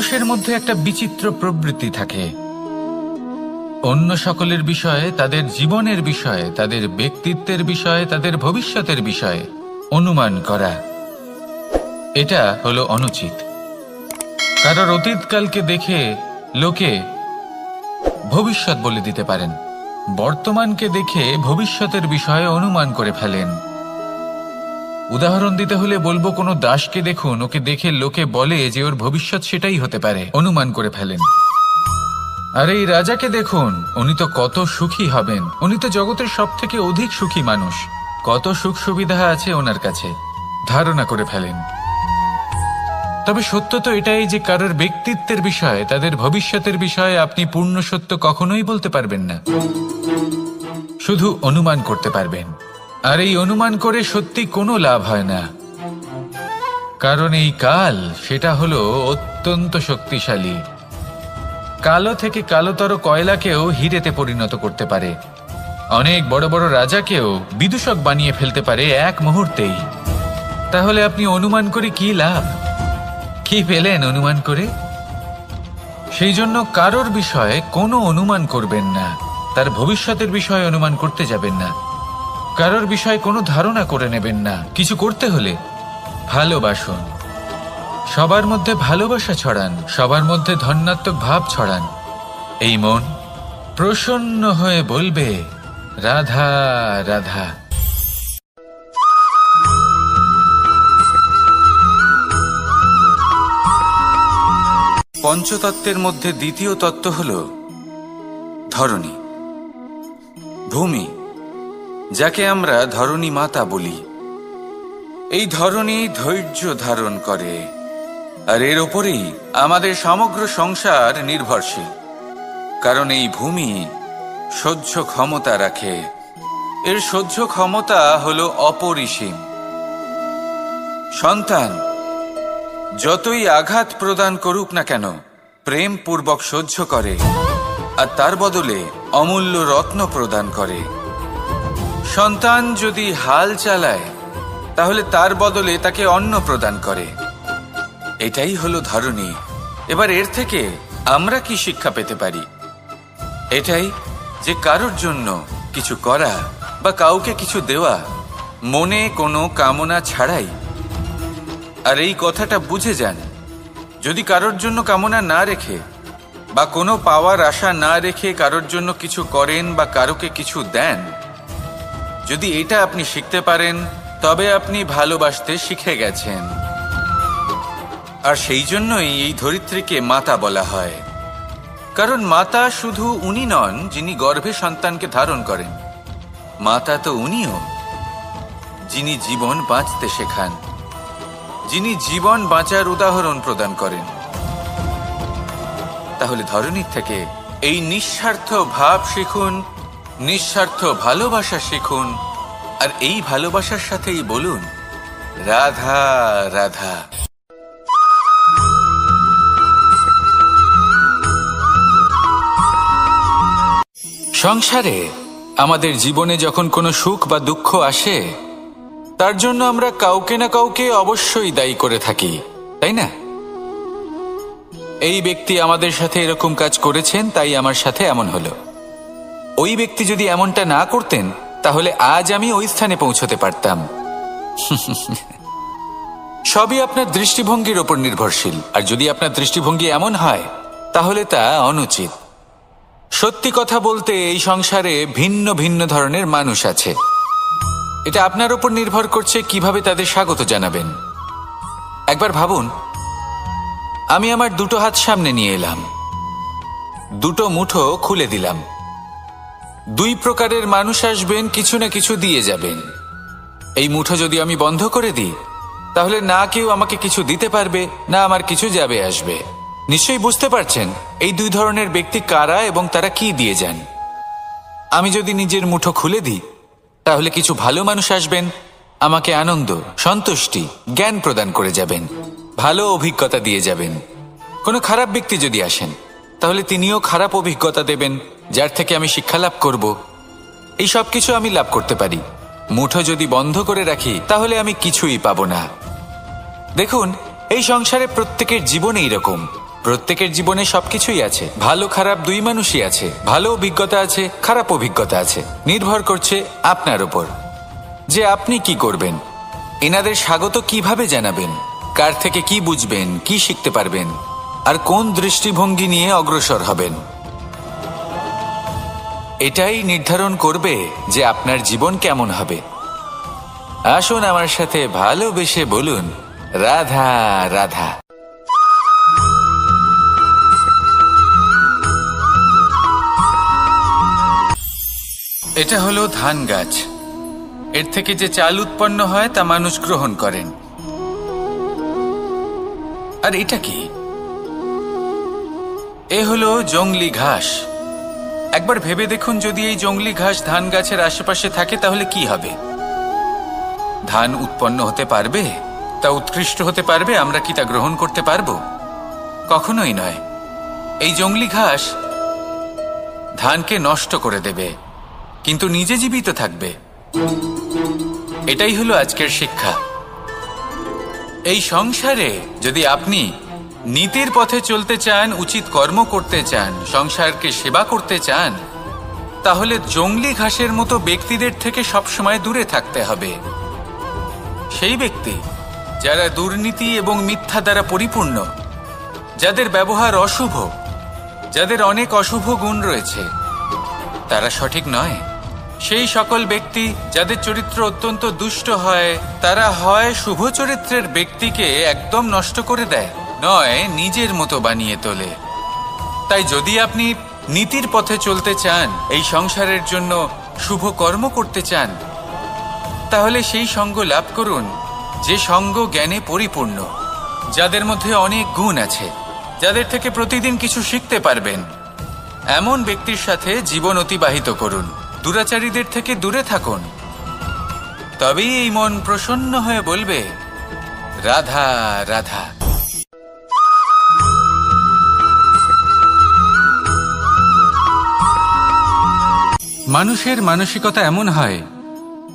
মানুষের মধ্যে একটা বিচিত্র প্রবৃত্তি থাকে, অন্য সকলের বিষয়ে, তাদের জীবনের বিষয়ে, তাদের ব্যক্তিত্বের বিষয়ে, তাদের ভবিষ্যতের বিষয়ে অনুমান করা। এটা হলো অনুচিত। কারোর অতীতকালকে দেখে লোকে ভবিষ্যৎ বলে দিতে পারেন, বর্তমানকে দেখে ভবিষ্যতের বিষয়ে অনুমান করে ফেলেন। উদাহরণ দিতে হলে বলবো, কোনো দাসকে দেখুন, ওকে দেখে লোকে বলে যে ওর ভবিষ্যৎ সেটাই হতে পারে, অনুমান করে ফেলেন। আর এই রাজাকে দেখুন, উনি তো কত সুখী হবেন, উনি তো জগতের সব থেকে অধিক সুখী মানুষ, কত সুখ সুবিধা আছে ওনার কাছে, ধারণা করে ফেলেন। তবে সত্য তো এটাই যে কারোর ব্যক্তিত্বের বিষয়ে, তাদের ভবিষ্যতের বিষয়ে আপনি পূর্ণ সত্য কখনোই বলতে পারবেন না, শুধু অনুমান করতে পারবেন। আর এই অনুমান করে সত্যি কোনো লাভ হয় না, কারণ এই কাল সেটা হলো অত্যন্ত শক্তিশালী। কালো থেকে কালোতর কয়লাকেও হীরেতে পরিণত করতে পারে, অনেক বড় বড় রাজাকেও বিদূষক বানিয়ে ফেলতে পারে এক মুহূর্তেই। তাহলে আপনি অনুমান করে কি লাভ? কি পেলেন অনুমান করে? সেই জন্য কারোর বিষয়ে কোনো অনুমান করবেন না, তার ভবিষ্যতের বিষয়ে অনুমান করতে যাবেন না, কারোর বিষয়ে কোনো ধারণা করে নেবেন না। কিছু করতে হলে ভালোবাসুন, সবার মধ্যে ভালোবাসা ছড়ান, সবার মধ্যে ধন্যাত্মক ভাব ছড়ান। এই মন প্রসন্ন হয়ে বলবে, রাধা রাধা। পঞ্চতত্ত্বের মধ্যে দ্বিতীয় তত্ত্ব হল ধরণী, ভূমি, যাকে আমরা ধরণী মাতা বলি। এই ধরণী ধৈর্য ধারণ করে, আর এর ওপরেই আমাদের সমগ্র সংসার নির্ভরশীল। কারণ এই ভূমি সহ্য ক্ষমতা রাখে, এর সহ্য ক্ষমতা হলো অপরিসীম। সন্তান যতই আঘাত প্রদান করুক না কেন, প্রেম পূর্বক সহ্য করে, আর তার বদলে অমূল্য রত্ন প্রদান করে। সন্তান যদি হাল চালায়, তাহলে তার বদলে তাকে অন্ন প্রদান করে। এটাই হলো ধরণী। এবার এর থেকে আমরা কি শিক্ষা পেতে পারি? এটাই যে কারোর জন্য কিছু করা বা কাউকে কিছু দেওয়া মনে কোনো কামনা ছাড়াই। আর এই কথাটা বুঝে যান, যদি কারোর জন্য কামনা না রেখে বা কোনো পাওয়ার আশা না রেখে কারোর জন্য কিছু করেন বা কারোকে কিছু দেন, যদি এটা আপনি শিখতে পারেন, তবে আপনি ভালোবাসতে শিখে গেছেন। আর সেই জন্যই এই ধরিত্রীকে মাতা বলা হয়। কারণ মাতা শুধু উনি নন যিনি গর্ভে সন্তানকে ধারণ করেন, মাতা তো উনিও যিনি জীবন বাঁচতে শেখান, যিনি জীবন বাঁচার উদাহরণ প্রদান করেন। তাহলে ধরণীর থেকে এই নিঃস্বার্থ ভাব শিখুন, নিঃস্বার্থ ভালোবাসা শিখুন, আর এই ভালোবাসার সাথেই বলুন, রাধা রাধা। সংসারে আমাদের জীবনে যখন কোনো সুখ বা দুঃখ আসে, তার জন্য আমরা কাউকে না কাউকে অবশ্যই দায়ী করে থাকি, তাই না? এই ব্যক্তি আমাদের সাথে এরকম কাজ করেছেন, তাই আমার সাথে এমন হলো। ওই ব্যক্তি যদি এমনটা না করতেন, তাহলে আজ আমি ওই স্থানে পৌঁছতে পারতাম। সবই আপনার দৃষ্টিভঙ্গির ওপর নির্ভরশীল। আর যদি আপনার দৃষ্টিভঙ্গি এমন হয়, তাহলে তা অনুচিত। সত্যি কথা বলতে, এই সংসারে ভিন্ন ভিন্ন ধরনের মানুষ আছে। এটা আপনার উপর নির্ভর করছে কিভাবে তাদের স্বাগত জানাবেন। একবার ভাবুন, আমি আমার দুটো হাত সামনে নিয়ে এলাম, দুটো মুঠো খুলে দিলাম। দুই প্রকারের মানুষ আসবেন, কিছু না কিছু দিয়ে যাবেন। এই মুঠো যদি আমি বন্ধ করে দিই, তাহলে না কেউ আমাকে কিছু দিতে পারবে, না আমার কিছু যাবে আসবে। নিশ্চয়ই বুঝতে পারছেন এই দুই ধরনের ব্যক্তি কারা এবং তারা কি দিয়ে যান। আমি যদি নিজের মুঠো খুলে দিই, তাহলে কিছু ভালো মানুষ আসবেন, আমাকে আনন্দ, সন্তুষ্টি, জ্ঞান প্রদান করে যাবেন, ভালো অভিজ্ঞতা দিয়ে যাবেন। কোনো খারাপ ব্যক্তি যদি আসেন, তাহলে তিনিও খারাপ অভিজ্ঞতা দেবেন, যার থেকে আমি শিক্ষা লাভ করব। এই সব কিছু আমি লাভ করতে পারি। মুঠো যদি বন্ধ করে রাখি, তাহলে আমি কিছুই পাবো না। দেখুন, এই সংসারে প্রত্যেকের জীবন এইরকম। প্রত্যেকের জীবনে সবকিছুই আছে, ভালো খারাপ দুই মানুষই আছে, ভালো অভিজ্ঞতা আছে, খারাপ অভিজ্ঞতা আছে। নির্ভর করছে আপনার উপর যে আপনি কি করবেন, এনাদের স্বাগত কিভাবে জানাবেন, কার থেকে কি বুঝবেন, কি শিখতে পারবেন, আর কোন দৃষ্টিভঙ্গি নিয়ে অগ্রসর হবেন। এটাই নির্ধারণ করবে যে আপনার জীবন কেমন হবে। আসুন আমার সাথে ভালোবেসে বলুন, রাধা রাধা। এটা হলো ধান গাছ। এর থেকে যে চাল উৎপন্ন হয় তা মানুষ গ্রহণ করেন। আর এটা কি? এ হলো জংলি ঘাস। একবার ভেবে দেখুন, যদি এই জংলি ঘাস ধান গাছের আশেপাশে থাকে তাহলে কি হবে? ধান উৎপন্ন হতে পারবে? তা উৎকৃষ্ট হতে পারবে? আমরা কি তা গ্রহণ করতে পারবো? কখনোই নয়। এই জংলি ঘাস ধানকে নষ্ট করে দেবে, কিন্তু নিজে জীবিত থাকবে। এটাই হলো আজকের শিক্ষা। এই সংসারে যদি আপনি নীতির পথে চলতে চান, উচিত কর্ম করতে চান, সংসারকে সেবা করতে চান, তাহলে জংলি ঘাসের মতো ব্যক্তিদের থেকে সবসময় দূরে থাকতে হবে। সেই ব্যক্তি যারা দুর্নীতি এবং মিথ্যা দ্বারা পরিপূর্ণ, যাদের ব্যবহার অশুভ, যাদের অনেক অশুভ গুণ রয়েছে, তারা সঠিক নয়। সেই সকল ব্যক্তি যাদের চরিত্র অত্যন্ত দুষ্ট হয়, তারা হয় শুভ চরিত্রের ব্যক্তিকে একদম নষ্ট করে দেয়, নয় নিজের মতো বানিয়ে তোলে। তাই যদি আপনি নীতির পথে চলতে চান, এই সংসারের জন্য শুভ কর্ম করতে চান, তাহলে সেই সঙ্গ লাভ করুন যে সঙ্গ জ্ঞানে পরিপূর্ণ, যাদের মধ্যে অনেক গুণ আছে, যাদের থেকে প্রতিদিন কিছু শিখতে পারবেন। এমন ব্যক্তির সাথে জীবন অতিবাহিত করুন। দুরাচারীদের থেকে দূরে থাকুন। তবেই এই মন প্রসন্ন হয়ে বলবে, রাধা রাধা। মানুষের মানসিকতা এমন হয়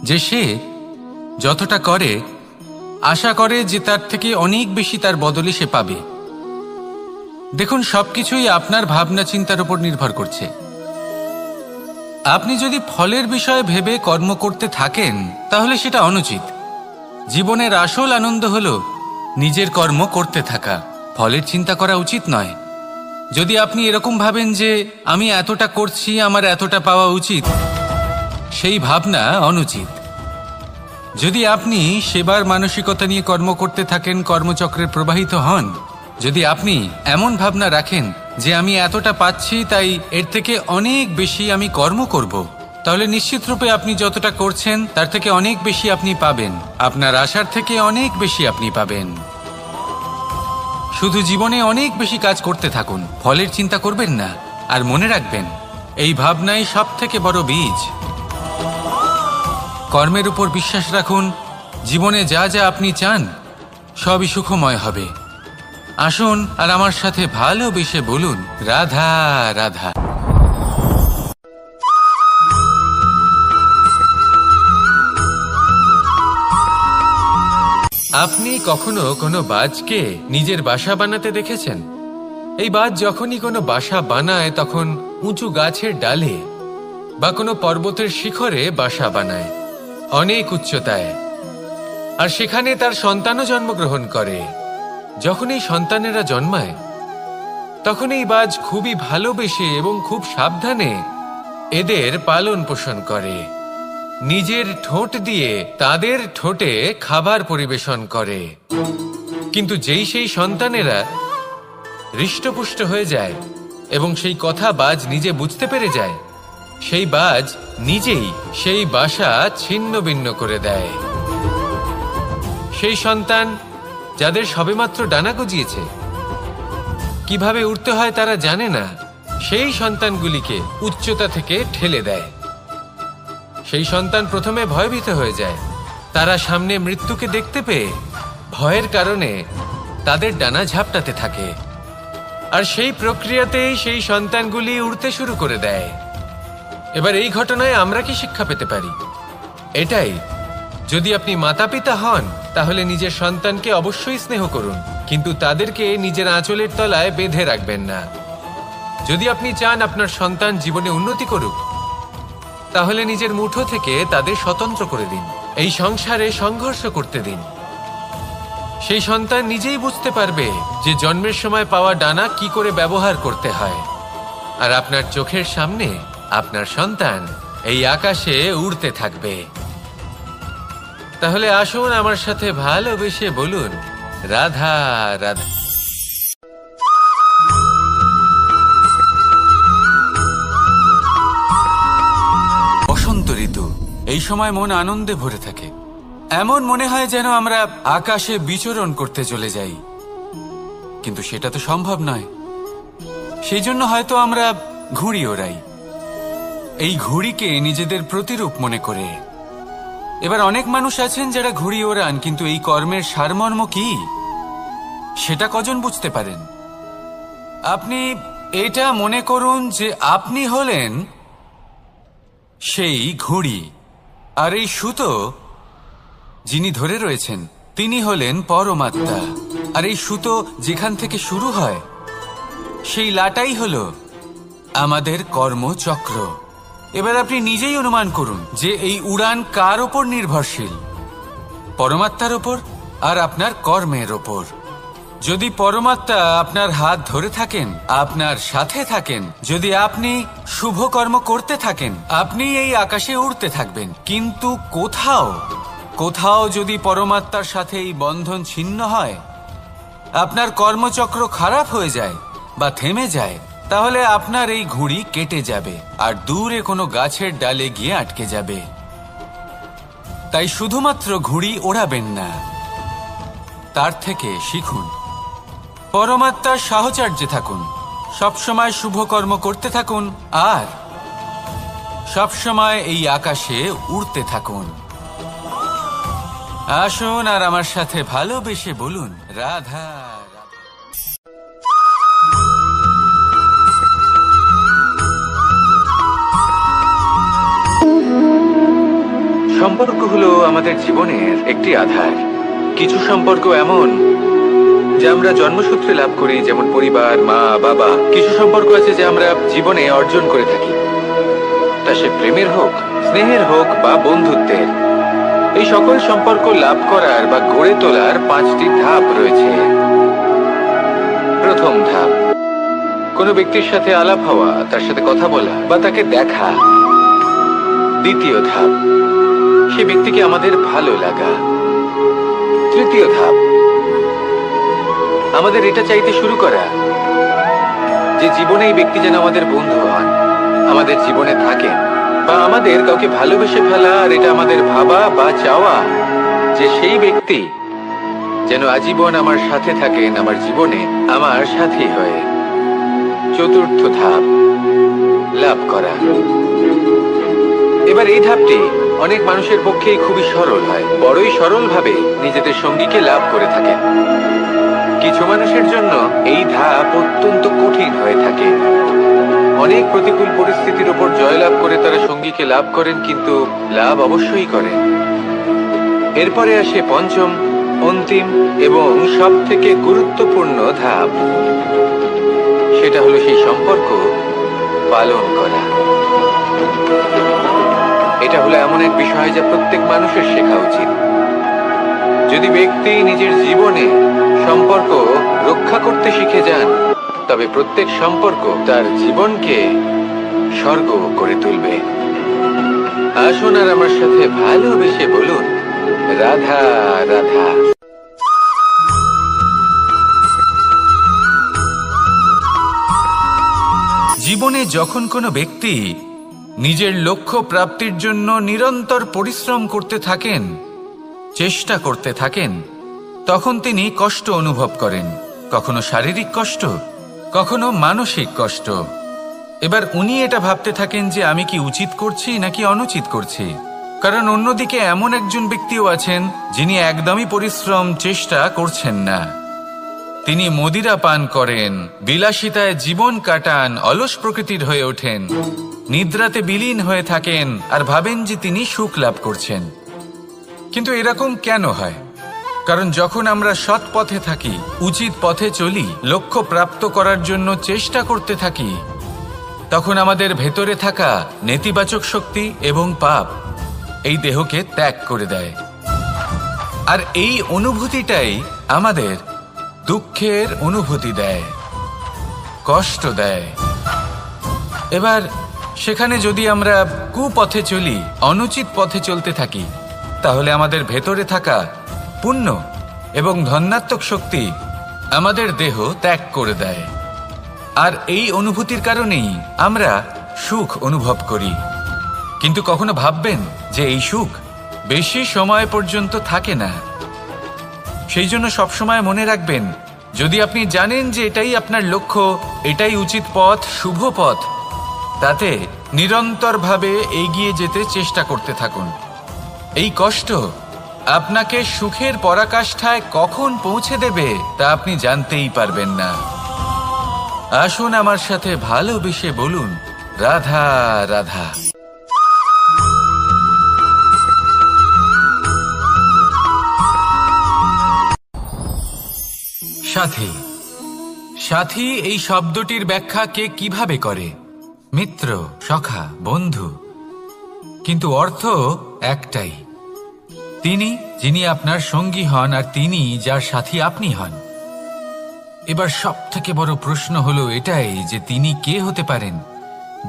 যে সে যতটা করে আশা করে যে তার থেকে অনেক বেশি তার বদলে সে পাবে। দেখুন, সবকিছুই আপনার ভাবনা চিন্তার উপর নির্ভর করছে। আপনি যদি ফলের বিষয়ে ভেবে কর্ম করতে থাকেন তাহলে সেটা অনুচিত। জীবনের আসল আনন্দ হলো নিজের কর্ম করতে থাকা, ফলের চিন্তা করা উচিত নয়। যদি আপনি এরকম ভাবেন যে আমি এতটা করছি, আমার এতটা পাওয়া উচিত, সেই ভাবনা অনুচিত। যদি আপনি সেবার মানসিকতা নিয়ে কর্ম করতে থাকেন, কর্মচক্রে প্রবাহিত হন, যদি আপনি এমন ভাবনা রাখেন যে আমি এতটা পাচ্ছি তাই এর থেকে অনেক বেশি আমি কর্ম করব, তাহলে নিশ্চিত রূপে আপনি যতটা করছেন তার থেকে অনেক বেশি আপনি পাবেন। আপনার আশার থেকে অনেক বেশি আপনি পাবেন। শুধু জীবনে অনেক বেশি কাজ করতে থাকুন, ফলের চিন্তা করবেন না। আর মনে রাখবেন, এই ভাবনাই সব থেকে বড় বীজ। কর্মের উপর বিশ্বাস রাখুন। জীবনে যা যা আপনি চান সবই সুখময় হবে। আসুন আর আমার সাথে ভালোবেসে বলুন, রাধা রাধা। আপনি কখনো কোনো বাজকে নিজের বাসা বানাতে দেখেছেন? এই বাজ যখনই কোনো বাসা বানায় তখন উঁচু গাছের ডালে বা কোনো পর্বতের শিখরে বাসা বানায়, অনেক উচ্চতায়। আর সেখানে তার সন্তানও জন্মগ্রহণ করে। যখন এই সন্তানেরা জন্মায় তখন এই বাজ খুবই ভালোবেসে এবং খুব সাবধানে এদের পালন পোষণ করে। নিজের ঠোঁট দিয়ে তাদের ঠোঁটে খাবার পরিবেশন করে। কিন্তু যেই সেই সন্তানেরা হৃষ্টপুষ্ট হয়ে যায় এবং সেই কথা বাজ নিজে বুঝতে পেরে যায়, সেই বাজ নিজেই সেই বাসা ছিন্ন ভিন্ন করে দেয়। সেই সন্তান যাদের সবেমাত্র ডানা গজিয়েছে, কিভাবে উড়তে হয় তারা জানে না, সেই সন্তানগুলিকে উচ্চতা থেকে ঠেলে দেয়। সেই সন্তান প্রথমে ভয়ভীত হয়ে যায়। তারা সামনে মৃত্যুকে দেখতে পেয়ে ভয়ের কারণে তাদের ডানা ঝাপটাতে থাকে। আর সেই প্রক্রিয়াতেই সেই সন্তানগুলি উড়তে শুরু করে দেয়। এবার এই ঘটনায় আমরা কি শিক্ষা পেতে পারি? এটাই, যদি আপনি মাতা পিতা হন তাহলে নিজের সন্তানকে অবশ্যই স্নেহ করুন, কিন্তু তাদেরকে নিজের আঁচলের তলায় বেঁধে রাখবেন না। যদি আপনি চান আপনার সন্তান জীবনে উন্নতি করুক, তাহলে নিজের মুঠো থেকে তাদের স্বতন্ত্র করে দিন। এই সংসারে সংঘর্ষ করতে দিন। সেই সন্তান নিজেই বুঝতে পারবে যে জন্মের সময় পাওয়া ডানা কি করে ব্যবহার করতে হয়। আর আপনার চোখের সামনে আপনার সন্তান এই আকাশে উড়তে থাকবে। তাহলে আসুন আমার সাথে ভালোবেসে বলুন, রাধা রাধা। বসন্ত ঋতু, এই সময় মন আনন্দে ভরে থাকে। এমন মনে হয় যেন আমরা আকাশে বিচরণ করতে চলে যাই, কিন্তু সেটা তো সম্ভব নয়। সেই জন্য হয়তো আমরা ঘুড়ি ওড়াই, এই ঘুড়িকে নিজেদের প্রতিরূপ মনে করে। এবার অনেক মানুষ আছেন যারা ঘুড়ি ওড়ান, কিন্তু এই কর্মের সারমর্ম কি সেটা কজন বুঝতে পারেন? আপনি এটা মনে করুন যে আপনি হলেন সেই ঘুড়ি, আর এই সুতো যিনি ধরে রয়েছেন তিনি হলেন পরমাত্মা। আর এই সুতো যেখান থেকে শুরু হয় সেই লাটাই হলো আমাদের কর্মচক্র। এবার আপনি নিজেই অনুমান করুন যে এই উড়ান কার ওপর নির্ভরশীল? পরমাত্মার ওপর আর আপনার কর্মের ওপর। যদি পরমাত্মা আপনার হাত ধরে থাকেন, আপনার সাথে থাকেন, যদি আপনি শুভ কর্ম করতে থাকেন, আপনি এই আকাশে উড়তে থাকবেন। কিন্তু কোথাও যদি পরমাত্মার সাথে এই বন্ধন ছিন্ন হয়, আপনার কর্মচক্র খারাপ হয়ে যায় বা থেমে যায়, তাহলে আপনার এই ঘুড়ি কেটে যাবে আর দূরে কোনো গাছের ডালে গিয়ে আটকে যাবে। তাই শুধুমাত্র ঘুড়ি ওড়াবেন না, তার থেকে শিখুন। পরমাত্মার সাহচর্যে থাকুন, সবসময় শুভ কর্ম করতে থাকুন আর সবসময় এই আকাশে উড়তে থাকুন। আসুন আর আমার সাথে ভালোবেসে বলুন, রাধা রাধা। সম্পর্ক হলো আমাদের জীবনের একটি আধার। কিছু সম্পর্ক এমন যা আমরা জন্মসূত্রে লাভ করি, যেমন পরিবার, মা, বাবা। কিছু সম্পর্ক আছে যা আমরা জীবনে অর্জন করে থাকি, তা সে প্রেমের হোক, স্নেহের হোক বা বন্ধুত্বের। এই সকল সম্পর্ক লাভ করার বা গড়ে তোলার 5টি ধাপ রয়েছে। প্রথম ধাপ, কোনো ব্যক্তির সাথে আলাপ হওয়া, তার সাথে কথা বলা বা তাকে দেখা। দ্বিতীয় ধাপ, সে ব্যক্তিকে আমাদের ভালো লাগা। তৃতীয় ধাপ, আমাদের এটা চাইতে শুরু করা যে জীবনে এই ব্যক্তি যেন আমাদের বন্ধু হন, আমাদের জীবনে থাকেন, বা আমাদের কাউকে ভালোবেসে ফেলা। আর এটা আমাদের ভাবা বা চাওয়া যে সেই ব্যক্তি যেন আজীবন আমার সাথে থাকেন, আমার জীবনে আমার সাথী হয়ে। চতুর্থ ধাপ, লাভ করা। এবার এই ধাপটি অনেক মানুষের পক্ষেই খুবই সরল হয়, বড়ই সরলভাবে নিজেদের সঙ্গীকে লাভ করে থাকেন। কিছু মানুষের জন্য এই ধাপ অত্যন্ত কঠিন হয়ে থাকে। অনেক প্রতিকূল পরিস্থিতির উপর জয়লাভ করে তারা সঙ্গীকে লাভ করেন, কিন্তু লাভ অবশ্যই করেন। এরপরে আসে পঞ্চম, অন্তিম এবং সব থেকে গুরুত্বপূর্ণ ধাপ। সেটা হলো সেই সম্পর্ক পালন করা। এটা হলো এমন এক বিষয় যা প্রত্যেক মানুষের শেখা উচিত। যদি ব্যক্তি নিজের জীবনে সম্পর্ক রক্ষা করতে শিখে যান, তবে প্রত্যেক সম্পর্ক তার জীবনকে স্বর্গ করে তুলবে। আসুন আর আমার সাথে ভালোবেসে বলুন, রাধা রাধা। জীবনে যখন কোনো ব্যক্তি নিজের লক্ষ্য প্রাপ্তির জন্য নিরন্তর পরিশ্রম করতে থাকেন, চেষ্টা করতে থাকেন, তখন তিনি কষ্ট অনুভব করেন। কখনো শারীরিক কষ্ট, কখনো মানসিক কষ্ট। এবার উনি এটা ভাবতে থাকেন যে আমি কি উচিত করছি নাকি অনুচিত করছি। কারণ অন্যদিকে এমন একজন ব্যক্তিও আছেন যিনি একদমই পরিশ্রম চেষ্টা করছেন না। তিনি মদিরা পান করেন, বিলাসিতায় জীবন কাটান, অলস প্রকৃতির হয়ে ওঠেন, নিদ্রাতে বিলীন হয়ে থাকেন আর ভাবেন যে তিনি সুখ লাভ করছেন। কিন্তু এরকম কেন হয়? কারণ যখন আমরা সৎ পথে থাকি, উচিত পথে চলি, লক্ষ্য প্রাপ্ত করার জন্য চেষ্টা করতে থাকি, তখন আমাদের ভেতরে থাকা নেতিবাচক শক্তি এবং পাপ এই দেহকে ত্যাগ করে দেয়। আর এই অনুভূতিটাই আমাদের দুঃখের অনুভূতি দেয়, কষ্ট দেয়। এবার সেখানে যদি আমরা কুপথে চলি, অনুচিত পথে চলতে থাকি, তাহলে আমাদের ভেতরে থাকা পুণ্য এবং ধনাত্মক শক্তি আমাদের দেহ ত্যাগ করে দেয়। আর এই অনুভূতির কারণেই আমরা সুখ অনুভব করি। কিন্তু কখনো ভাববেন যে এই সুখ বেশি সময় পর্যন্ত থাকে না। সেই জন্য সবসময় মনে রাখবেন, যদি আপনি জানেন যে এটাই আপনার লক্ষ্য, এটাই উচিত পথ, শুভ পথ, তাতে নিরন্তরভাবে এগিয়ে যেতে চেষ্টা করতে থাকুন। এই কষ্ট আপনাকে সুখের পরাকাষ্ঠায় কখন পৌঁছে দেবে তা আপনি জানতেই পারবেন না। আসুন আমার সাথে ভালোবেসে বলুন, রাধা রাধা। সাথী। সাথী এই শব্দটির ব্যাখ্যা কে কিভাবে করে? মিত্র, সখা, বন্ধু। কিন্তু অর্থ একটাই, তিনি যিনি আপনার সঙ্গী হন আর তিনি যার সাথী আপনি হন। এবার সব থেকে বড় প্রশ্ন হলো এটাই যে তিনি কে হতে পারেন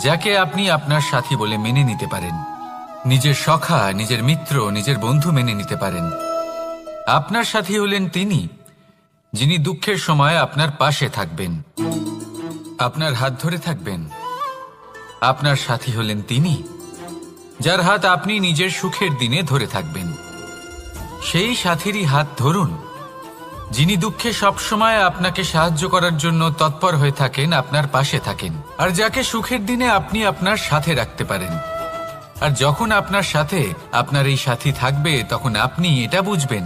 যাকে আপনি আপনার সাথী বলে মেনে নিতে পারেন, নিজের সখা, নিজের মিত্র, নিজের বন্ধু মেনে নিতে পারেন। আপনার সাথী হলেন তিনি যিনি দুঃখের সময় আপনার পাশে থাকবেন, আপনার হাত ধরে থাকবেন। আপনার সাথী হলেন তিনি যার হাত আপনি নিজের সুখের দিনে ধরে থাকবেন। সেই সাথীরই হাত ধরুন যিনি দুঃখে সবসময় আপনাকে সাহায্য করার জন্য তৎপর হয়ে থাকেন, আপনার পাশে থাকেন, আর যাকে সুখের দিনে আপনি আপনার সাথে রাখতে পারেন। আর যখন আপনার সাথে আপনার এই সাথী থাকবে, তখন আপনি এটা বুঝবেন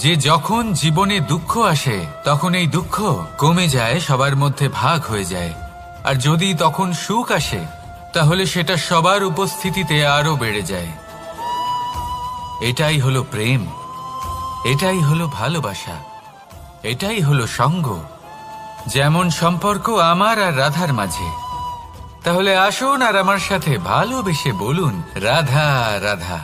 যে যখন জীবনে দুঃখ আসে, তখন এই দুঃখ কমে যায়, সবার মধ্যে ভাগ হয়ে যায়। আর যদি তখন সুখ আসে, তাহলে সেটা সবার উপস্থিতিতে আরো বেড়ে যায়। এটাই হলো প্রেম, এটাই হলো ভালোবাসা, এটাই হলো সঙ্গ। যেমন সম্পর্ক আমার আর রাধার মাঝে। তাহলে আসুন আর আমার সাথে ভালোবেসে বলুন, রাধা রাধা।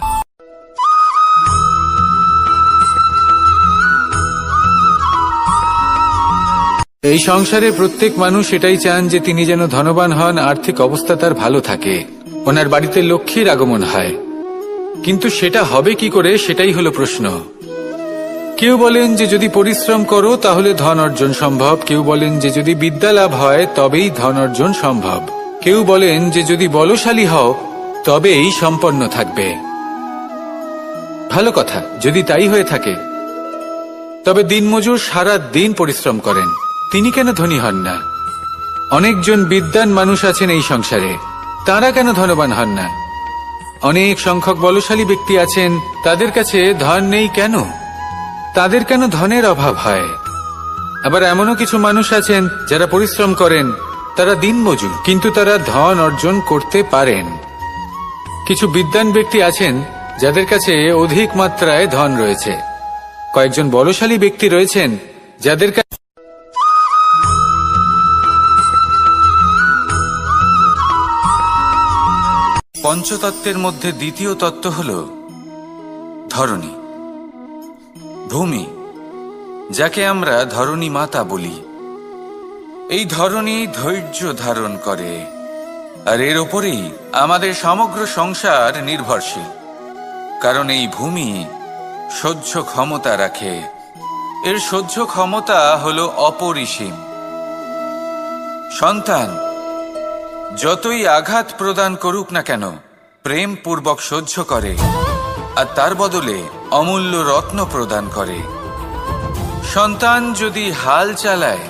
এই সংসারে প্রত্যেক মানুষ এটাই চান যে তিনি যেন ধনবান হন, আর্থিক অবস্থা তার ভালো থাকে, ওনার বাড়িতে লক্ষ্মীর আগমন হয়। কিন্তু সেটা হবে কি করে, সেটাই হলো প্রশ্ন। কেউ বলেন যে যদি পরিশ্রম করো তাহলে ধন অর্জন সম্ভব, কেউ বলেন যে যদি বিদ্যা লাভ হয় তবেই ধন অর্জন সম্ভব, কেউ বলেন যে যদি বলশালী হও তবেই সম্পন্ন থাকবে। ভালো কথা, যদি তাই হয়ে থাকে, তবে দিনমজুর সারা দিন পরিশ্রম করেন, তিনি কেন ধনী হন না? অনেকজন বিদ্বান মানুষ আছেন এই সংসারে, তারা কেন ধনবান হন না? অনেক সংখ্যক বলশালী ব্যক্তি আছেন, তাদের কাছে ধন নেই কেন? তাদের কেন ধনের অভাব হয়? আবার এমনও কিছু মানুষ আছেন যারা পরিশ্রম করেন, তারা দিনমজুর, কিন্তু তারা ধন অর্জন করতে পারেন। কিছু বিদ্বান ব্যক্তি আছেন যাদের কাছে অধিক মাত্রায় ধন রয়েছে। কয়েকজন বলশালী ব্যক্তি রয়েছেন যাদের কাছে পঞ্চতত্ত্বের মধ্যে দ্বিতীয় তত্ত্ব হল ধরণী, ভূমি, যাকে আমরা ধরণী মাতা বলি। এই ধরণী ধৈর্য ধারণ করে, আর এর ওপরেই আমাদের সমগ্র সংসার নির্ভরশীল। কারণ এই ভূমি সহ্য ক্ষমতা রাখে, এর সহ্য ক্ষমতা হল অপরিসীম। সন্তান যতই আঘাত প্রদান করুক না কেন, প্রেম পূর্বক সহ্য করে, আর তার বদলে অমূল্য রত্ন প্রদান করে। সন্তান যদি হাল চালায়,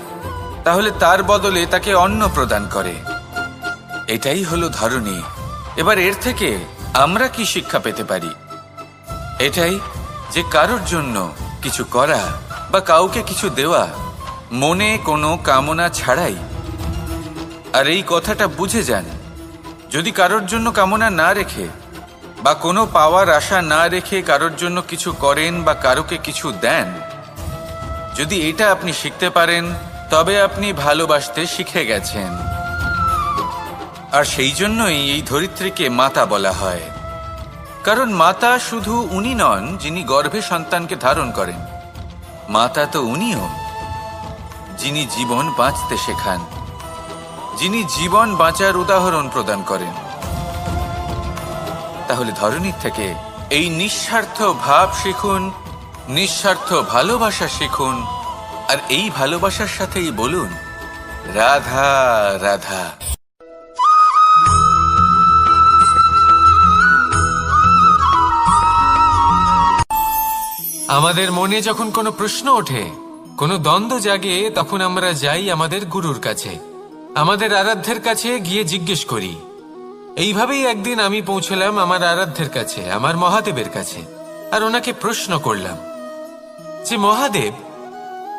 তাহলে তার বদলে তাকে অন্ন প্রদান করে। এটাই হলো ধরণী। এবার এর থেকে আমরা কি শিক্ষা পেতে পারি? এটাই যে কারোর জন্য কিছু করা বা কাউকে কিছু দেওয়া মনে কোনো কামনা ছাড়াই। আর এই কথাটা বুঝে যান, যদি কারোর জন্য কামনা না রেখে বা কোনো পাওয়ার আশা না রেখে কারোর জন্য কিছু করেন বা কারোকে কিছু দেন, যদি এটা আপনি শিখতে পারেন তবে আপনি ভালোবাসতে শিখে গেছেন। আর সেই জন্যই এই ধরিত্রীকে মাতা বলা হয়, কারণ মাতা শুধু উনি নন যিনি গর্ভে সন্তানকে ধারণ করেন, মাতা তো উনিও যিনি জীবন বাঁচতে শেখান, যিনি জীবন বাঁচার উদাহরণ প্রদান করেন। তাহলে ধরনীর থেকে এই নিঃস্বার্থ ভাব শিখুন, নিঃস্বার্থ ভালোবাসা শিখুন, আর এই ভালোবাসার সাথেই বলুন রাধা রাধা। আমাদের মনে যখন কোনো প্রশ্ন ওঠে, কোনো দ্বন্দ্ব জাগে, তখন আমরা যাই আমাদের গুরুর কাছে, আমাদের আরাধ্যের কাছে গিয়ে জিজ্ঞেস করি। এইভাবেই একদিন আমি পৌঁছলাম আমার আরাধ্যের কাছে, আমার মহাদেবের কাছে, আর ওনাকে প্রশ্ন করলাম যে মহাদেব,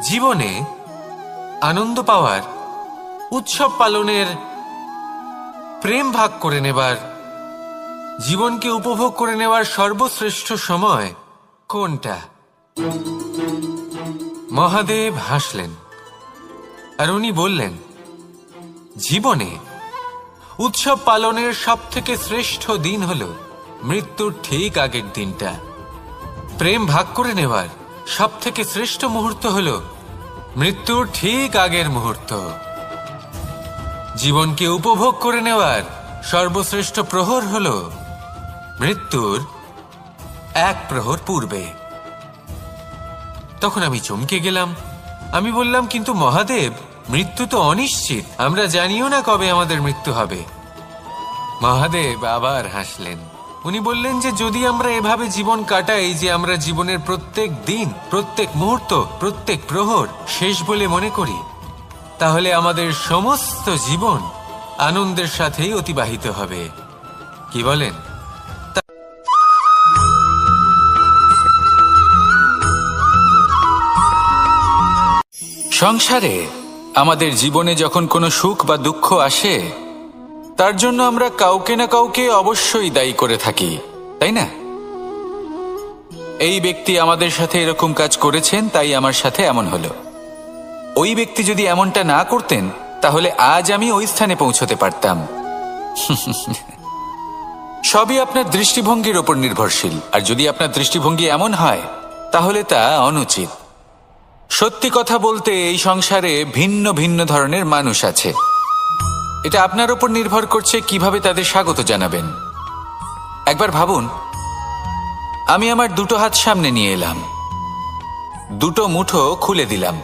জীবনে আনন্দ পাওয়ার, উৎসব পালনের, প্রেম ভাগ করে নেবার, জীবনকে উপভোগ করে নেওয়ার সর্বশ্রেষ্ঠ সময় কোনটা? মহাদেব হাসলেন আর উনি বললেন, জীবনে উৎসব পালনের সব থেকে শ্রেষ্ঠ দিন হল মৃত্যুর ঠিক আগের দিনটা। প্রেম ভাগ করে নেওয়ার সব থেকে শ্রেষ্ঠ মুহূর্ত হল মৃত্যুর ঠিক আগের মুহূর্ত। জীবনকে উপভোগ করে নেওয়ার সর্বশ্রেষ্ঠ প্রহর হল মৃত্যুর এক প্রহর পূর্বে। তখন আমি চমকে গেলাম। আমি বললাম, কিন্তু মহাদেব, মৃত্যু তো অনিশ্চিত, আমরা জানিও না কবে আমাদের মৃত্যু হবে। মহাদেব আবার হাসলেন। উনি বললেন যে যদি আমরা এভাবে জীবন কাটাই যে আমরা জীবনের প্রত্যেক দিন, প্রত্যেক মুহূর্ত, প্রত্যেক প্রহর শেষ বলে মনে করি, তাহলে আমাদের সমস্ত জীবন আনন্দের সাথেই অতিবাহিত হবে। কি বলেন? সংসারে আমাদের জীবনে যখন কোনো সুখ বা দুঃখ আসে, তার জন্য আমরা কাউকে না কাউকে অবশ্যই দায়ী করে থাকি, তাই না? এই ব্যক্তি আমাদের সাথে এরকম কাজ করেছেন, তাই আমার সাথে এমন হলো। ওই ব্যক্তি যদি এমনটা না করতেন, তাহলে আজ আমি ওই স্থানে পৌঁছতে পারতাম। সবই আপনার দৃষ্টিভঙ্গির ওপর নির্ভরশীল, আর যদি আপনার দৃষ্টিভঙ্গি এমন হয়, তাহলে তা অনুচিত। সত্যি কথা বলতে, এই সংসারে ভিন্ন ভিন্ন ধরনের মানুষ আছে। এটা আপনার উপর নির্ভর করছে কিভাবে তাদের স্বাগত জানাবেন। একবার ভাবুন, আমি আমার দুটো হাত সামনে নিয়ে এলাম, দুটো মুঠো খুলে দিলাম।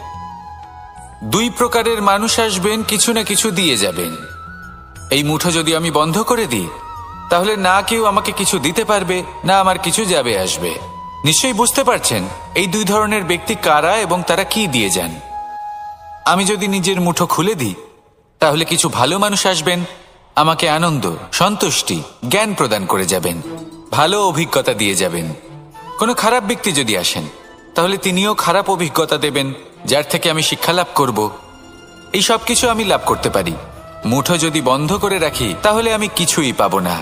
দুই প্রকারের মানুষ আসবেন, কিছু না কিছু দিয়ে যাবেন। এই মুঠো যদি আমি বন্ধ করে দিই, তাহলে না কেউ আমাকে কিছু দিতে পারবে, না আমার কিছু যাবে আসবে। নিশ্চয়ই বুঝতে পারছেন এই দুই ধরনের ব্যক্তি কারা এবং তারা কি দিয়ে যান। আমি যদি নিজের মুঠো খুলে দিই, তাহলে কিছু ভালো মানুষ আসবেন, আমাকে আনন্দ, সন্তুষ্টি, জ্ঞান প্রদান করে যাবেন, ভালো অভিজ্ঞতা দিয়ে যাবেন। কোনো খারাপ ব্যক্তি যদি আসেন, তাহলে তিনিও খারাপ অভিজ্ঞতা দেবেন, যার থেকে আমি শিক্ষা লাভ করব। এই সব কিছু আমি লাভ করতে পারি। মুঠো যদি বন্ধ করে রাখি, তাহলে আমি কিছুই পাবো না।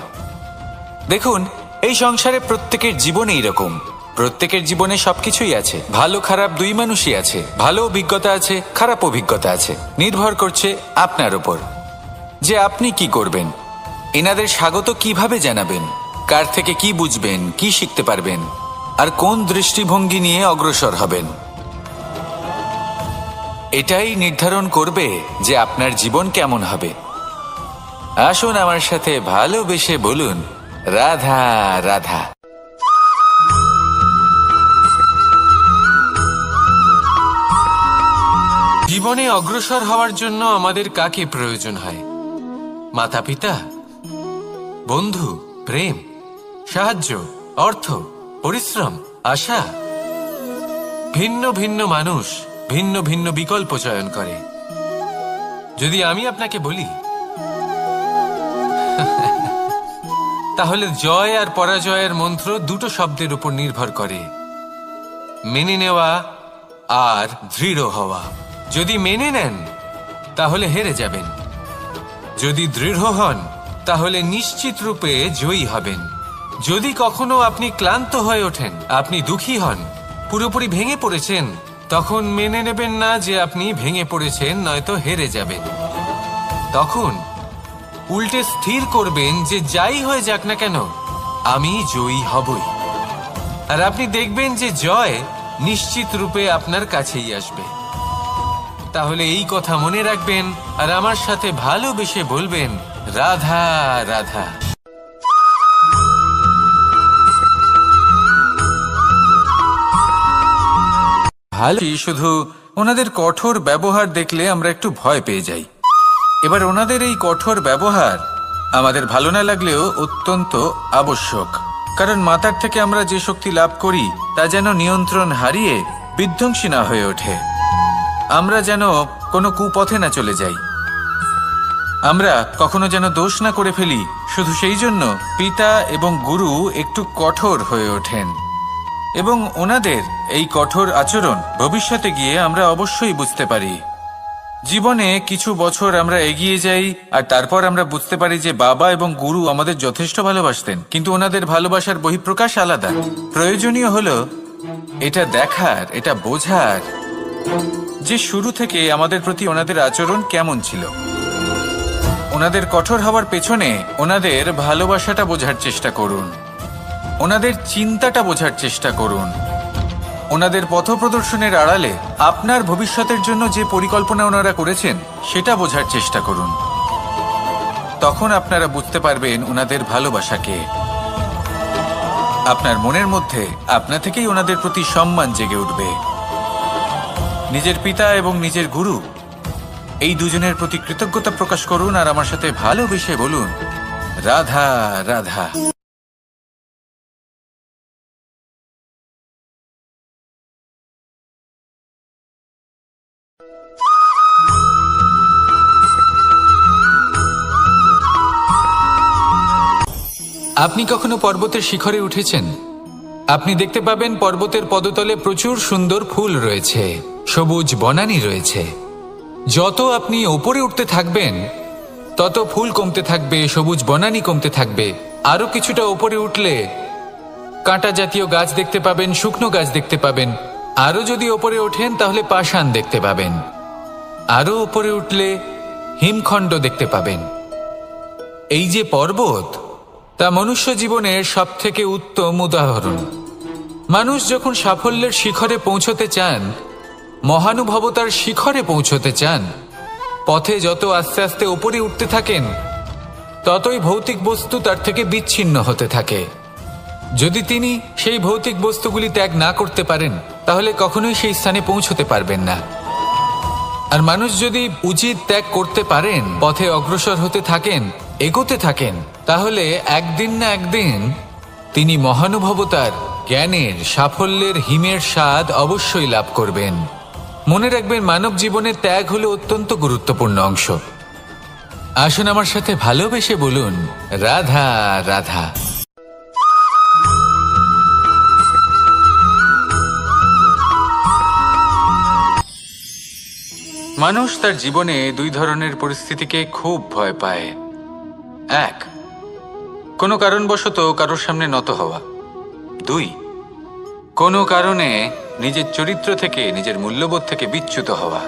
দেখুন, এই সংসারে প্রত্যেকের জীবনে এইরকম। প্রত্যেকের জীবনে সবকিছুই আছে, ভালো খারাপ দুই মানুষই আছে, ভালো অভিজ্ঞতা আছে, খারাপ অভিজ্ঞতা আছে। নির্ভর করছে আপনার উপর যে আপনি কি করবেন, এনাদের স্বাগত কিভাবে জানাবেন, কার থেকে কি বুঝবেন, কি শিখতে পারবেন, আর কোন দৃষ্টিভঙ্গি নিয়ে অগ্রসর হবেন। এটাই নির্ধারণ করবে যে আপনার জীবন কেমন হবে। আসুন আমার সাথে ভালোবেসে বলুন রাধা রাধা। জীবনে অগ্রসর হওয়ার জন্য আমাদের কাকে প্রয়োজন হয়? মাতা পিতা, বন্ধু, প্রেম, সাহায্য, অর্থ, পরিশ্রম, আশা। ভিন্ন ভিন্ন মানুষ ভিন্ন ভিন্ন বিকল্প চয়ন করে। যদি আমি আপনাকে বলি, তাহলে জয় আর পরাজয়ের মন্ত্র দুটো শব্দের উপর নির্ভর করে, মেনে নেওয়া আর দৃঢ় হওয়া। যদি মেনে নেন, তাহলে হেরে যাবেন। যদি দৃঢ় হন, তাহলে নিশ্চিত রূপে জয়ী হবেন। যদি কখনো আপনি ক্লান্ত হয়ে ওঠেন, আপনি দুঃখী হন, পুরোপুরি ভেঙে পড়েছেন, তখন মেনে নেবেন না যে আপনি ভেঙে পড়েছেন, নয়তো হেরে যাবেন। তখন উল্টে স্থির করবেন যে যাই হয়ে যাক না কেন, আমি জয়ী হবই। আর আপনি দেখবেন যে জয় নিশ্চিত রূপে আপনার কাছেই আসবে। তাহলে এই কথা মনে রাখবেন আর আমার সাথে ভালোবেসে বলবেন, রাধা রাধা। ভালো, শুধু ওনাদের কঠোর ব্যবহার দেখলে আমরা একটু ভয় পেয়ে যাই। এবার ওনাদের এই কঠোর ব্যবহার আমাদের ভালো না লাগলেও অত্যন্ত আবশ্যক, কারণ মাতার থেকে আমরা যে শক্তি লাভ করি তা যেন নিয়ন্ত্রণ হারিয়ে বিধ্বংসী না হয়ে ওঠে। আমরা যেন কোনো কুপথে না চলে যাই, আমরা কখনো যেন দোষ না করে ফেলি। শুধু সেই জন্য পিতা এবং গুরু একটু কঠোর হয়ে ওঠেন, এবং ওনাদের এই কঠোর আচরণ ভবিষ্যতে গিয়ে আমরা অবশ্যই বুঝতে পারি। জীবনে কিছু বছর আমরা এগিয়ে যাই আর তারপর আমরা বুঝতে পারি যে বাবা এবং গুরু আমাদের যথেষ্ট ভালোবাসতেন, কিন্তু ওনাদের ভালোবাসার বহিঃপ্রকাশ আলাদা। প্রয়োজনীয় হলো এটা দেখার, এটা বোঝার যে শুরু থেকে আমাদের প্রতি ওনাদের আচরণ কেমন ছিল। ওনাদের কঠোর হওয়ার পেছনে ওনাদের ভালোবাসাটা বোঝার চেষ্টা করুন, ওনাদের চিন্তাটা বোঝার চেষ্টা করুন, ওনাদের পথপ্রদর্শনের আড়ালে আপনার ভবিষ্যতের জন্য যে পরিকল্পনা ওনারা করেছেন সেটা বোঝার চেষ্টা করুন। তখন আপনারা বুঝতে পারবেন ওনাদের ভালোবাসাকে। আপনার মনের মধ্যে আপনা থেকেই ওনাদের প্রতি সম্মান জেগে উঠবে। নিজের পিতা এবং নিজের গুরু এই দুজনের প্রতি কৃতজ্ঞতা প্রকাশ করুন আর আমার সাথে ভালোবেসে বলুন, রাধা রাধা। আপনি কখনো পর্বতের শিখরে উঠেছেন? আপনি দেখতে পাবেন পর্বতের পদতলে প্রচুর সুন্দর ফুল রয়েছে, সবুজ বনানী রয়েছে। যত আপনি ওপরে উঠতে থাকবেন তত ফুল কমতে থাকবে, সবুজ বনানী কমতে থাকবে। আরো কিছুটা ওপরে উঠলে কাঁটা জাতীয় গাছ দেখতে পাবেন, শুকনো গাছ দেখতে পাবেন। আরো যদি ওপরে ওঠেন তাহলে পাষাণ দেখতে পাবেন। আরো ওপরে উঠলে হিমখণ্ড দেখতে পাবেন। এই যে পর্বত, তা মনুষ্য জীবনের সবথেকে উত্তম উদাহরণ। মানুষ যখন সাফল্যের শিখরে পৌঁছতে চান, মহানুভবতার শিখরে পৌঁছতে চান, পথে যত আস্তে আস্তে উপরে উঠতে থাকেন ততই ভৌতিক বস্তু তার থেকে বিচ্ছিন্ন হতে থাকে। যদি তিনি সেই ভৌতিক বস্তুগুলি ত্যাগ না করতে পারেন তাহলে কখনোই সেই স্থানে পৌঁছতে পারবেন না। আর মানুষ যদি উচিত ত্যাগ করতে পারেন, পথে অগ্রসর হতে থাকেন, এগোতে থাকেন, তাহলে একদিন না একদিন তিনি মহানুভবতার, জ্ঞানের, সাফল্যের হিমের স্বাদ অবশ্যই লাভ করবেন। মনে রাখবেন, মানব জীবনে ত্যাগ হলো অত্যন্ত গুরুত্বপূর্ণ অংশ। আসুন আমার সাথে ভালোবেসে বলুন, রাধা রাধা। মানুষ তার জীবনে দুই ধরনের পরিস্থিতিকে খুব ভয় পায়। এক, কোনো কারণবশত কারোর সামনে নত হওয়া। দুই, কোনো কারণে নিজের চরিত্র থেকে, নিজের মূল্যবোধ থেকে বিচ্যুত হওয়া।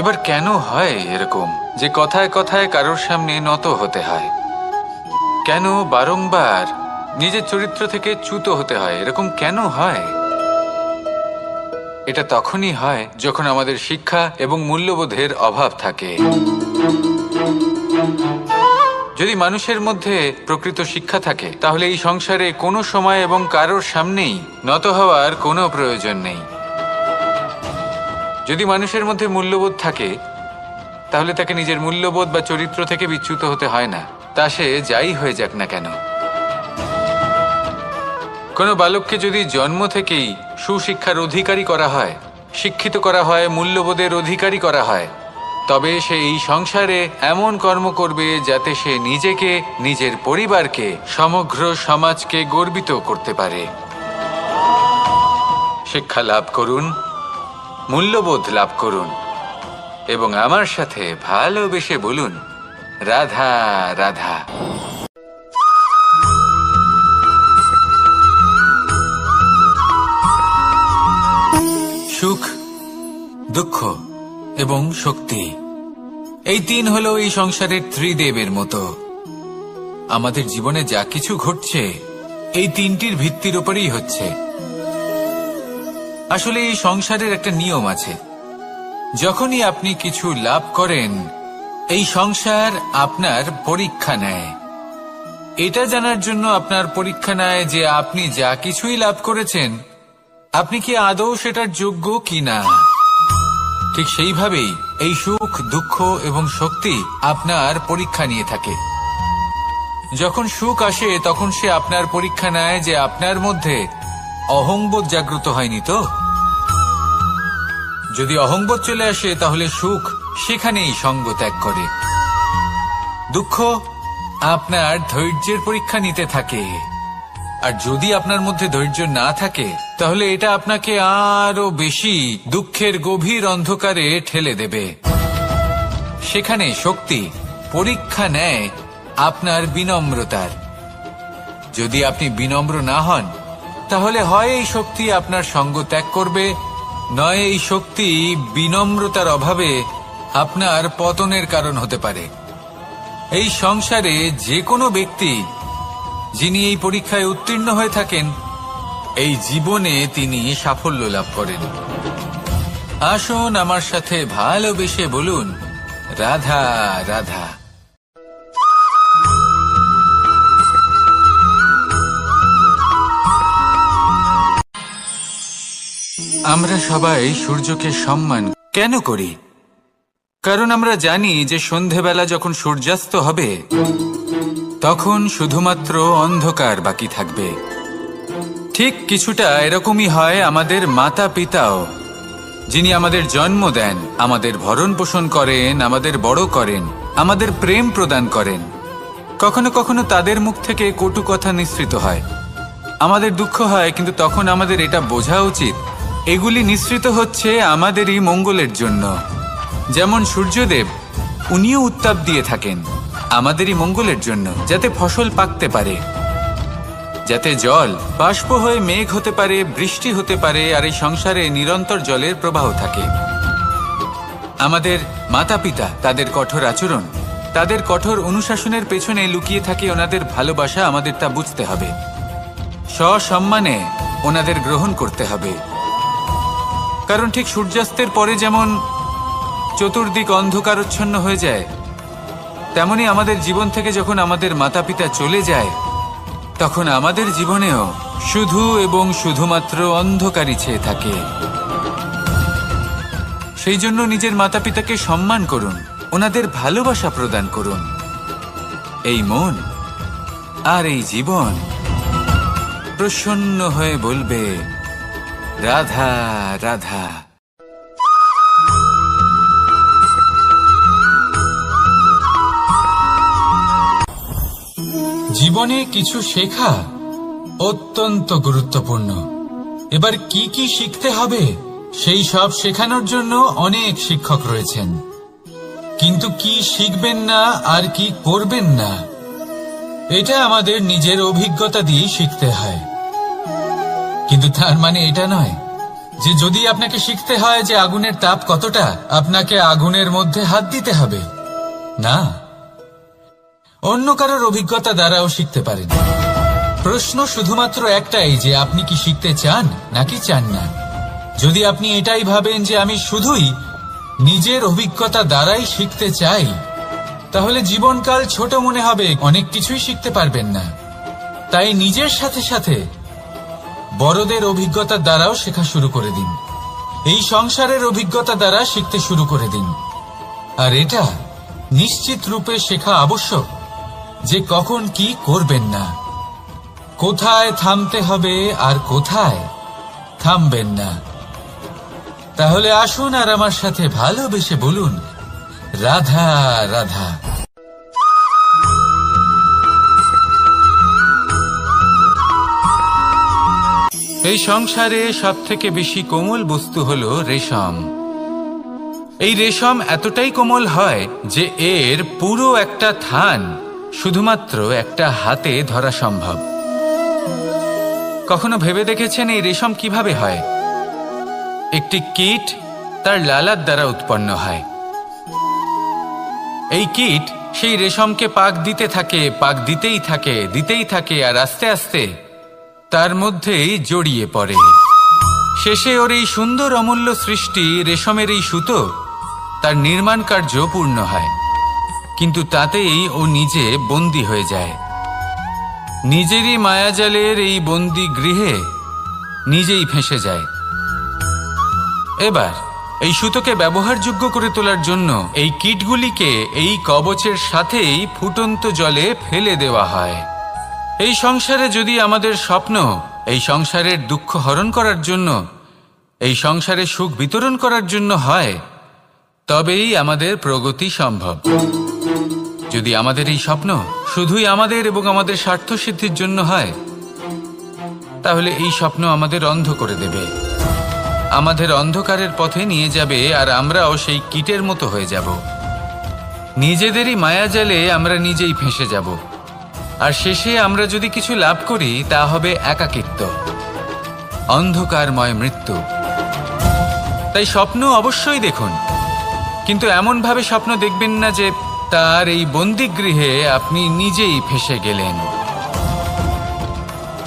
এবার কেন হয় এরকম যে কথায় কথায় কারোর সামনে নত হতে হয়? কেন বারংবার নিজের চরিত্র থেকে চ্যুত হতে হয়? এরকম কেন হয়? এটা তখনই হয় যখন আমাদের শিক্ষা এবং মূল্যবোধের অভাব থাকে। যদি মানুষের মধ্যে প্রকৃত শিক্ষা থাকে তাহলে এই সংসারে কোনো সময় এবং কারোর সামনেই নত হওয়ার কোনো প্রয়োজন নেই। যদি মানুষের মধ্যে মূল্যবোধ থাকে তাহলে তাকে নিজের মূল্যবোধ বা চরিত্র থেকে বিচ্যুত হতে হয় না, তা সে যাই হয়ে যাক না কেন। কোনো বালককে যদি জন্ম থেকেই সুশিক্ষার অধিকারী করা হয়, শিক্ষিত করা হয়, মূল্যবোধের অধিকারী করা হয়, তবে সে এই সংসারে এমন কর্ম করবে যাতে সে নিজেকে, নিজের পরিবারকে, সমগ্র সমাজকে গর্বিত করতে পারে। শিক্ষা লাভ করুন, মূল্যবোধ লাভ করুন এবং আমার সাথে ভালোবেসে বলুন, রাধা রাধা। দুঃখ এবং শক্তি। এই তিন হলো এই সংসারের ত্রিদেবের মতো। আমাদের জীবনে যা কিছু ঘটছে এই তিনটির ভিত্তির উপরেই হচ্ছে। আসলে এই সংসারের একটা নিয়ম আছে, যখনই আপনি কিছু লাভ করেন এই সংসার আপনার পরীক্ষা নেয়। এটা জানার জন্য আপনার পরীক্ষা নেয় যে আপনি যা কিছুই লাভ করেছেন আপনি কি আদৌ সেটার যোগ্য কিনা। ঠিক সেইভাবেই এই সুখ, দুঃখ এবং শক্তি আপনার পরীক্ষা নিয়ে থাকে। যখন সুখ আসে তখন সে আপনার পরীক্ষা নেয় যে আপনার মধ্যে অহংবোধ জাগ্রত হয়নি তো। যদি অহংবোধ চলে আসে তাহলে সুখ সেখানেই সঙ্গ ত্যাগ করে। দুঃখ আপনার ধৈর্যের পরীক্ষা নিতে থাকে, আর যদি আপনার মধ্যে ধৈর্য না থাকে তাহলে এটা আপনাকে আরো বেশি দুঃখের গভীর অন্ধকারে ঠেলে দেবে। সেখানে শক্তি পরীক্ষা নেয় আপনার বিনম্রতার। যদি আপনি বিনম্র না হন তাহলে হয় এই শক্তি আপনার সঙ্গ ত্যাগ করবে, নয় এই শক্তি বিনম্রতার অভাবে আপনার পতনের কারণ হতে পারে। এই সংসারে যে কোনো ব্যক্তি যিনি এই পরীক্ষায় উত্তীর্ণ হয়ে থাকেন এই জীবনে তিনি সাফল্য লাভ করেন। আসুন আমার সাথে ভালোবেসে বলুন, রাধা রাধা। আমরা সবাই সূর্যকে সম্মান কেন করি? কারণ আমরা জানি যে সন্ধেবেলা যখন সূর্যাস্ত হবে তখন শুধুমাত্র অন্ধকার বাকি থাকবে। ঠিক কিছুটা এরকমই হয় আমাদের মাতা পিতাও, যিনি আমাদের জন্ম দেন, আমাদের ভরণ পোষণ করেন, আমাদের বড় করেন, আমাদের প্রেম প্রদান করেন। কখনো কখনো তাদের মুখ থেকে কটু কথা নিঃসৃত হয়, আমাদের দুঃখ হয়, কিন্তু তখন আমাদের এটা বোঝা উচিত এগুলি নিঃসৃত হচ্ছে আমাদেরই মঙ্গলের জন্য। যেমন সূর্যদেব, উনিও উত্তাপ দিয়ে থাকেন আমাদেরই মঙ্গলের জন্য, যাতে ফসল পাকতে পারে, যাতে জল বাষ্প হয়ে মেঘ হতে পারে, বৃষ্টি হতে পারে, আর এই সংসারে নিরন্তর জলের প্রবাহ থাকে। আমাদের মাতা পিতা, তাদের কঠোর আচরণ, তাদের কঠোর অনুশাসনের পেছনে লুকিয়ে থাকে ওনাদের ভালোবাসা। আমাদের তা বুঝতে হবে, সসম্মানে ওনাদের গ্রহণ করতে হবে। কারণ ঠিক সূর্যাস্তের পরে যেমন চতুর্দিক অন্ধকারচ্ছন্ন হয়ে যায়, তেমনি আমাদের জীবন থেকে যখন আমাদের মাতা পিতা চলে যায় তখন আমাদের জীবনেও শুধু এবং শুধুমাত্র অন্ধকারই ছেয়ে থাকে। সেই জন্য নিজের মাতা পিতাকে সম্মান করুন, ওনাদের ভালোবাসা প্রদান করুন। এই মন আর এই জীবন প্রসন্ন হয়ে বলবে, রাধা রাধা। জীবনে কিছু শেখা অত্যন্ত গুরুত্বপূর্ণ। এবার কি কি শিখতে হবে সেই সব শেখানোর জন্য অনেক শিক্ষক রয়েছেন, কিন্তু কি শিখবেন না আর কি করবেন না এটা আমাদের নিজের অভিজ্ঞতা দিয়ে শিখতে হয়। কিন্তু তার মানে এটা নয় যে যদি আপনাকে শিখতে হয় যে আগুনের তাপ কতটা, আপনাকে আগুনের মধ্যে হাত দিতে হবে। না, অন্য কারোর অভিজ্ঞতা দ্বারাও শিখতে পারেন। প্রশ্ন শুধুমাত্র একটাই যে আপনি কি শিখতে চান নাকি চান না। যদি আপনি এটাই ভাবেন যে আমি শুধুই নিজের অভিজ্ঞতা দ্বারাই শিখতে চাই, তাহলে জীবনকাল ছোট মনে হবে, অনেক কিছুই শিখতে পারবেন না। তাই নিজের সাথে সাথে বড়দের অভিজ্ঞতা দ্বারাও শেখা শুরু করে দিন। এই সংসারের অভিজ্ঞতা দ্বারা শিখতে শুরু করে দিন। আর এটা নিশ্চিত রূপে শেখা আবশ্যক যে কখন কি করবেন না, কোথায় থামতে হবে আর কোথায় থামবেন না। তাহলে আসুন আর আমার সাথে ভালোবেসে বলুন, রাধা রাধা। এই সংসারে সবথেকে বেশি কোমল বস্তু হলো রেশম। এই রেশম এতটাই কোমল হয় যে এর পুরো একটা থান শুধুমাত্র একটা হাতে ধরা সম্ভব। কখনো ভেবে দেখেছেন এই রেশম কিভাবে হয়? একটি কীট তার লালার দ্বারা উৎপন্ন হয়। এই কীট সেই রেশমকে পাক দিতে থাকে, পাক দিতেই থাকে আর আস্তে আস্তে তার মধ্যেই জড়িয়ে পড়ে। শেষে ওর এই সুন্দর অমূল্য সৃষ্টি রেশমের এই সুতো, তার নির্মাণ কার্য পূর্ণ হয়। কিন্তু তাতেই ও নিজে বন্দী হয়ে যায়। নিজেরই মায়াজালের এই বন্দী গৃহে নিজেই ফেঁসে যায়। এবার এই সুতোকে ব্যবহারযোগ্য করে তোলার জন্য এই কীটগুলিকে এই কবচের সাথেই ফুটন্ত জলে ফেলে দেওয়া হয়। এই সংসারে যদি আমাদের স্বপ্ন এই সংসারের দুঃখ হরণ করার জন্য, এই সংসারে সুখ বিতরণ করার জন্য হয়, তবেই আমাদের প্রগতি সম্ভব। যদি আমাদের এই স্বপ্ন শুধুই আমাদের এবং আমাদের স্বার্থ সিদ্ধির জন্য হয়, তাহলে এই স্বপ্ন আমাদের অন্ধ করে দেবে, আমাদের অন্ধকারের পথে নিয়ে যাবে, আর আমরাও সেই কীটের মতো হয়ে যাব। নিজেদেরই মায়াজালে আমরা নিজেই ফেঁসে যাব, আর শেষে আমরা যদি কিছু লাভ করি তা হবে একাকিত্ব, অন্ধকারময় মৃত্যু। তাই স্বপ্ন অবশ্যই দেখুন, কিন্তু এমনভাবে স্বপ্ন দেখবেন না যে তার এই বন্দিগৃহে আপনি নিজেই ফেঁসে গেলেন।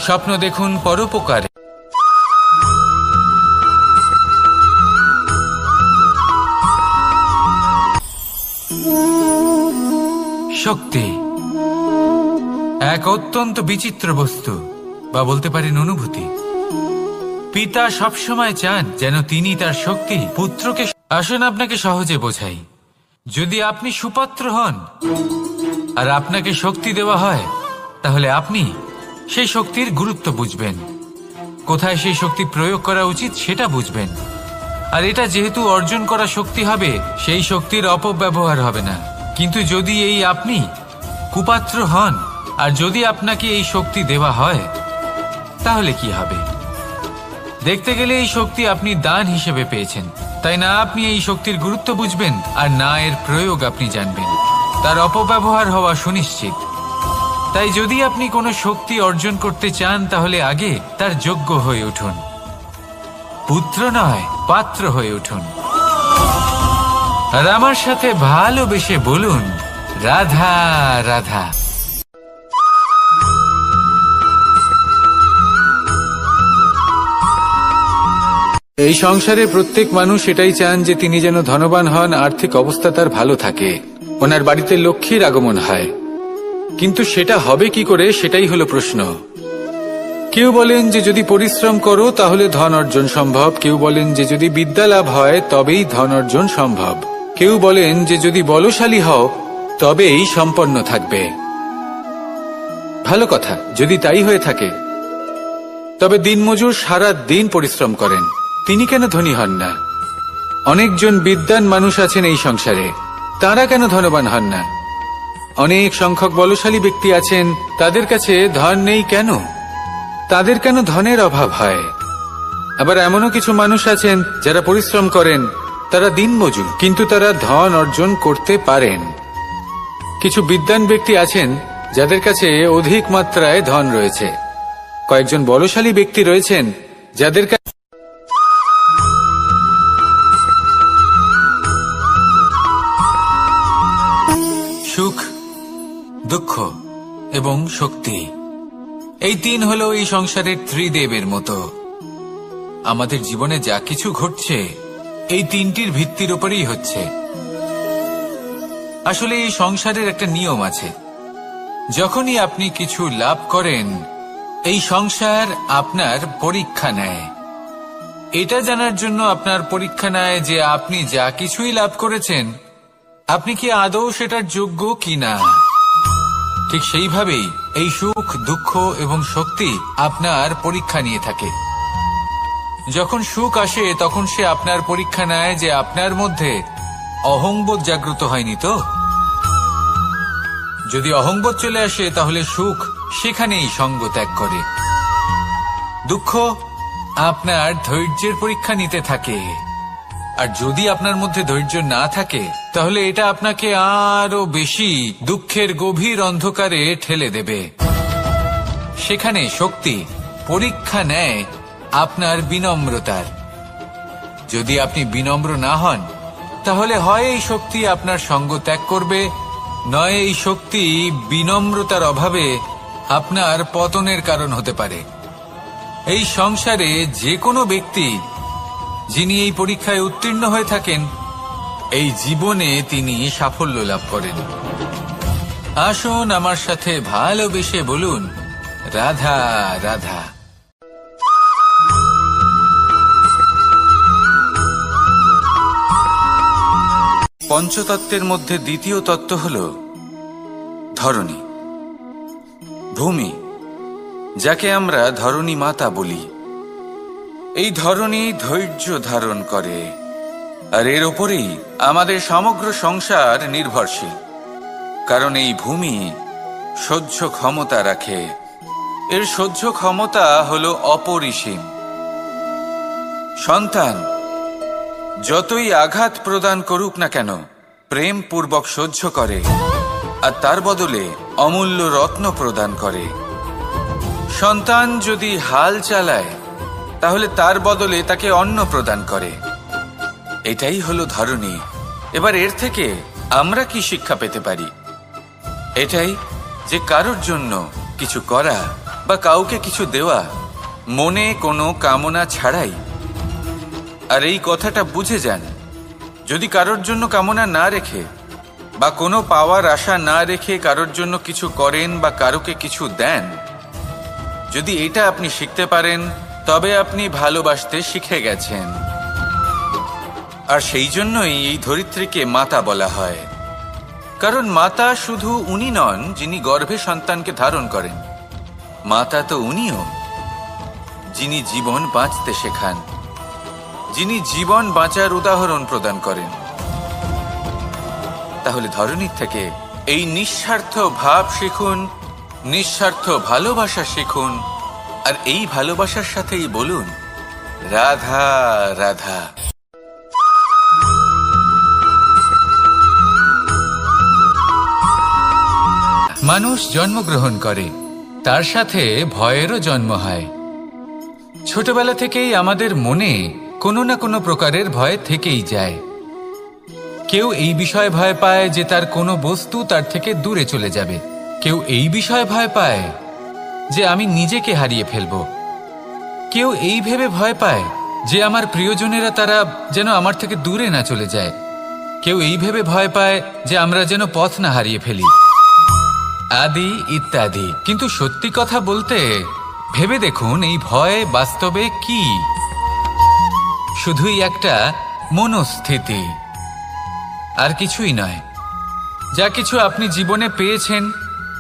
স্বপ্ন দেখুন পরোপকারে। শক্তি এক অত্যন্ত বিচিত্র বস্তু, বা বলতে পারেন অনুভূতি। পিতা সবসময় চান যেন তিনি তার শক্তি পুত্রকে। আসুন আপনাকে সহজে বোঝাই। যদি আপনি সুপাত্র হন আর আপনাকে শক্তি দেওয়া হয়, তাহলে আপনি সেই শক্তির গুরুত্ব বুঝবেন, কোথায় সেই শক্তি প্রয়োগ করা উচিত সেটা বুঝবেন। আর এটা যেহেতু অর্জন করা শক্তি হবে, সেই শক্তির অপব্যবহার হবে না। কিন্তু যদি এই আপনি কুপাত্র হন আর যদি আপনাকে এই শক্তি দেওয়া হয়, তাহলে কি হবে? দেখতে গেলে এই শক্তি আপনি দান হিসেবে পেয়েছেন, তাই না আপনি এই শক্তির গুরুত্ব বুঝবেন, আর না এর প্রয়োগ আপনি জানবেন। তার অপব্যবহার হওয়া সুনিশ্চিত। তাই যদি আপনি কোনো শক্তি অর্জন করতে চান, তাহলে আগে তার যোগ্য হয়ে উঠুন, পুত্র নয় পাত্র হয়ে উঠুন। আর আমার সাথে ভালোবেসে বলুন, রাধা রাধা। এই সংসারে প্রত্যেক মানুষ এটাই চান যে তিনি যেন ধনবান হন, আর্থিক অবস্থা তার ভালো থাকে, ওনার বাড়িতে লক্ষ্মীর আগমন হয়। কিন্তু সেটা হবে কি করে, সেটাই হলো প্রশ্ন। কেউ বলেন যে যদি পরিশ্রম করো তাহলে ধন অর্জন সম্ভব, কেউ বলেন যে যদি বিদ্যা লাভ হয় তবেই ধন অর্জন সম্ভব, কেউ বলেন যে যদি বলশালী হও তবেই সম্পন্ন থাকবে। ভালো কথা, যদি তাই হয়ে থাকে, তবে দিনমজুর সারা দিন পরিশ্রম করেন, তিনি কেন ধনী হন না? অনেকজন বিদ্বান মানুষ আছেন এই সংসারে, তারা কেন ধনবান হন না? অনেক সংখ্যক বলশালী ব্যক্তি আছেন, তাদের কাছে ধন নেই কেন? তাদের কেন ধনের অভাব হয়? আবার এমনও কিছু মানুষ আছেন যারা পরিশ্রম করেন, তারা দিনমজুর, কিন্তু তারা ধন অর্জন করতে পারেন। কিছু বিদ্বান ব্যক্তি আছেন যাদের কাছে অধিক মাত্রায় ধন রয়েছে, কয়েকজন বলশালী ব্যক্তি রয়েছেন যাদের কাছে সুখ, দুঃখ এবং শক্তি, এই তিন হলো এই সংসারের ত্রিদেবের মতো। আমাদের জীবনে যা কিছু ঘটছে এই তিনটির ভিত্তির উপরেই হচ্ছে। আসলে এই সংসারের একটা নিয়ম আছে, যখনই আপনি কিছু লাভ করেন, এই সংসার আপনার পরীক্ষা নেয়। এটা জানার জন্য আপনার পরীক্ষা নেয় যে আপনি যা কিছুই লাভ করেছেন, আপনি কি আদৌ সেটার যোগ্য কিনা। ঠিক সেইভাবেই এই সুখ, দুঃখ এবং শক্তি আপনার পরীক্ষা নিয়ে থাকে। যখন সুখ আসে তখন সে আপনার পরীক্ষা নেয় যে আপনার মধ্যে অহংবোধ জাগ্রত হয়নি তো। যদি অহংবোধ চলে আসে তাহলে সুখ সেখানেই সঙ্গ ত্যাগ করে। দুঃখ আপনার ধৈর্যের পরীক্ষা নিতে থাকে, আর যদি আপনার মধ্যে ধৈর্য না থাকে তাহলে এটা আপনাকে আরো বেশি দুঃখের গভীর অন্ধকারে ঠেলে দেবে। সেখানে শক্তি পরীক্ষা নেয় আপনার বিনম্রতার। যদি আপনি বিনম্র না হন, তাহলে হয় এই শক্তি আপনার সঙ্গ ত্যাগ করবে, নয় এই শক্তি বিনম্রতার অভাবে আপনার পতনের কারণ হতে পারে। এই সংসারে যে কোনো ব্যক্তি যিনি এই পরীক্ষায় উত্তীর্ণ হয়ে থাকেন, এই জীবনে তিনি সাফল্য লাভ করেন। আসুন আমার সাথে ভালোবেসে বলুন, রাধা রাধা। পঞ্চতত্ত্বের মধ্যে দ্বিতীয় তত্ত্ব হল ধরণী, ভূমি, যাকে আমরা ধরণী মাতা বলি। এই ধরণী ধৈর্য ধারণ করে, আর এর ওপরেই আমাদের সমগ্র সংসার নির্ভরশীল। কারণ এই ভূমি সহ্য ক্ষমতা রাখে, এর সহ্য ক্ষমতা হল অপরিসীম। সন্তান যতই আঘাত প্রদান করুক না কেন, প্রেম পূর্বক সহ্য করে, আর তার বদলে অমূল্য রত্ন প্রদান করে। সন্তান যদি হাল চালায়, তাহলে তার বদলে তাকে অন্ন প্রদান করে। এটাই হলো ধরণী। এবার এর থেকে আমরা কি শিক্ষা পেতে পারি? এটাই যে কারোর জন্য কিছু করা বা কাউকে কিছু দেওয়া মনে কোনো কামনা ছাড়াই। আর এই কথাটা বুঝে যান, যদি কারোর জন্য কামনা না রেখে বা কোনো পাওয়ার আশা না রেখে কারোর জন্য কিছু করেন বা কারোকে কিছু দেন, যদি এটা আপনি শিখতে পারেন, তবে আপনি ভালোবাসতে শিখে গেছেন। আর সেই জন্যই এই ধরিত্রীকে মাতা বলা হয়। কারণ মাতা শুধু উনি নন যিনি গর্ভে সন্তানকে ধারণ করেন, মাতা তো উনিও যিনি জীবন বাঁচতে শেখান, যিনি জীবন বাঁচার উদাহরণ প্রদান করেন। তাহলে ধরণীর থেকে এই নিঃস্বার্থ ভাব শিখুন, নিঃস্বার্থ ভালোবাসা শিখুন, আর এই ভালোবাসার সাথেই বলুন, রাধা রাধা। মানুষ জন্মগ্রহণ করে, তার সাথে ভয়েরও জন্ম হয়। ছোটবেলা থেকেই আমাদের মনে কোনো না কোনো প্রকারের ভয় থেকেই যায়। কেউ এই বিষয়ে ভয় পায় যে তার কোনো বস্তু তার থেকে দূরে চলে যাবে, কেউ এই বিষয়ে ভয় পায় যে আমি নিজেকে হারিয়ে ফেলব, কেউ এই ভেবে ভয় পায় যে আমার প্রিয়জনেরা তারা যেন আমার থেকে দূরে না চলে যায়, কেউ এই ভেবে ভয় পায় যে আমরা যেন পথ না হারিয়ে ফেলি, আদি ইত্যাদি। কিন্তু সত্যি কথা বলতে, ভেবে দেখুন এই ভয় বাস্তবে কি? শুধুই একটা মনস্থিতি, আর কিছুই নয়। যা কিছু আপনি জীবনে পেয়েছেন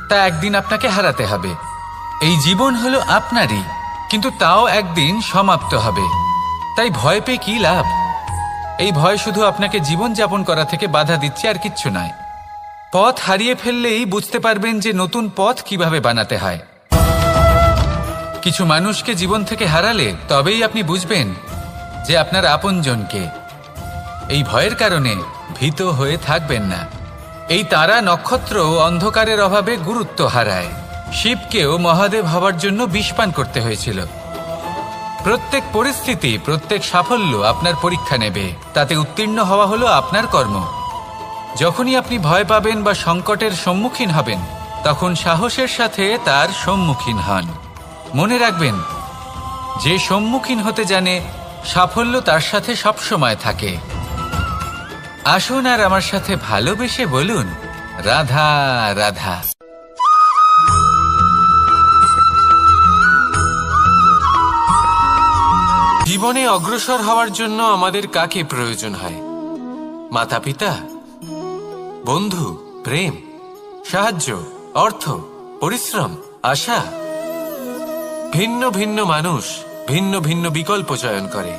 তা একদিন আপনাকে হারাতে হবে। এই জীবন হলো আপনারই, কিন্তু তাও একদিন সমাপ্ত হবে। তাই ভয় পেয়ে কি লাভ? এই ভয় শুধু আপনাকে জীবনযাপন করা থেকে বাধা দিচ্ছে, আর কিচ্ছু নয়। পথ হারিয়ে ফেললেই বুঝতে পারবেন যে নতুন পথ কিভাবে বানাতে হয়। কিছু মানুষকে জীবন থেকে হারালে তবেই আপনি বুঝবেন যে আপনার আপনজনকে। এই ভয়ের কারণে ভীত হয়ে থাকবেন না। এই তারা নক্ষত্র অন্ধকারের অভাবে গুরুত্ব হারায়। শিবকেও মহাদেব হওয়ার জন্য বিষপান করতে হয়েছিল। প্রত্যেক পরিস্থিতি, প্রত্যেক সাফল্য আপনার পরীক্ষা নেবে, তাতে উত্তীর্ণ হওয়া হলো আপনার কর্ম। যখনই আপনি ভয় পাবেন বা সংকটের সম্মুখীন হবেন, তখন সাহসের সাথে তার সম্মুখীন হন। মনে রাখবেন, যে সম্মুখীন হতে জানে, সাফল্য তার সাথে সবসময় থাকে। আসুন আর আমার সাথে ভালোবেসে বলুন, রাধা রাধা। জীবনে অগ্রসর হওয়ার জন্য আমাদের কাকে প্রয়োজন হয়? মাতা পিতা, বন্ধু, প্রেম, সাহায্য, অর্থ, পরিশ্রম, আশা। ভিন্ন ভিন্ন মানুষ ভিন্ন ভিন্ন বিকল্প চয়ন করে।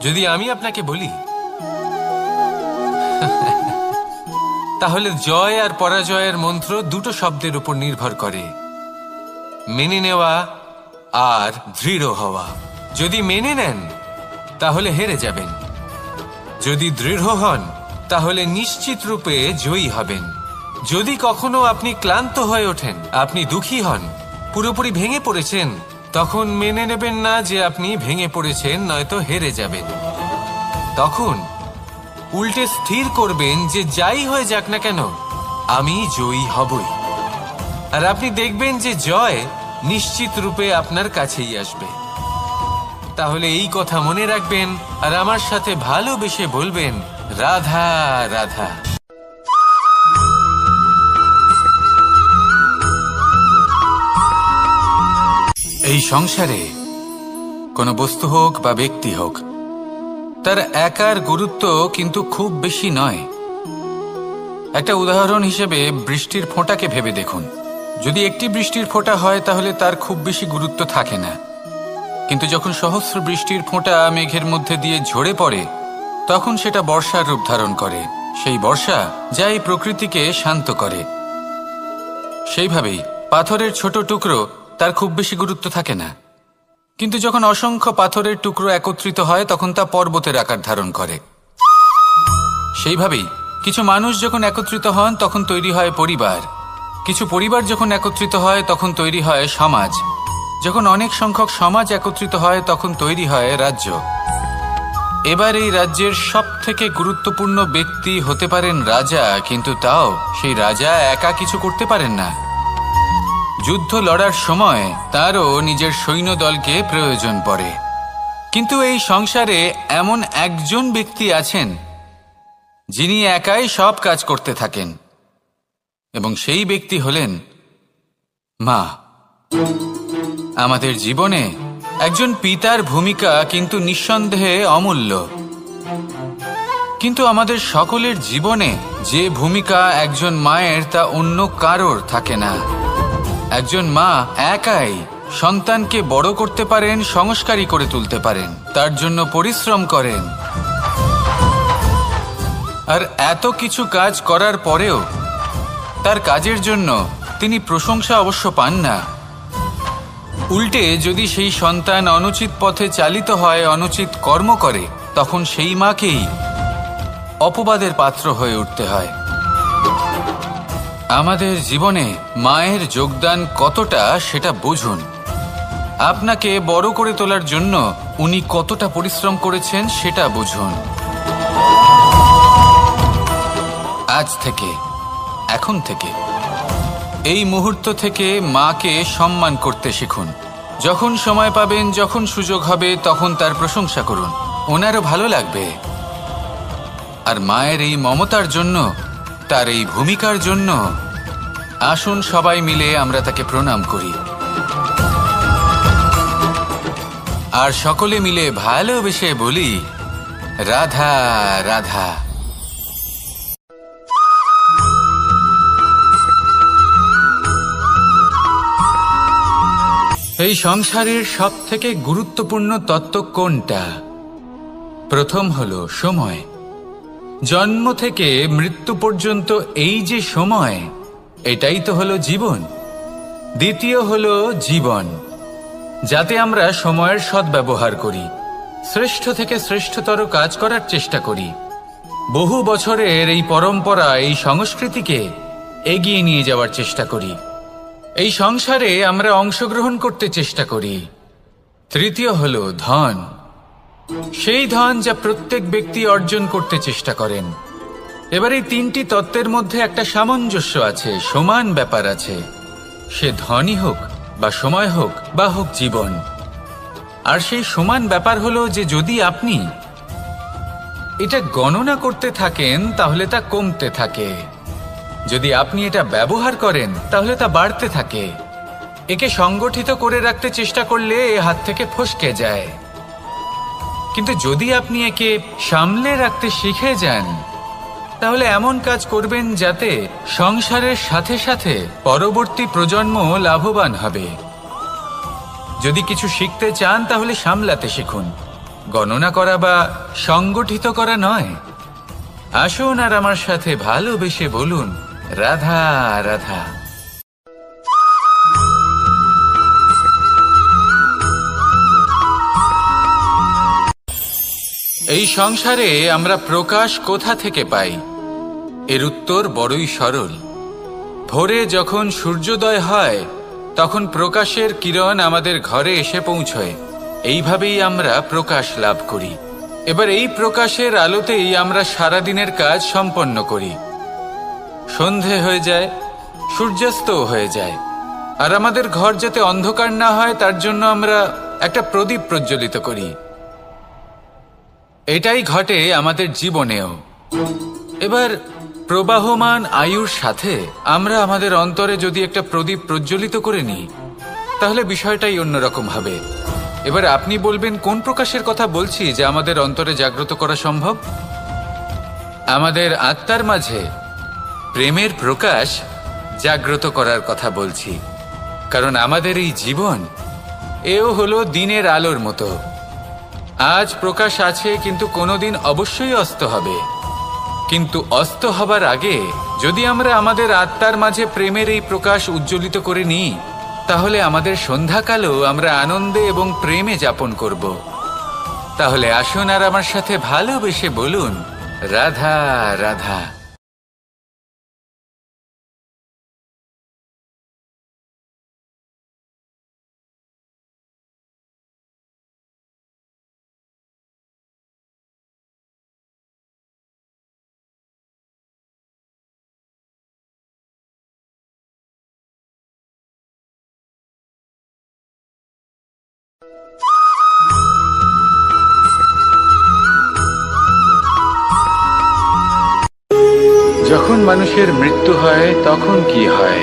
যদি আমি আপনাকে বলি, তাহলে জয় আর পরাজয়ের মন্ত্র দুটো শব্দের উপর নির্ভর করে, মেনে নেওয়া আর দৃঢ় হওয়া। যদি মেনে নেন তাহলে হেরে যাবেন, যদি দৃঢ় হন তাহলে নিশ্চিত রূপে জয়ী হবেন। যদি কখনো আপনি ক্লান্ত হয়ে ওঠেন, আপনি দুঃখী হন, পুরোপুরি ভেঙে পড়েছেন, তখন মেনে নেবেন না যে আপনি ভেঙে পড়েছেন, নয়তো হেরে যাবেন। তখন উল্টে স্থির করবেন যে যাই হয়ে যাক না কেন, আমি জয়ী হবই। আর আপনি দেখবেন যে জয় নিশ্চিত রূপে আপনার কাছেই আসবে। তাহলে এই কথা মনে রাখবেন আর আমার সাথে ভালোবেসে বলবেন, রাধা রাধা। এই সংসারে কোনো বস্তু হোক বা ব্যক্তি হোক, তার একার গুরুত্ব কিন্তু খুব বেশি নয়। একটা উদাহরণ হিসেবে বৃষ্টির ফোঁটাকে ভেবে দেখুন। যদি একটি বৃষ্টির ফোঁটা হয় তাহলে তার খুব বেশি গুরুত্ব থাকে না, কিন্তু যখন সহস্র বৃষ্টির ফোঁটা মেঘের মধ্যে দিয়ে ঝরে পড়ে, তখন সেটা বর্ষার রূপ ধারণ করে। সেই বর্ষা যা এই প্রকৃতিকে শান্ত করে। সেইভাবেই পাথরের ছোট টুকরো, তার খুব বেশি গুরুত্ব থাকে না, কিন্তু যখন অসংখ্য পাথরের টুকরো একত্রিত হয় তখন তা পর্বতের আকার ধারণ করে। সেইভাবেই কিছু মানুষ যখন একত্রিত হন তখন তৈরি হয় পরিবার, কিছু পরিবার যখন একত্রিত হয় তখন তৈরি হয় সমাজ, যখন অনেক সংখ্যক সমাজ একত্রিত হয় তখন তৈরি হয় রাজ্য। এবার এই রাজ্যের সব থেকে গুরুত্বপূর্ণ ব্যক্তি হতে পারেন রাজা, কিন্তু তাও সেই রাজা একা কিছু করতে পারেন না। যুদ্ধ লড়ার সময় তারও নিজের সৈন্যদলকে প্রয়োজন পড়ে। কিন্তু এই সংসারে এমন একজন ব্যক্তি আছেন যিনি একাই সব কাজ করতে থাকেন, এবং সেই ব্যক্তি হলেন মা। আমাদের জীবনে একজন পিতার ভূমিকা কিন্তু নিঃসন্দেহে অমূল্য, কিন্তু আমাদের সকলের জীবনে যে ভূমিকা একজন মায়ের তা অন্য কারোর থাকে না। একজন মা একাই সন্তানকে বড় করতে পারেন, সংস্কারী করে তুলতে পারেন, তার জন্য পরিশ্রম করেন। আর এত কিছু কাজ করার পরেও তার কাজের জন্য তিনি প্রশংসা অবশ্য পান না। উল্টে যদি সেই সন্তান অনুচিত পথে চালিত হয়, অনুচিত কর্ম করে, তখন সেই মাকেই অপবাদের পাত্র হয়ে উঠতে হয়। আমাদের জীবনে মায়ের যোগদান কতটা সেটা বুঝুন। আপনাকে বড় করে তোলার জন্য উনি কতটা পরিশ্রম করেছেন সেটা বুঝুন। আজ থেকে, এখন থেকে, এই মুহূর্ত থেকে মাকে সম্মান করতে শিখুন। যখন সময় পাবেন, যখন সুযোগ হবে, তখন তার প্রশংসা করুন, ওনারও ভালো লাগবে। আর মায়ের এই মমতার জন্য, তার এই ভূমিকার জন্য আসুন সবাই মিলে আমরা তাকে প্রণাম করি, আর সকলে মিলে ভালোবেসে বলি, রাধা রাধা। এই সংসারের সব থেকে গুরুত্বপূর্ণ তত্ত্ব কোনটা? প্রথম হলো সময়। জন্ম থেকে মৃত্যু পর্যন্ত এই যে সময়, এটাই তো হলো জীবন। দ্বিতীয় হলো জীবন, যাতে আমরা সময়ের সদ্ব্যবহার করি, শ্রেষ্ঠ থেকে শ্রেষ্ঠতর কাজ করার চেষ্টা করি। বহু বছরের এই পরম্পরা, এই সংস্কৃতিকে এগিয়ে নিয়ে যাওয়ার চেষ্টা করি। এই সংসারে আমরা অংশগ্রহণ করতে চেষ্টা করি। তৃতীয় হলো ধন, সেই ধন যা প্রত্যেক ব্যক্তি অর্জন করতে চেষ্টা করেন। এবার এই তিনটি তত্ত্বের মধ্যে একটা সামঞ্জস্য আছে, সমান ব্যাপার আছে, সে ধনই হোক বা সময় হোক বা হোক জীবন। আর সেই সমান ব্যাপার হলো যে যদি আপনি এটা গণনা করতে থাকেন তাহলে তা কমতে থাকে, যদি আপনি এটা ব্যবহার করেন তাহলে তা বাড়তে থাকে। একে সংগঠিত করে রাখতে চেষ্টা করলে এ হাত থেকে ফসকে যায়, কিন্তু যদি আপনি একে সামলে রাখতে শিখে যান তাহলে এমন কাজ করবেন যাতে সংসারের সাথে সাথে পরবর্তী প্রজন্ম লাভবান হবে। যদি কিছু শিখতে চান তাহলে সামলাতে শিখুন, গণনা করা বা সংগঠিত করা নয়। আসুন আর আমার সাথে ভালোবেসে বলুন, রাধা রাধা। এই সংসারে আমরা প্রকাশ কোথা থেকে পাই? এর উত্তর বড়ই সরল। ভোরে যখন সূর্যোদয় হয় তখন প্রকাশের কিরণ আমাদের ঘরে এসে পৌঁছয়। এইভাবেই আমরা প্রকাশ লাভ করি। এবার এই প্রকাশের আলোতেই আমরা সারাদিনের কাজ সম্পন্ন করি। সন্ধে হয়ে যায়, সূর্যাস্তও হয়ে যায়। আর আমাদের ঘর যাতে অন্ধকার না হয় তার জন্য আমরা একটা প্রদীপ প্রজ্বলিত করি। এটাই ঘটে আমাদের জীবনেও। এবার প্রবাহমান আয়ুর সাথে আমরা আমাদের অন্তরে যদি একটা প্রদীপ প্রজ্বলিত করে নিই, তাহলে বিষয়টাই অন্যরকম হবে। এবার আপনি বলবেন কোন প্রকাশের কথা বলছি যা আমাদের অন্তরে জাগ্রত করা সম্ভব? আমাদের আত্মার মাঝে প্রেমের প্রকাশ জাগ্রত করার কথা বলছি। কারণ আমাদের এই জীবন এও হলো দিনের আলোর মতো। আজ প্রকাশ আছে, কিন্তু কোনোদিন অবশ্যই অস্ত হবে। কিন্তু অস্ত হবার আগে যদি আমরা আমাদের আত্মার মাঝে প্রেমের এই প্রকাশ উজ্জ্বলিত করে নিই, তাহলে আমাদের সন্ধ্যাকালও আমরা আনন্দে এবং প্রেমে যাপন করব। তাহলে আসুন আর আমার সাথে ভালোবেসে বলুন, রাধা রাধা। যখন মানুষের মৃত্যু হয় তখন কি হয়?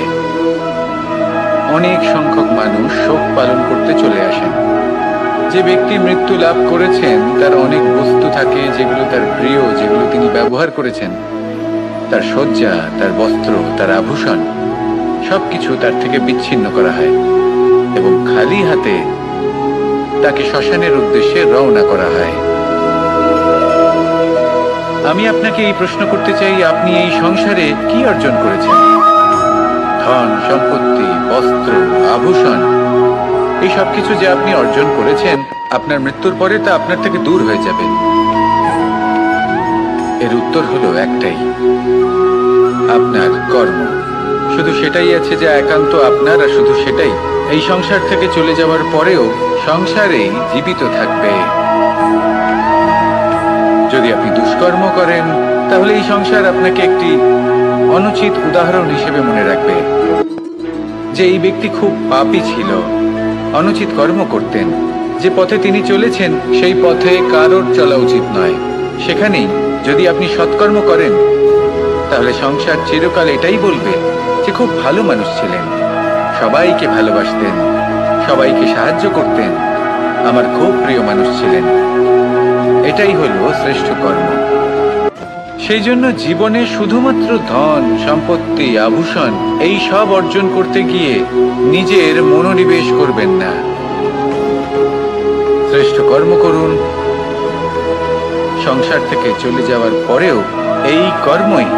অনেক সংখ্যক মানুষ শোক পালন করতে চলে আসেন। যে ব্যক্তি মৃত্যু লাভ করেছেন তার অনেক বস্তু থাকে যেগুলো তার প্রিয়, যেগুলো তিনি ব্যবহার করেছেন। তার শয্যা, তার বস্ত্র, তার আভূষণ সবকিছু তার থেকে বিচ্ছিন্ন করা হয় এবং খালি হাতে তাকে শ্মশানের উদ্দেশ্যে রওনা করা হয়। আমি আপনাকে এই প্রশ্ন করতে চাই, আপনি এই সংসারে কি অর্জন করেছেন? ধন সম্পত্তি, বস্ত্র, আভূষণ, এই সবকিছু যে আপনি অর্জন করেছেন, আপনার মৃত্যুর পরে তা আপনার থেকে দূর হয়ে যাবে। এর উত্তর হলো একটাই, আপনার কর্ম। শুধু সেটাই আছে যা একান্ত আপনার, আর শুধু সেটাই এই সংসার থেকে চলে যাওয়ার পরেও সংসারেই জীবিত থাকবে। যদি আপনি দুষ্কর্ম করেন, তাহলে এই সংসার আপনাকে একটি অনুচিত উদাহরণ হিসেবে মনে রাখবে যে এই ব্যক্তি খুব পাপী ছিল, অনুচিত কর্ম করতেন। যে পথে তিনি চলেছেন সেই পথে কারোর চলা উচিত নয়। সেখানেই যদি আপনি সৎকর্ম করেন, তাহলে সংসার চিরকাল এটাই বলবে যে খুব ভালো মানুষ ছিলেন, সবাইকে ভালোবাসতেন, সবাইকে সাহায্য করতেন, আমার খুব প্রিয় মানুষ ছিলেন। এটাই হলো শ্রেষ্ঠ কর্ম। সেই জন্য জীবনে শুধুমাত্র ধন সম্পত্তি, আভূষণ এই সব অর্জন করতে গিয়ে নিজের মনোনিবেশ করবেন না। শ্রেষ্ঠ কর্ম করুন। সংসার থেকে চলে যাওয়ার পরেও এই কর্মই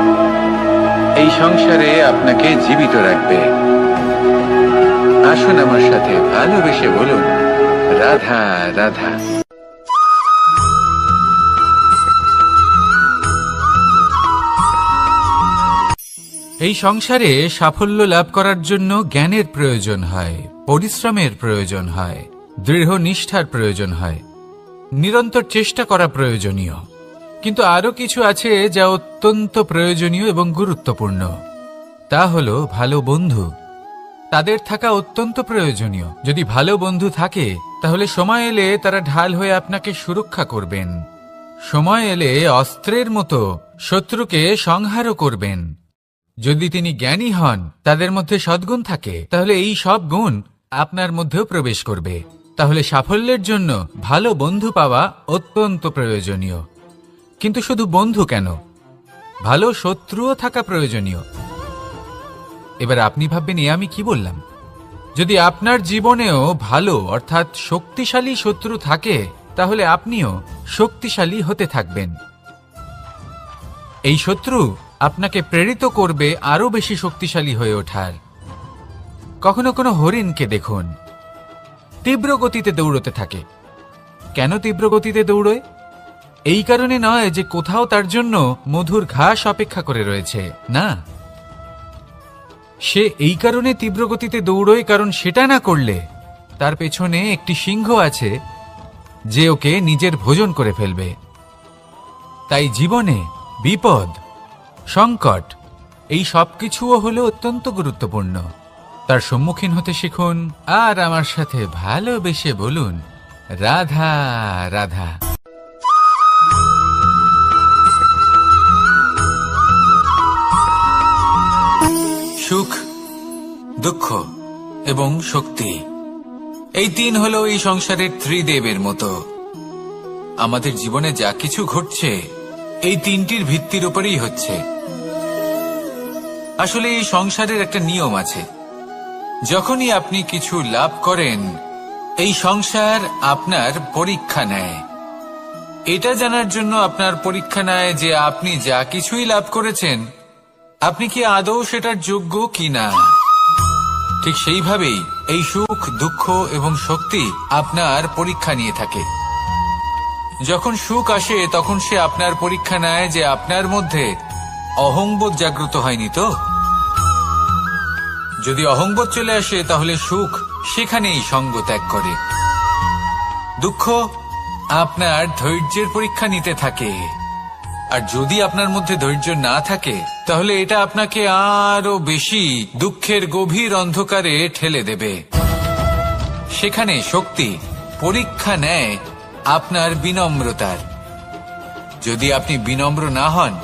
এই সংসারে আপনাকে জীবিত রাখবে। আসুন আমার সাথে ভালোবেসে বলুন, রাধা রাধা। এই সংসারে সাফল্য লাভ করার জন্য জ্ঞানের প্রয়োজন হয়, পরিশ্রমের প্রয়োজন হয়, দৃঢ় নিষ্ঠার প্রয়োজন হয়, নিরন্তর চেষ্টা করা প্রয়োজনীয়। কিন্তু আরো কিছু আছে যা অত্যন্ত প্রয়োজনীয় এবং গুরুত্বপূর্ণ। তা হলো ভালো বন্ধু। তাদের থাকা অত্যন্ত প্রয়োজনীয়। যদি ভালো বন্ধু থাকে, তাহলে সময় এলে তারা ঢাল হয়ে আপনাকে সুরক্ষা করবেন। সময় এলে অস্ত্রের মতো শত্রুকে সংহারও করবেন। যদি তিনি জ্ঞানী হন, তাদের মধ্যে সদ্গুণ থাকে, তাহলে এই সব গুণ আপনার মধ্যেও প্রবেশ করবে। তাহলে সাফল্যের জন্য ভালো বন্ধু পাওয়া অত্যন্ত প্রয়োজনীয়। কিন্তু শুধু বন্ধু কেন, ভালো শত্রুও থাকা প্রয়োজনীয়। এবার আপনি ভাববেন, আমি কি বললাম? যদি আপনার জীবনেও ভালো অর্থাৎ শক্তিশালী শত্রু থাকে, তাহলে আপনিও শক্তিশালী হতে থাকবেন। এই শত্রু আপনাকে প্রেরিত করবে আরো বেশি শক্তিশালী হয়ে ওঠার। কখনো কোনো হরিণকে দেখুন, তীব্র গতিতে দৌড়তে থাকে। কেন তীব্র গতিতে দৌড়য়? এই কারণে নয় যে কোথাও তার জন্য মধুর ঘাস অপেক্ষা করে রয়েছে, না। সে এই কারণে তীব্র গতিতে দৌড়য় কারণ সেটা না করলে তার পেছনে একটি সিংহ আছে যে ওকে নিজের ভোজন করে ফেলবে। তাই জীবনে বিপদ, সংকট এই সবকিছুও হলো অত্যন্ত গুরুত্বপূর্ণ। তার সম্মুখীন হতে শিখুন আর আমার সাথে ভালোবেসে বলুন, রাধা রাধা। সুখ, দুঃখ এবং শক্তি, এই তিন হলো এই সংসারের ত্রিদেবের মতো। আমাদের জীবনে যা কিছু ঘটছে এই তিনটির ভিত্তির উপরেই হচ্ছে। আসলে এই সংসারের একটা নিয়ম আছে, যখনই আপনি কিছু লাভ করেন এই সংসার আপনার পরীক্ষা নেয়। এটা জানার জন্য আপনার পরীক্ষা নেয় যে আপনি যা কিছুই লাভ করেছেন আপনি কি আদৌ সেটার যোগ্য কিনা। ঠিক সেইভাবেই এই সুখ, দুঃখ এবং শক্তি আপনার পরীক্ষা নিয়ে থাকে। যখন সুখ আসে তখন সে আপনার পরীক্ষা নেয় যে আপনার মধ্যে অহংবোধ জাগ্রত হয়নি তো। যদি অহংবোধ চলে আসে তাহলে সুখ সেখানেই সঙ্গ ত্যাগ করে। দুঃখ আপনার ধৈর্যের পরীক্ষা নিতে থাকে, আর যদি আপনার মধ্যে ধৈর্য না থাকে তাহলে এটা আপনাকে আরো বেশি দুঃখের গভীর অন্ধকারে ঠেলে দেবে। সেখানে শক্তি পরীক্ষা নেয় আপনার বিনম্রতার। যদি আপনি বিনম্র না হন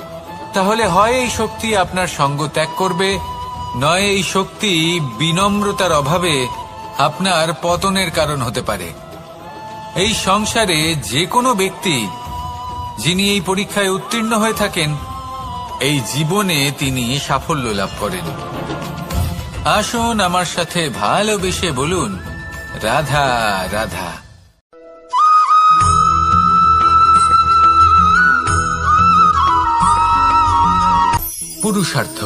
তাহলে হয় এই শক্তি আপনার সঙ্গ ত্যাগ করবে, নয় এই শক্তি বিনম্রতার অভাবে আপনার পতনের কারণ হতে পারে। এই সংসারে যে কোনো ব্যক্তি যিনি এই পরীক্ষায় উত্তীর্ণ হয়ে থাকেন এই জীবনে তিনি সাফল্য লাভ করেন। আসুন আমার সাথে ভালোবেসে বলুন, রাধা রাধা। পুরুষার্থ।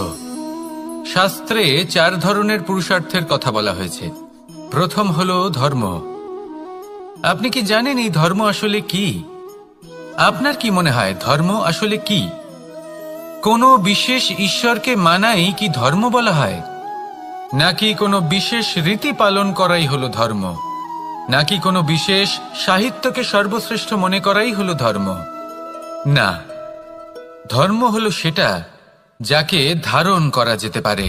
শাস্ত্রে 4 ধরনের পুরুষার্থের কথা বলা হয়েছে। প্রথম হলো ধর্ম। আপনি কি জানেন এই ধর্ম আসলে কি? আপনার কি মনে হয় ধর্ম আসলে কি? কোনো বিশেষ ঈশ্বরকে মানাই কি ধর্ম বলা হয়? নাকি কোনো বিশেষ রীতি পালন করাই হলো ধর্ম? নাকি কোনো বিশেষ সাহিত্যকে সর্বশ্রেষ্ঠ মনে করাই হলো ধর্ম? না, ধর্ম হলো সেটা যাকে ধারণ করা যেতে পারে।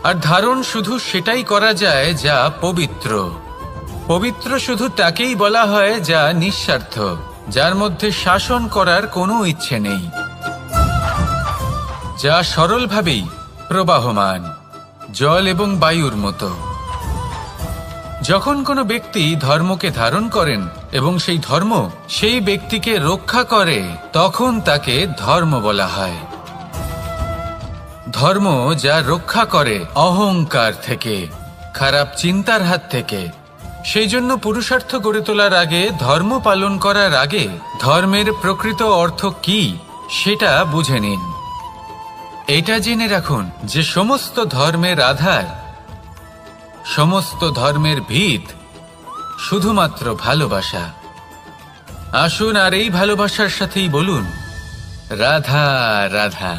আর ধারণ শুধু সেটাই করা যায় যা পবিত্র। পবিত্র শুধু তাকেই বলা হয় যা নিঃস্বার্থ, যার মধ্যে শাসন করার কোনো ইচ্ছে নেই, যা সরলভাবেই প্রবাহমান, জল এবং বায়ুর মতো। যখন কোনো ব্যক্তি ধর্মকে ধারণ করেন এবং সেই ধর্ম সেই ব্যক্তিকে রক্ষা করে তখন তাকে ধর্ম বলা হয়। ধর্ম যা রক্ষা করে অহংকার থেকে, খারাপ চিন্তার হাত থেকে। সেই জন্য পুরুষার্থ গড়ে তোলার আগে, ধর্ম পালন করার আগে ধর্মের প্রকৃত অর্থ কি সেটা বুঝে নিন। এটা জেনে রাখুন যে সমস্ত ধর্মের আধার, সমস্ত ধর্মের ভিত শুধুমাত্র ভালোবাসা। আসুন আর এই ভালোবাসার সাথেই বলুন, রাধা রাধা।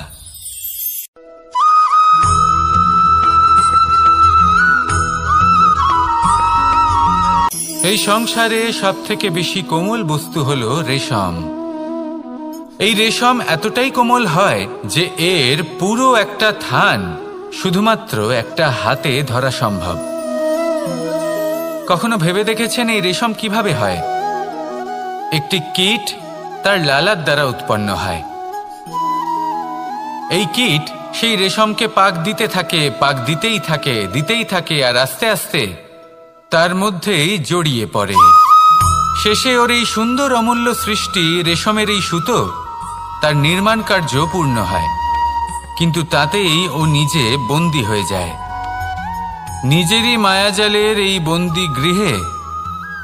এই সংসারে সবথেকে বেশি কোমল বস্তু হলো রেশম। এই রেশম এতটাই কোমল হয় যে এর পুরো একটা থান শুধুমাত্র একটা হাতে ধরা সম্ভব। কখনো ভেবে দেখেছেন এই রেশম কিভাবে হয়? একটি কীট তার লালার দ্বারা উৎপন্ন হয়। এই কীট সেই রেশমকে পাক দিতে থাকে, পাক দিতেই থাকে, দিতেই থাকে, আর আস্তে আস্তে তার মধ্যেই জড়িয়ে পড়ে। শেষে ওর এই সুন্দর অমূল্য সৃষ্টি রেশমের এই সুতো তার নির্মাণ কার্য পূর্ণ হয়, কিন্তু তাতেই ও নিজে বন্দী হয়ে যায়। নিজেরই মায়াজালের এই বন্দী গৃহে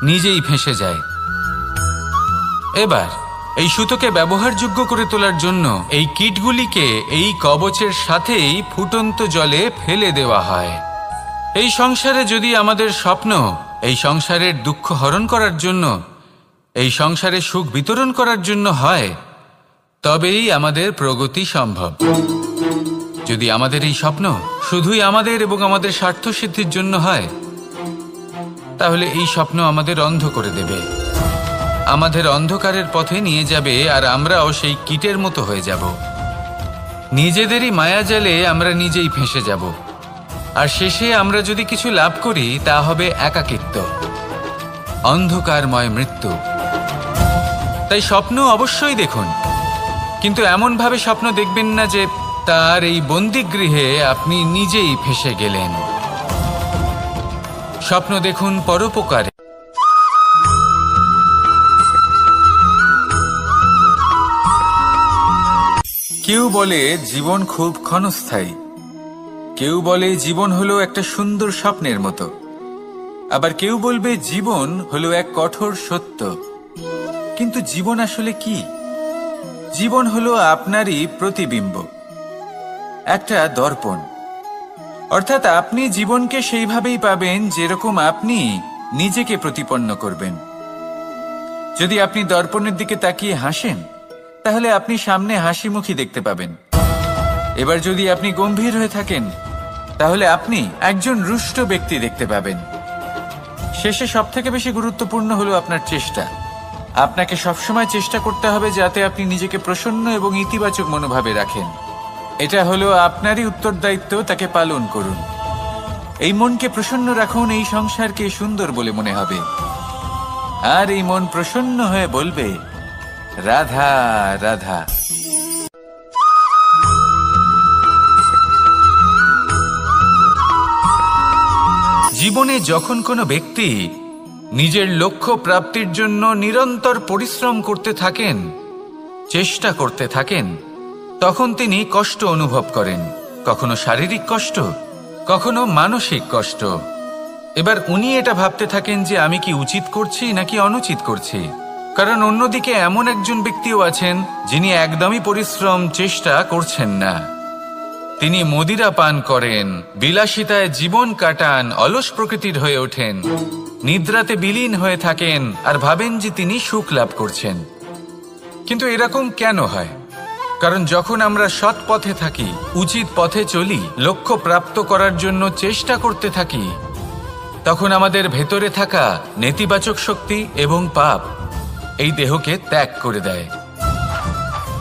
নিজেই ফেঁসে যায়। এবার এই সুতোকে ব্যবহারযোগ্য করে তোলার জন্য এই কীটগুলিকে এই কবচের সাথেই ফুটন্ত জলে ফেলে দেওয়া হয়। এই সংসারে যদি আমাদের স্বপ্ন এই সংসারের দুঃখ হরণ করার জন্য, এই সংসারে সুখ বিতরণ করার জন্য হয়, তবেই আমাদের প্রগতি সম্ভব। যদি আমাদের এই স্বপ্ন শুধুই আমাদের এবং আমাদের স্বার্থ সিদ্ধির জন্য হয়, তাহলে এই স্বপ্ন আমাদের অন্ধ করে দেবে, আমাদের অন্ধকারের পথে নিয়ে যাবে, আর আমরাও সেই কীটের মতো হয়ে যাব। নিজেদেরই মায়াজালে আমরা নিজেই ফেঁসে যাব, আর শেষে আমরা যদি কিছু লাভ করি তা হবে একাকিত্ব, অন্ধকারময় মৃত্যু। তাই স্বপ্ন অবশ্যই দেখুন, কিন্তু এমনভাবে স্বপ্ন দেখবেন না যে তার এই বন্দিগৃহে আপনি নিজেই ফেঁসে গেলেন। স্বপ্ন দেখুন পরোপকারে। কেউ বলে জীবন খুব ক্ষণস্থায়ী, কেউ বলে জীবন হলো একটা সুন্দর স্বপ্নের মতো, আবার কেউ বলবে জীবন হলো এক কঠোর সত্য। কিন্তু জীবন আসলে কি? জীবন হলো আপনারই প্রতিবিম্ব, একটা দর্পণ। অর্থাৎ আপনি জীবনকে সেইভাবেই পাবেন যেরকম আপনি নিজেকে প্রতিপন্ন করবেন। যদি আপনি দর্পণের দিকে তাকিয়ে হাসেন, তাহলে আপনি সামনে হাসি মুখী দেখতে পাবেন। এবার যদি আপনি গম্ভীর হয়ে থাকেন, তাহলে আপনি একজন রুষ্ট ব্যক্তি দেখতে পাবেন। শেষে সবথেকে বেশি গুরুত্বপূর্ণ হলো আপনার চেষ্টা। আপনাকে সবসময় চেষ্টা করতে হবে যাতে আপনি নিজেকে প্রসন্ন এবং ইতিবাচক মনোভাবে রাখেন। এটা হলো আপনারই উত্তরদায়িত্ব, তাকে পালন করুন। এই মনকে প্রসন্ন রাখুন, এই সংসারকে সুন্দর বলে মনে হবে। আর এই মন প্রসন্ন হয়ে বলবে, রাধা রাধা। জীবনে যখন কোনো ব্যক্তি নিজের লক্ষ্য প্রাপ্তির জন্য নিরন্তর পরিশ্রম করতে থাকেন, চেষ্টা করতে থাকেন, তখন তিনি কষ্ট অনুভব করেন, কখনো শারীরিক কষ্ট, কখনো মানসিক কষ্ট। এবার উনি এটা ভাবতে থাকেন যে আমি কি উচিত করছি নাকি অনুচিত করছি। কারণ অন্যদিকে এমন একজন ব্যক্তিও আছেন যিনি একদমই পরিশ্রম চেষ্টা করছেন না। তিনি মদিরা পান করেন, বিলাসিতায় জীবন কাটান, অলস প্রকৃতির হয়ে ওঠেন, নিদ্রাতে বিলীন হয়ে থাকেন আর ভাবেন যে তিনি সুখ লাভ করছেন। কিন্তু এরকম কেন হয়? কারণ যখন আমরা সৎ পথে থাকি, উচিত পথে চলি, লক্ষ্য প্রাপ্ত করার জন্য চেষ্টা করতে থাকি, তখন আমাদের ভেতরে থাকা নেতিবাচক শক্তি এবং পাপ এই দেহকে ত্যাগ করে দেয়।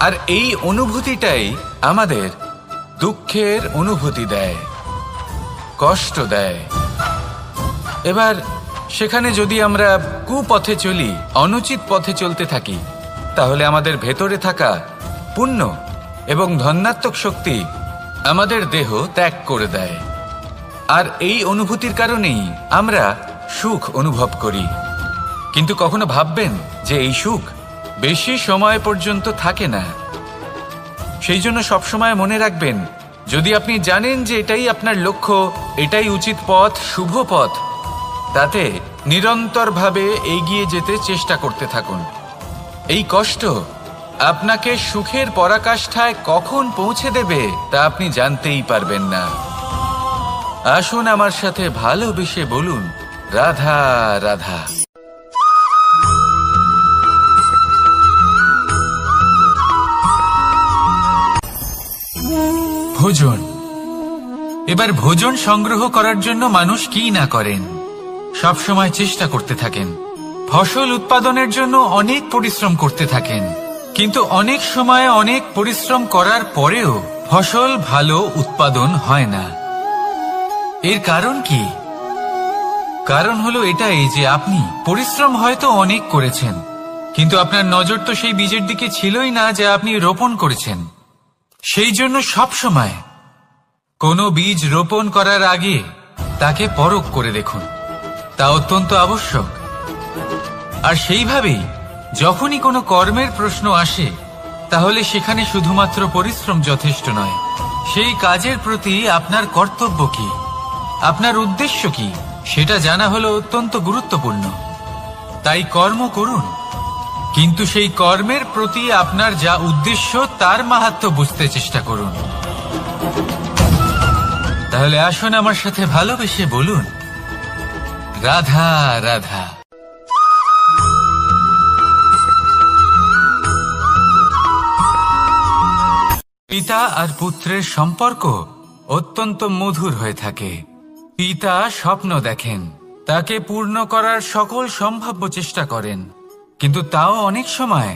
আর এই অনুভূতিটাই আমাদের দুঃখের অনুভূতি দেয়, কষ্ট দেয়। এবার সেখানে যদি আমরা কুপথে চলি, অনুচিত পথে চলতে থাকি, তাহলে আমাদের ভেতরে থাকা পুণ্য এবং ধনাত্মক শক্তি আমাদের দেহ ত্যাগ করে দেয়। আর এই অনুভূতির কারণেই আমরা সুখ অনুভব করি। কিন্তু কখনো ভাববেন যে এই সুখ বেশি সময় পর্যন্ত থাকে না। সেই জন্য সবসময় মনে রাখবেন, যদি আপনি জানেন যে এটাই আপনার লক্ষ্য, এটাই উচিত পথ, শুভ পথ, তাতে নিরন্তরভাবে এগিয়ে যেতে চেষ্টা করতে থাকুন। এই কষ্ট আপনাকে সুখের পরাকাষ্ঠায় কখন পৌঁছে দেবে তা আপনি জানতেই পারবেন না। আসুন আমার সাথে ভালোবেসে বলুন, রাধা রাধা। ভোজন। এবার ভোজন সংগ্রহ করার জন্য মানুষ কি না করেন, সবসময় চেষ্টা করতে থাকেন। ফসল উৎপাদনের জন্য অনেক পরিশ্রম করতে থাকেন, কিন্তু অনেক সময় অনেক পরিশ্রম করার পরেও ফসল ভালো উৎপাদন হয় না। এর কারণ কি? কারণ হলো এটাই যে আপনি পরিশ্রম হয়তো অনেক করেছেন, কিন্তু আপনার নজর তো সেই বীজের দিকে ছিলই না যা আপনি রোপণ করেছেন। সেই জন্য সবসময় কোনো বীজ রোপণ করার আগে তাকে পরখ করে দেখুন, তা অত্যন্ত আবশ্যক। আর সেইভাবেই যখনই কোনো কর্মের প্রশ্ন আসে, তাহলে সেখানে শুধুমাত্র পরিশ্রম যথেষ্ট নয়। সেই কাজের প্রতি আপনার কর্তব্য কি, আপনার উদ্দেশ্য কি, সেটা জানা হলো অত্যন্ত গুরুত্বপূর্ণ। তাই কর্ম করুন, কিন্তু সেই কর্মের প্রতি আপনার যা উদ্দেশ্য তার মাহাত্ম্য বুঝতে চেষ্টা করুন। তাহলে আসুন আমার সাথে ভালোবেসে বলুন, রাধা রাধা। পিতা আর পুত্রের সম্পর্ক অত্যন্ত মধুর হয়ে থাকে। পিতা স্বপ্ন দেখেন, তাকে পূর্ণ করার সকল সম্ভাব্য চেষ্টা করেন, কিন্তু তাও অনেক সময়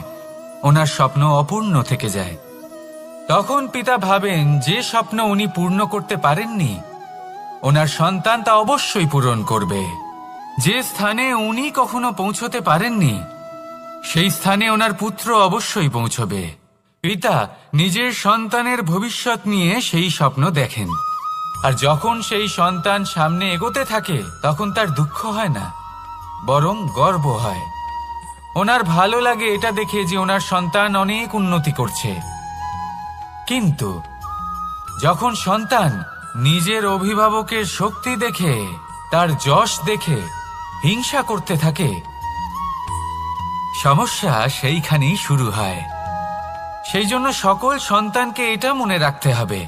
ওনার স্বপ্ন অপূর্ণ থেকে যায়। তখন পিতা ভাবেন যে স্বপ্ন উনি পূর্ণ করতে পারেননি, ওনার সন্তান তা অবশ্যই পূরণ করবে। যে স্থানে উনি কখনো পৌঁছতে পারেননি, সেই স্থানে ওনার পুত্র অবশ্যই পৌঁছবে। পিতা নিজের সন্তানের ভবিষ্যৎ নিয়ে সেই স্বপ্ন দেখেন, আর যখন সেই সন্তান সামনে এগোতে থাকে তখন তার দুঃখ হয় না, বরং গর্ব হয়। ওনার ভালো লাগে এটা দেখে যে ওনার সন্তান অনেক উন্নতি করছে। কিন্তু যখন সন্তান নিজের অভিভাবকের শক্তি দেখে, তার যশ দেখে হিংসা করতে থাকে, সমস্যা সেইখানেই শুরু হয়। সেই জন্য সকল সন্তানকে এটা মনে রাখতে হবে,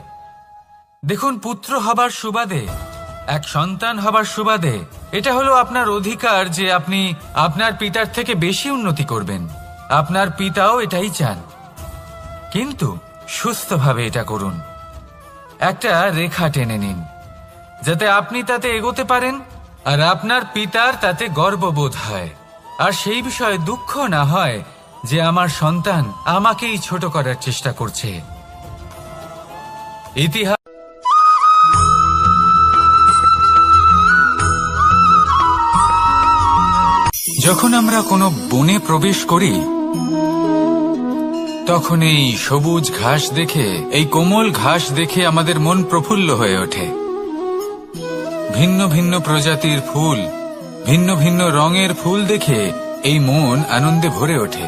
দেখুন, পুত্র হবার সুবাদে, এক সন্তান হবার সুবাদে এটা হলো আপনার অধিকার যে আপনি আপনার পিতার থেকে বেশি উন্নতি করবেন। আপনার পিতাও এটাই চান, কিন্তু সুস্থভাবে এটা করুন। একটা রেখা টেনে নিন যাতে আপনি তাতে এগোতে পারেন আর আপনার পিতার তাতে গর্ববোধ হয়, আর সেই বিষয়ে দুঃখ না হয় যে আমার সন্তান আমাকেই ছোট করার চেষ্টা করছে। ইতিহাস যখন আমরা কোনো বনে প্রবেশ করি, তখন এই সবুজ ঘাস দেখে, এই কোমল ঘাস দেখে আমাদের মন প্রফুল্ল হয়ে ওঠে। ভিন্ন ভিন্ন প্রজাতির ফুল, ভিন্ন ভিন্ন রঙের ফুল দেখে এই মন আনন্দে ভরে ওঠে।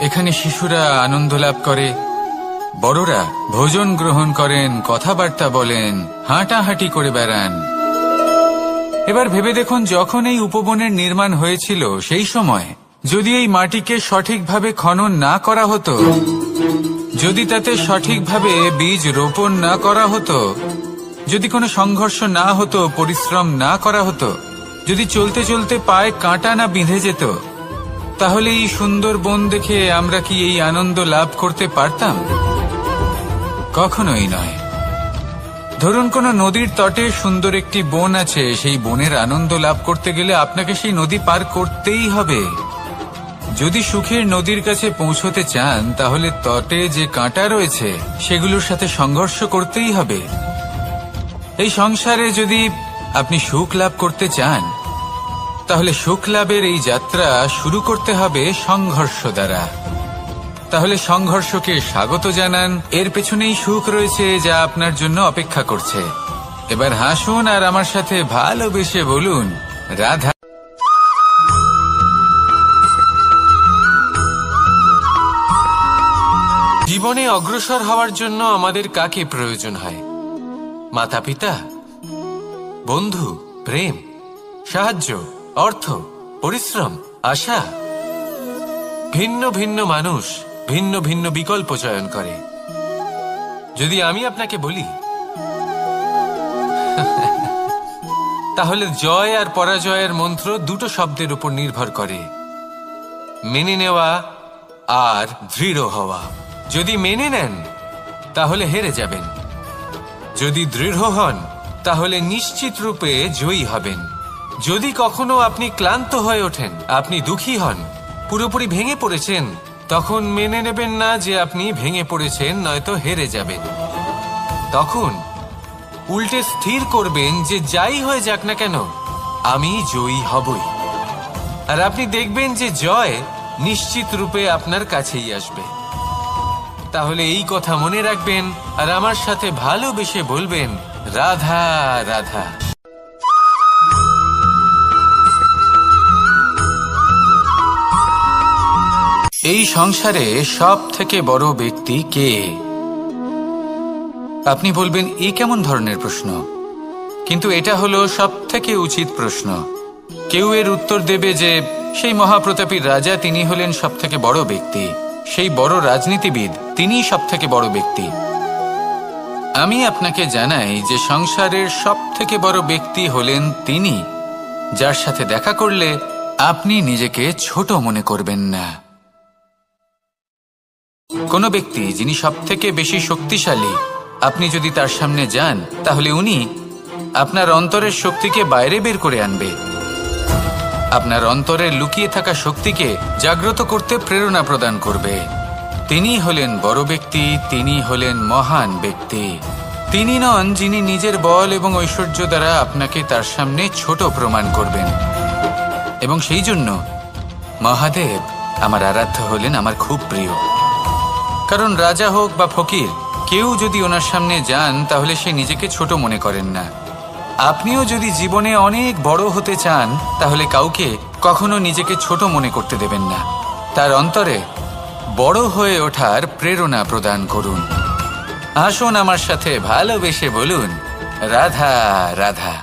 এখানে শিশুরা আনন্দ লাভ করে, বড়রা ভোজন গ্রহণ করেন, কথাবার্তা বলেন, হাঁটাহাঁটি করে বেড়ান। এবার ভেবে দেখুন, যখন এই উপবনের নির্মাণ হয়েছিল সেই সময় যদি এই মাটিকে সঠিকভাবে খনন না করা হতো, যদি তাতে সঠিকভাবে বীজ রোপণ না করা হতো, যদি কোনো সংঘর্ষ না হতো, পরিশ্রম না করা হতো, যদি চলতে চলতে পায়ে কাঁটা না বিঁধে যেত, তাহলে এই সুন্দর বন দেখে আমরা কি এই আনন্দ লাভ করতে পারতাম? কখনোই নয়। ধরুন কোনো নদীর তটে সুন্দর একটি বন আছে, সেই বনের আনন্দ লাভ করতে গেলে আপনাকে সেই নদী পার করতেই হবে। যদি সুখের নদীর কাছে পৌঁছতে চান, তাহলে তটে যে কাঁটা রয়েছে সেগুলোর সাথে সংঘর্ষ করতেই হবে। এই সংসারে যদি আপনি সুখ লাভ করতে চান, তাহলে সুখ লাভের এই যাত্রা শুরু করতে হবে সংঘর্ষ দ্বারা। তাহলে সংঘর্ষকে স্বাগত জানান, এর পেছনেই সুখ রয়েছে যা আপনার জন্য অপেক্ষা করছে। এবার হাসুন আর আমার সাথে ভালোবেসে বলুন, রাধা। জীবনে অগ্রসর হওয়ার জন্য আমাদের কাকে প্রয়োজন হয়? মাতা পিতা, বন্ধু, প্রেম, সাহায্য, অর্থ, পরিশ্রম, আশা। ভিন্ন ভিন্ন মানুষ ভিন্ন ভিন্ন বিকল্প চয়ন করে। যদি আমি আপনাকে বলি, তাহলে জয় আর পরাজয়ের মন্ত্র দুটো শব্দের উপর নির্ভর করে, মেনে নেওয়া আর দৃঢ় হওয়া। যদি মেনে নেন তাহলে হেরে যাবেন, যদি দৃঢ় হন তাহলে নিশ্চিত রূপে জয়ী হবেন। যদি কখনো আপনি ক্লান্ত হয়ে ওঠেন, আপনি দুঃখী হন, পুরোপুরি ভেঙে পড়েছেন, তখন মেনে নেবেন না যে আপনি ভেঙে পড়েছেন, নয়তো হেরে যাবেন। তখন উল্টে স্থির করবেন যে যাই হয়ে যাক না কেন, আমি জয়ী হবই। আর আপনি দেখবেন যে জয় নিশ্চিত রূপে আপনার কাছেই আসবে। তাহলে এই কথা মনে রাখবেন আর আমার সাথে ভালোবেসে বলবেন, রাধা রাধা। এই সংসারে সব থেকে বড় ব্যক্তি কে? আপনি বলবেন, এই কেমন ধরনের প্রশ্ন? কিন্তু এটা হলো সব থেকে উচিত প্রশ্ন। কেউ এর উত্তর দেবে যে সেই মহাপ্রতাপী রাজা, তিনি হলেন সব থেকে বড় ব্যক্তি, সেই বড় রাজনীতিবিদ, তিনিই সব থেকে বড় ব্যক্তি। আমি আপনাকে জানাই যে সংসারের সব থেকে বড় ব্যক্তি হলেন তিনি, যার সাথে দেখা করলে আপনি নিজেকে ছোট মনে করবেন না। কোনো ব্যক্তি যিনি সবথেকে বেশি শক্তিশালী, আপনি যদি তার সামনে যান তাহলে উনি আপনার অন্তরের শক্তিকে বাইরে বের করে আনবে, আপনার অন্তরের লুকিয়ে থাকা শক্তিকে জাগ্রত করতে প্রেরণা প্রদান করবে। তিনি হলেন বড় ব্যক্তি, তিনি হলেন মহান ব্যক্তি। তিনি নন যিনি নিজের বল এবং ঐশ্বর্য দ্বারা আপনাকে তার সামনে ছোট প্রমাণ করবেন। এবং সেই জন্য মহাদেব আমার আরাধ্য হলেন আমার খুব প্রিয়। কারণ রাজা হোক বা ফকির, কেউ যদি ওনার সামনে যান তাহলে সে নিজেকে ছোট মনে করেন না। আপনিও যদি জীবনে অনেক বড় হতে চান তাহলে কাউকে কখনো নিজেকে ছোট মনে করতে দেবেন না। তার অন্তরে বড় হয়ে ওঠার প্রেরণা প্রদান করুন। আসুন আমার সাথে ভালোবেসে বলুন, রাধা রাধা।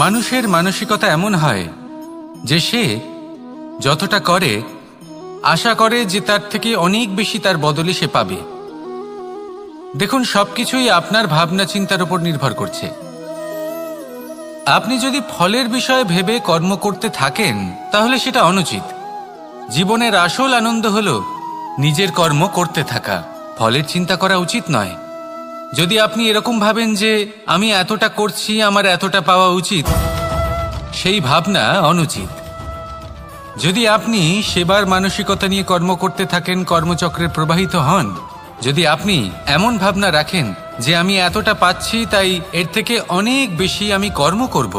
মানুষের মানসিকতা এমন হয় যে সে যতটা করে আশা করে যে তার থেকে অনেক বেশি তার বদলে সে পাবে। দেখুন, সবকিছুই আপনার ভাবনা চিন্তার উপর নির্ভর করছে। আপনি যদি ফলের বিষয়ে ভেবে কর্ম করতে থাকেন তাহলে সেটা অনুচিত। জীবনের আসল আনন্দ হলো নিজের কর্ম করতে থাকা, ফলের চিন্তা করা উচিত নয়। যদি আপনি এরকম ভাবেন যে আমি এতটা করছি, আমার এতটা পাওয়া উচিত, সেই ভাবনা অনুচিত। যদি আপনি সেবার মানসিকতা নিয়ে কর্ম করতে থাকেন, কর্মচক্রে প্রবাহিত হন, যদি আপনি এমন ভাবনা রাখেন যে আমি এতটা পাচ্ছি তাই এর থেকে অনেক বেশি আমি কর্ম করব,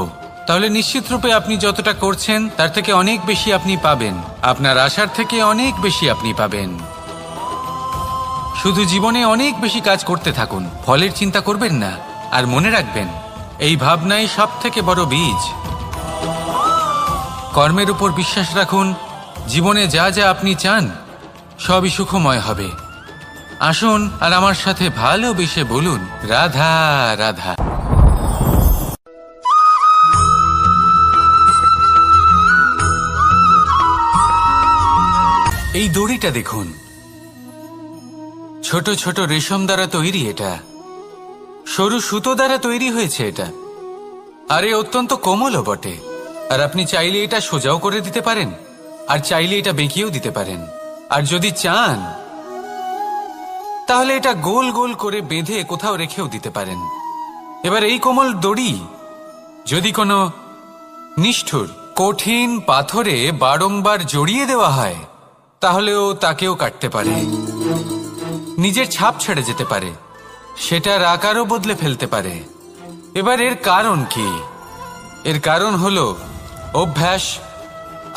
তাহলে নিশ্চিত রূপে আপনি যতটা করছেন তার থেকে অনেক বেশি আপনি পাবেন। আপনার আশার থেকে অনেক বেশি আপনি পাবেন। শুধু জীবনে অনেক বেশি কাজ করতে থাকুন, ফলের চিন্তা করবেন না। আর মনে রাখবেন, এই ভাবনাই সব থেকে বড় বীজ। কর্মের উপর বিশ্বাস রাখুন। জীবনে যা যা আপনি চান সবই সুখময় হবে। আসুন আর আমার সাথে ভালোবেসে বলুন, রাধা রাধা। এই দড়িটা দেখুন, ছোট ছোট রেশম দ্বারা তৈরি। এটা সরু সুতো দ্বারা তৈরি হয়েছে এটা, আর এ অত্যন্ত কোমলও বটে। আর আপনি চাইলে এটা সোজাও করে দিতে পারেন, আর চাইলে এটা বেঁকিয়েও দিতে পারেন। আর যদি চান তাহলে এটা গোল গোল করে বেঁধে কোথাও রেখেও দিতে পারেন। এবার এই কোমল দড়ি যদি কোনো নিষ্ঠুর কঠিন পাথরে বারংবার জড়িয়ে দেওয়া হয় তাহলেও তাকেও কাটতে পারে, নিজের ছাপ ছেড়ে যেতে পারে, সেটার আকারও বদলে ফেলতে পারে। এবার এর কারণ কি? এর কারণ হলো অভ্যাস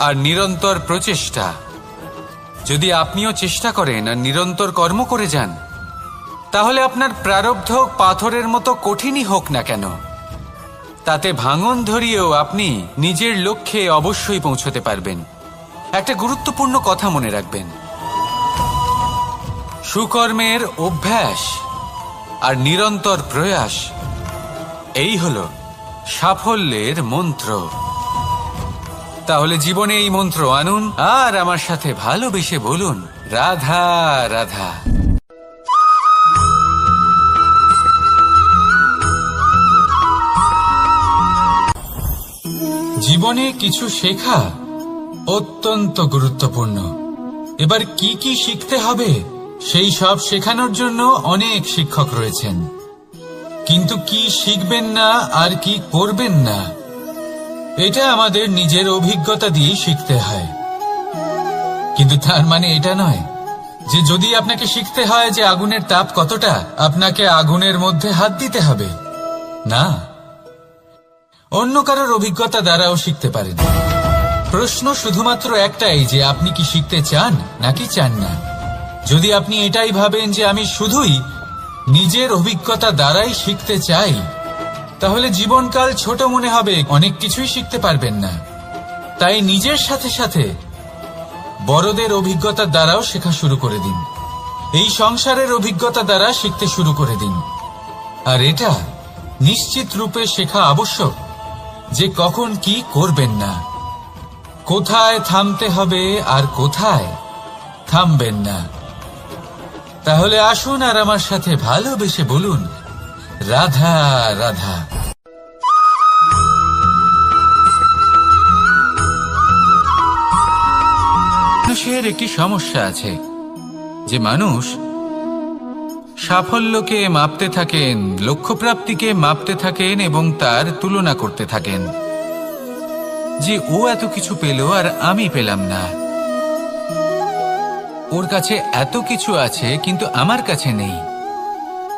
আর নিরন্তর প্রচেষ্টা। যদি আপনিও চেষ্টা করেন আর নিরন্তর কর্ম করে যান, তাহলে আপনার প্রারব্ধ পাথরের মতো কঠিনই হোক না কেন, তাতে ভাঙন ধরিয়েও আপনি নিজের লক্ষ্যে অবশ্যই পৌঁছতে পারবেন। একটা গুরুত্বপূর্ণ কথা মনে রাখবেন, সুকর্মের অভ্যাস আর নিরন্তর প্রয়াস, এই হলো সাফল্যের মন্ত্র। তাহলে জীবনে এই মন্ত্র আনুন আর আমার সাথে ভালোবেসে বলুন, রাধা রাধা। জীবনে কিছু শেখা অত্যন্ত গুরুত্বপূর্ণ। এবার কি কি শিখতে হবে সেই সব শেখানোর জন্য অনেক শিক্ষক রয়েছেন, কিন্তু কি শিখবেন না আর কি করবেন না এটা আমাদের নিজের অভিজ্ঞতা দিয়ে শিখতে হয়। কিন্তু তার মানে এটা নয় যে যদি আপনাকে শিখতে হয় যে আগুনের তাপ কতটা, আপনাকে আগুনের মধ্যে হাত দিতে হবে। না, অন্য কারোর অভিজ্ঞতা দ্বারাও শিখতে পারেন। প্রশ্ন শুধুমাত্র একটাই যে আপনি কি শিখতে চান নাকি চান না। যদি আপনি এটাই ভাবেন যে আমি শুধুই নিজের অভিজ্ঞতা দ্বারাই শিখতে চাই, তাহলে জীবনকাল ছোট মনে হবে, অনেক কিছুই শিখতে পারবেন না। তাই নিজের সাথে সাথে বড়দের অভিজ্ঞতা দ্বারাও শেখা শুরু করে দিন। এই সংসারের অভিজ্ঞতা দ্বারা শিখতে শুরু করে দিন। আর এটা নিশ্চিত রূপে শেখা আবশ্যক যে কখন কি করবেন না, কোথায় থামতে হবে আর কোথায় থামবেন না। তাহলে আসুন আর আমার সাথে ভালোবেসে বলুন, রাধা রাধা। মানুষের একটি সমস্যা আছে যে মানুষ সাফল্যকে মাপতে থাকেন, লক্ষ্যপ্রাপ্তিকে মাপতে থাকেন এবং তার তুলনা করতে থাকেন যে ও এত কিছু পেল আর আমি পেলাম না, ওর কাছে এত কিছু আছে কিন্তু আমার কাছে নেই।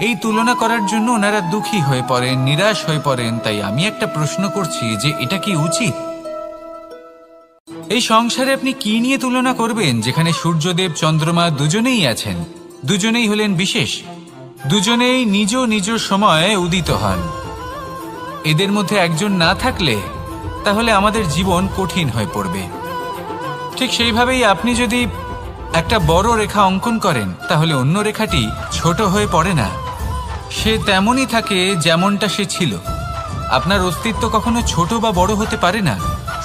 এই তুলনা করার জন্য ওনারা দুঃখী হয়ে পড়েন, নিরাশ হয়ে পড়েন। তাই আমি একটা প্রশ্ন করছি যে এটা কি উচিত? এই সংসারে আপনি কি নিয়ে তুলনা করবেন যেখানে সূর্যদেব চন্দ্রমা দুজনেই আছেন, দুজনেই হলেন বিশেষ, দুজনেই নিজ নিজ সময়ে উদিত হন। এদের মধ্যে একজন না থাকলে তাহলে আমাদের জীবন কঠিন হয়ে পড়বে। ঠিক সেইভাবেই আপনি যদি একটা বড় রেখা অঙ্কন করেন তাহলে অন্য রেখাটি ছোট হয়ে পড়ে না, সে তেমনই থাকে যেমনটা সে ছিল। আপনার অস্তিত্ব কখনো ছোট বা বড় হতে পারে না,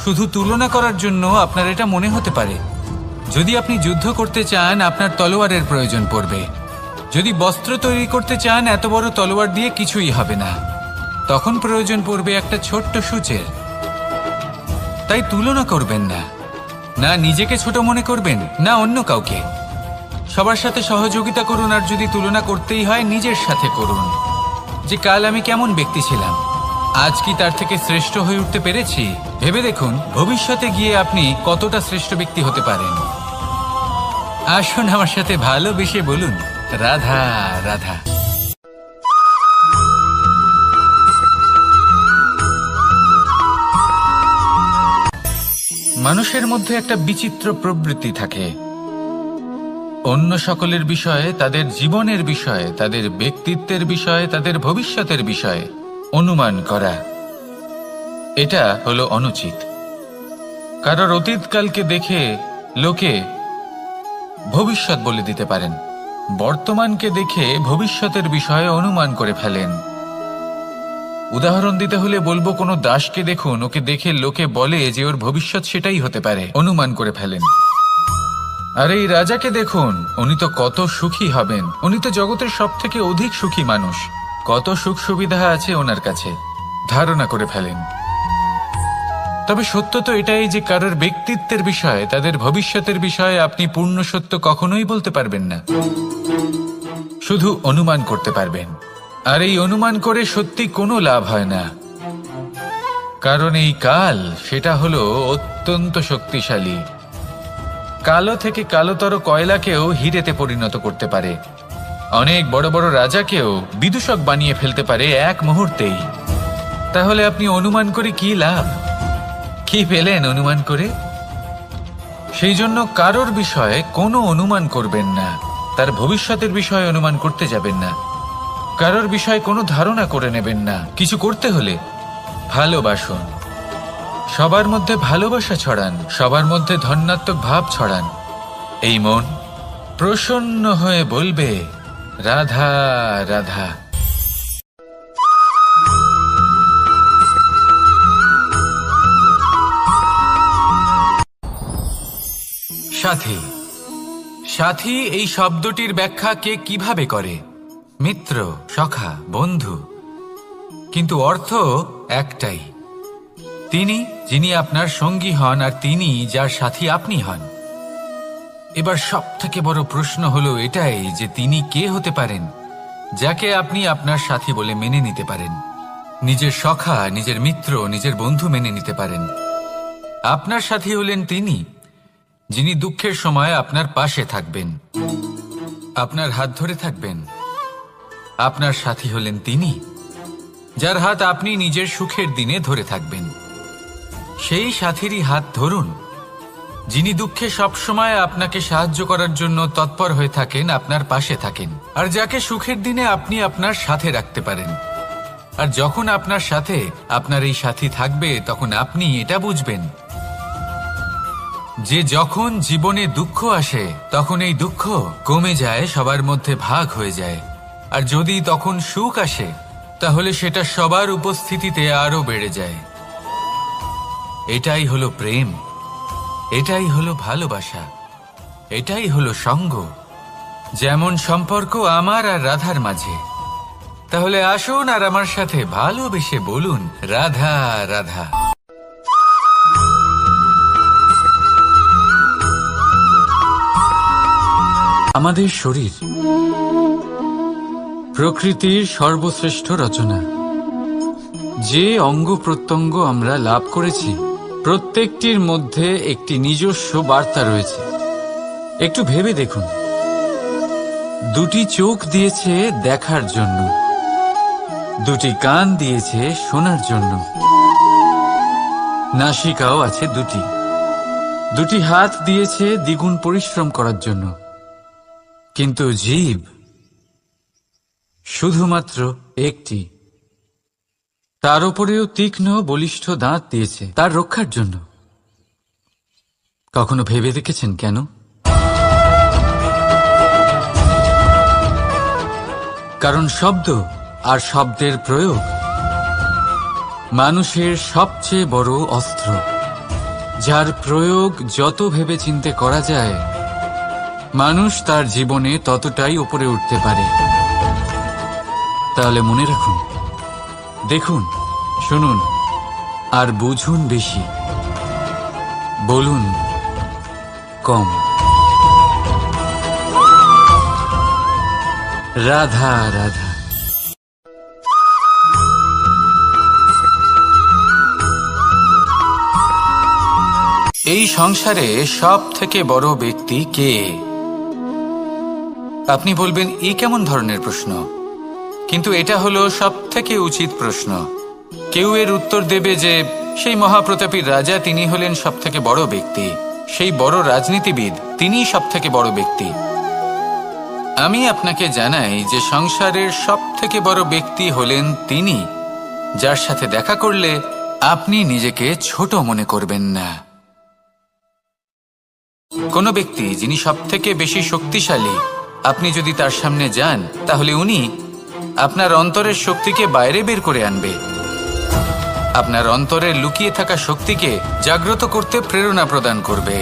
শুধু তুলনা করার জন্য আপনার এটা মনে হতে পারে। যদি আপনি যুদ্ধ করতে চান আপনার তলোয়ারের প্রয়োজন পড়বে, যদি বস্ত্র তৈরি করতে চান এত বড় তলোয়ার দিয়ে কিছুই হবে না, তখন প্রয়োজন পড়বে একটা ছোট্ট সূচের। তাই তুলনা করবেন না, না নিজেকে ছোট মনে করবেন না অন্য কাউকে। সবার সাথে সহযোগিতা করুন, আর যদি তুলনা করতেই হয় নিজের সাথে করুন যে কাল আমি কেমন ব্যক্তি ছিলাম, আজ কি তার থেকে শ্রেষ্ঠ হয়ে উঠতে পেরেছি। ভেবে দেখুন ভবিষ্যতে গিয়ে আপনি কতটা শ্রেষ্ঠ ব্যক্তি হতে পারেন। আসুন আমার সাথে ভালোবেসে বলুন রাধা রাধা। মানুষের মধ্যে একটা বিচিত্র প্রবৃত্তি থাকে, অন্য সকলের বিষয়ে, তাদের জীবনের বিষয়ে, তাদের ব্যক্তিত্বের বিষয়ে, তাদের ভবিষ্যতের বিষয়ে অনুমান করা। এটা হলো অনুচিত। কারোর অতীতকালকে দেখে লোকে ভবিষ্যৎ বলে দিতে পারেন, বর্তমানকে দেখে ভবিষ্যতের বিষয়ে অনুমান করে ফেলেন। উদাহরণ দিতে হলে বলবো কোনো দাসকে দেখুন, ওকে দেখে লোকে বলে যে ওর ভবিষ্যৎ সেটাই হতে পারে, অনুমান করে ফেলেন। আর এই রাজাকে দেখুন, উনি তো কত সুখী হবেন, উনি তো জগতের সব থেকে অধিক সুখী মানুষ, কত সুখ সুবিধা আছে ওনার কাছে, ধারণা করে ফেলেন। তবে সত্য তো এটাই যে কারোর ব্যক্তিত্বের বিষয়ে, তাদের ভবিষ্যতের বিষয়ে আপনি পূর্ণ সত্য কখনোই বলতে পারবেন না, শুধু অনুমান করতে পারবেন। আর এই অনুমান করে সত্যি কোনো লাভ হয় না, কারণ এই কাল সেটা হলো অত্যন্ত শক্তিশালী। কালো থেকে কালোতর কয়লাকেও হিরেতে পরিণত করতে পারে, অনেক বড় বড় রাজাকেও বিদূষক বানিয়ে ফেলতে পারে এক মুহূর্তেই। তাহলে আপনি অনুমান করে কি লাভ? কি পেলেন অনুমান করে? সেই জন্য কারোর বিষয়ে কোনো অনুমান করবেন না, তার ভবিষ্যতের বিষয়ে অনুমান করতে যাবেন না, কারোর বিষয়ে কোনো ধারণা করে নেবেন না। কিছু করতে হলে ভালোবাসুন, সবার মধ্যে ভালোবাসা ছড়ান, সবার মধ্যে ধন্যাত্মক ভাব ছড়ান। এই মন প্রসন্ন হয়ে বলবে রাধা রাধা। সাথী, সাথী এই শব্দটির ব্যাখ্যা কে কিভাবে করে? মিত্র, সখা, বন্ধু, কিন্তু অর্থ একটাই, তিনি যিনি আপনার সঙ্গী হন আর তিনি যার সাথী আপনি হন। এবার সব থেকে বড় প্রশ্ন হলো এটাই যে তিনি কে হতে পারেন যাকে আপনি আপনার সাথী বলে মেনে নিতে পারেন, নিজের সখা, নিজের মিত্র, নিজের বন্ধু মেনে নিতে পারেন। আপনার সাথী হলেন তিনি যিনি দুঃখের সময় আপনার পাশে থাকবেন, আপনার হাত ধরে থাকবেন। আপনার সাথী হলেন তিনি যার হাত আপনি নিজের সুখের দিনে ধরে থাকবেন। সেই সাথীরই হাত ধরুন যিনি দুঃখে সবসময় আপনাকে সাহায্য করার জন্য তৎপর হয়ে থাকেন, আপনার পাশে থাকেন, আর যাকে সুখের দিনে আপনি আপনার সাথে রাখতে পারেন। আর যখন আপনার সাথে আপনার এই সাথী থাকবে তখন আপনি এটা বুঝবেন যে যখন জীবনে দুঃখ আসে তখন এই দুঃখ কমে যায়, সবার মধ্যে ভাগ হয়ে যায়। আর যদি তখন সুখ আসে তাহলে সেটা সবার উপস্থিতিতে আরো বেড়ে যায়। এটাই হলো প্রেম, এটাই হলো ভালোবাসা, এটাই হলো সঙ্গ। যেমন সম্পর্ক আমার আর রাধার মাঝে। তাহলে আসুন আর আমার সাথে ভালোবেসে বলুন রাধা রাধা। আমাদের শরীর প্রকৃতির সর্বশ্রেষ্ঠ রচনা। যে অঙ্গ প্রত্যঙ্গ আমরা লাভ করেছি প্রত্যেকটির মধ্যে একটি নিজস্ব বার্তা রয়েছে। একটু ভেবে দেখুন, দুটি চোখ দিয়েছে দেখার জন্য, দুটি কান দিয়েছে শোনার জন্য, নাসিকাও আছে দুটি, দুটি হাত দিয়েছে দ্বিগুণ পরিশ্রম করার জন্য, কিন্তু জীব শুধুমাত্র একটি। তার উপরেও তীক্ষ্ণ বলিষ্ঠ দাঁত দিয়েছে তার রক্ষার জন্য। কখনো ভেবে দেখেছেন কেন? কারণ শব্দ আর শব্দের প্রয়োগ মানুষের সবচেয়ে বড় অস্ত্র, যার প্রয়োগ যত ভেবেচিন্তে করা যায় মানুষ তার জীবনে ততটাই উপরে উঠতে পারে। তাহলে মনে রাখুন, দেখুন, শুনুন আর বুঝুন বেশি, বলুন কম। রাধা রাধা। এই সংসারে সব থেকে বড় ব্যক্তি কে? আপনি বলবেন, এই কেমন ধরনের প্রশ্ন? কিন্তু এটা হলো সব থেকে উচিত প্রশ্ন। কেউ এর উত্তর দেবে যে সেই মহাপ্রতাপী রাজা, তিনি হলেন সব থেকে বড় ব্যক্তি, সেই বড় রাজনীতিবিদ, তিনিই সব থেকে বড় ব্যক্তি। আমি আপনাকে জানাই যে সংসারের সব থেকে বড় ব্যক্তি হলেন তিনি, যার সাথে দেখা করলে আপনি নিজেকে ছোট মনে করবেন না। কোনো ব্যক্তি যিনি সব থেকে বেশি শক্তিশালী, আপনি যদি তার সামনে যান তাহলে উনি আপনার অন্তরের শক্তিকে বাইরে বের করে আনবে, আপনার অন্তরে লুকিয়ে থাকা শক্তিকে জাগ্রত করতে প্রেরণা প্রদান করবে।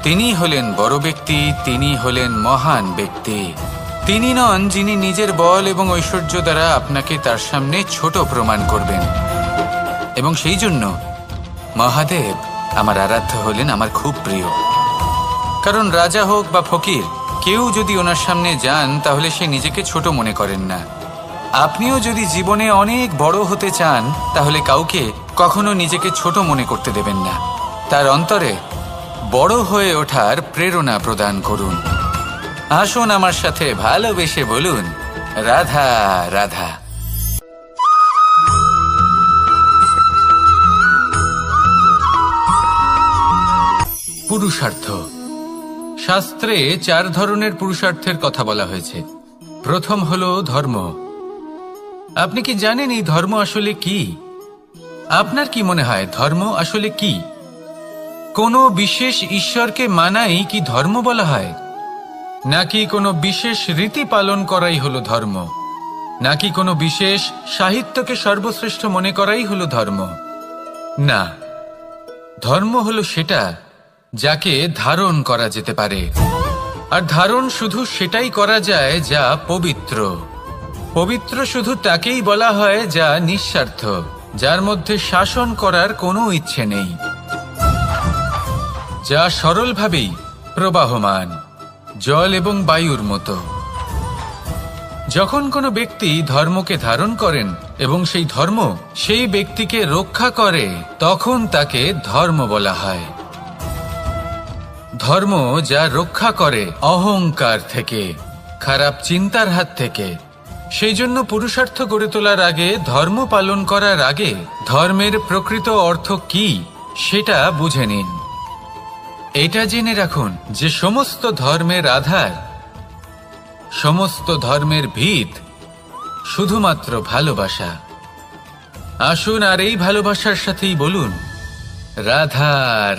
তিনি হলেন বড় ব্যক্তি, তিনি হলেন মহান ব্যক্তি। তিনি নন যিনি নিজের বল এবং ঐশ্বর্য দ্বারা আপনাকে তার সামনে ছোট প্রমাণ করবেন। এবং সেই জন্য মহাদেব আমার আরাধ্য হলেন আমার খুব প্রিয়। কারণ রাজা হোক বা ফকির, কেউ যদি ওনার সামনে যান তাহলে সে নিজেকে ছোট মনে করেন না। আপনিও যদি জীবনে অনেক বড় হতে চান তাহলে কাউকে কখনো নিজেকে ছোট মনে করতে দেবেন না। তার অন্তরে বড় হয়ে ওঠার প্রেরণা প্রদান করুন। আসুন আমার সাথে ভালোবেসে বলুন, রাধা রাধা। পুরুষার্থ। শাস্ত্রে 4 ধরনের পুরুষার্থের কথা বলা হয়েছে। প্রথম হলো ধর্ম। আপনি কি জানেন এই ধর্ম আসলে কি? আপনার কি মনে হয় ধর্ম আসলে কি? কোনো বিশেষ ঈশ্বরকে মানাই কি ধর্ম বলা হয়? নাকি কোনো বিশেষ রীতি পালন করাই হলো ধর্ম? নাকি কোনো বিশেষ সাহিত্যকে সর্বশ্রেষ্ঠ মনে করাই হলো ধর্ম? না, ধর্ম হলো সেটা যাকে ধারণ করা যেতে পারে। আর ধারণ শুধু সেটাই করা যায় যা পবিত্র। পবিত্র শুধু তাকেই বলা হয় যা নিঃস্বার্থ, যার মধ্যে শাসন করার কোনো ইচ্ছে নেই, যা সরলভাবেই প্রবাহমান, জল এবং বায়ুর মতো। যখন কোনো ব্যক্তি ধর্মকে ধারণ করেন এবং সেই ধর্ম সেই ব্যক্তিকে রক্ষা করে, তখন তাকে ধর্ম বলা হয়। ধর্ম যা রক্ষা করে অহংকার থেকে, খারাপ চিন্তার হাত থেকে। সেই জন্য পুরুষার্থ গড়ে তোলার আগে, ধর্ম পালন করার আগে ধর্মের প্রকৃত অর্থ কি সেটা বুঝে নিন। এটা জেনে রাখুন যে সমস্ত ধর্মের আধার, সমস্ত ধর্মের ভিত শুধুমাত্র ভালোবাসা। আসুন আর এই ভালোবাসার সাথেই বলুন, রাধা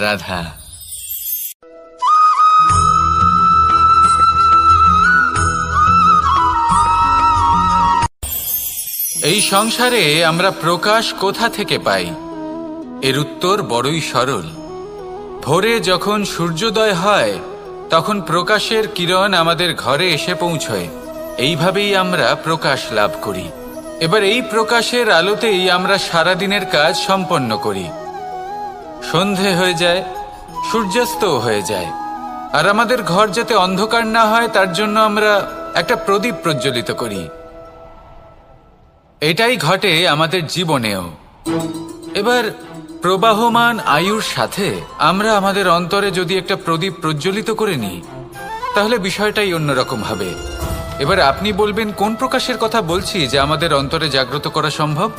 রাধা। এই সংসারে আমরা প্রকাশ কোথা থেকে পাই? এর উত্তর বড়ই সরল। ভোরে যখন সূর্যোদয় হয় তখন প্রকাশের কিরণ আমাদের ঘরে এসে পৌঁছয়। এইভাবেই আমরা প্রকাশ লাভ করি। এবার এই প্রকাশের আলোতেই আমরা সারাদিনের কাজ সম্পন্ন করি। সন্ধে হয়ে যায়, সূর্যাস্তও হয়ে যায়। আর আমাদের ঘর যাতে অন্ধকার না হয় তার জন্য আমরা একটা প্রদীপ প্রজ্বলিত করি। এটাই ঘটে আমাদের জীবনেও। এবার প্রবাহমান আয়ুর সাথে আমরা আমাদের অন্তরে যদি একটা প্রদীপ প্রজ্বলিত করে নিই, তাহলে বিষয়টাই অন্যরকম হবে। এবার আপনি বলবেন কোন প্রকাশের কথা বলছি যা আমাদের অন্তরে জাগ্রত করা সম্ভব?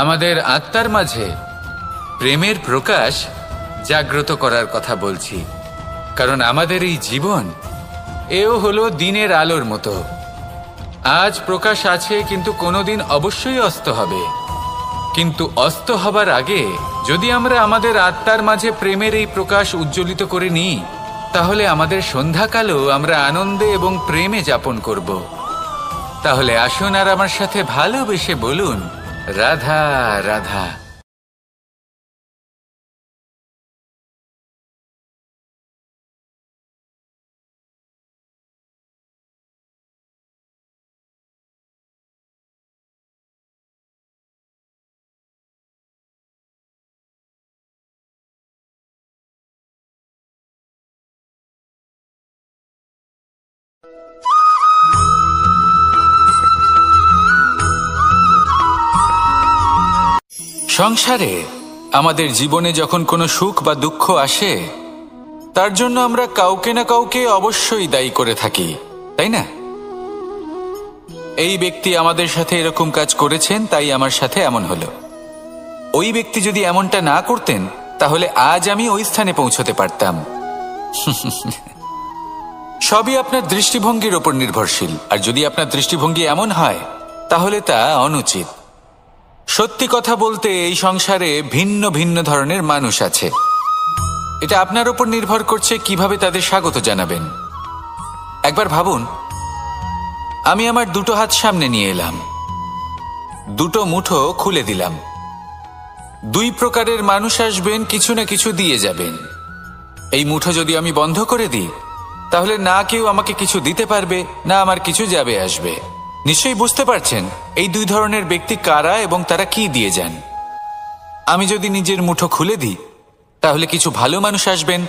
আমাদের আত্মার মাঝে প্রেমের প্রকাশ জাগ্রত করার কথা বলছি। কারণ আমাদের এই জীবন এও হলো দিনের আলোর মতো। আজ প্রকাশ আছে, কিন্তু কোনোদিন অবশ্যই অস্ত হবে। কিন্তু অস্ত হবার আগে যদি আমরা আমাদের আত্মার মাঝে প্রেমের এই প্রকাশ উজ্জ্বলিত করে নিই, তাহলে আমাদের সন্ধ্যাকালও আমরা আনন্দে এবং প্রেমে যাপন করব। তাহলে আসুন আর আমার সাথে ভালোবেসে বলুন, রাধা রাধা। সংসারে আমাদের জীবনে যখন কোনো সুখ বা দুঃখ আসে, তার জন্য আমরা কাউকে না কাউকে অবশ্যই দায়ী করে থাকি, তাই না? এই ব্যক্তি আমাদের সাথে এরকম কাজ করেছেন, তাই আমার সাথে এমন হলো। ওই ব্যক্তি যদি এমনটা না করতেন, তাহলে আজ আমি ওই স্থানে পৌঁছতে পারতাম। সবই আপনার দৃষ্টিভঙ্গির ওপর নির্ভরশীল। আর যদি আপনার দৃষ্টিভঙ্গি এমন হয়, তাহলে তা অনুচিত। সত্যি কথা বলতে এই সংসারে ভিন্ন ভিন্ন ধরনের মানুষ আছে। এটা আপনার উপর নির্ভর করছে কিভাবে তাদের স্বাগত জানাবেন। একবার ভাবুন, আমি আমার দুটো হাত সামনে নিয়ে এলাম, দুটো মুঠো খুলে দিলাম। দুই প্রকারের মানুষ আসবেন, কিছু না কিছু দিয়ে যাবেন। এই মুঠো যদি আমি বন্ধ করে দিই, তাহলে না কেউ আমাকে কিছু দিতে পারবে, না আমার কিছু যাবে আসবে। নিশ্চয়ই বুঝতে পারছেন এই দুই ধরনের ব্যক্তি কারা এবং তারা কি দিয়ে যান। আমি যদি নিজের মুঠো খুলে দিই, তাহলে কিছু ভালো মানুষ আসবেন,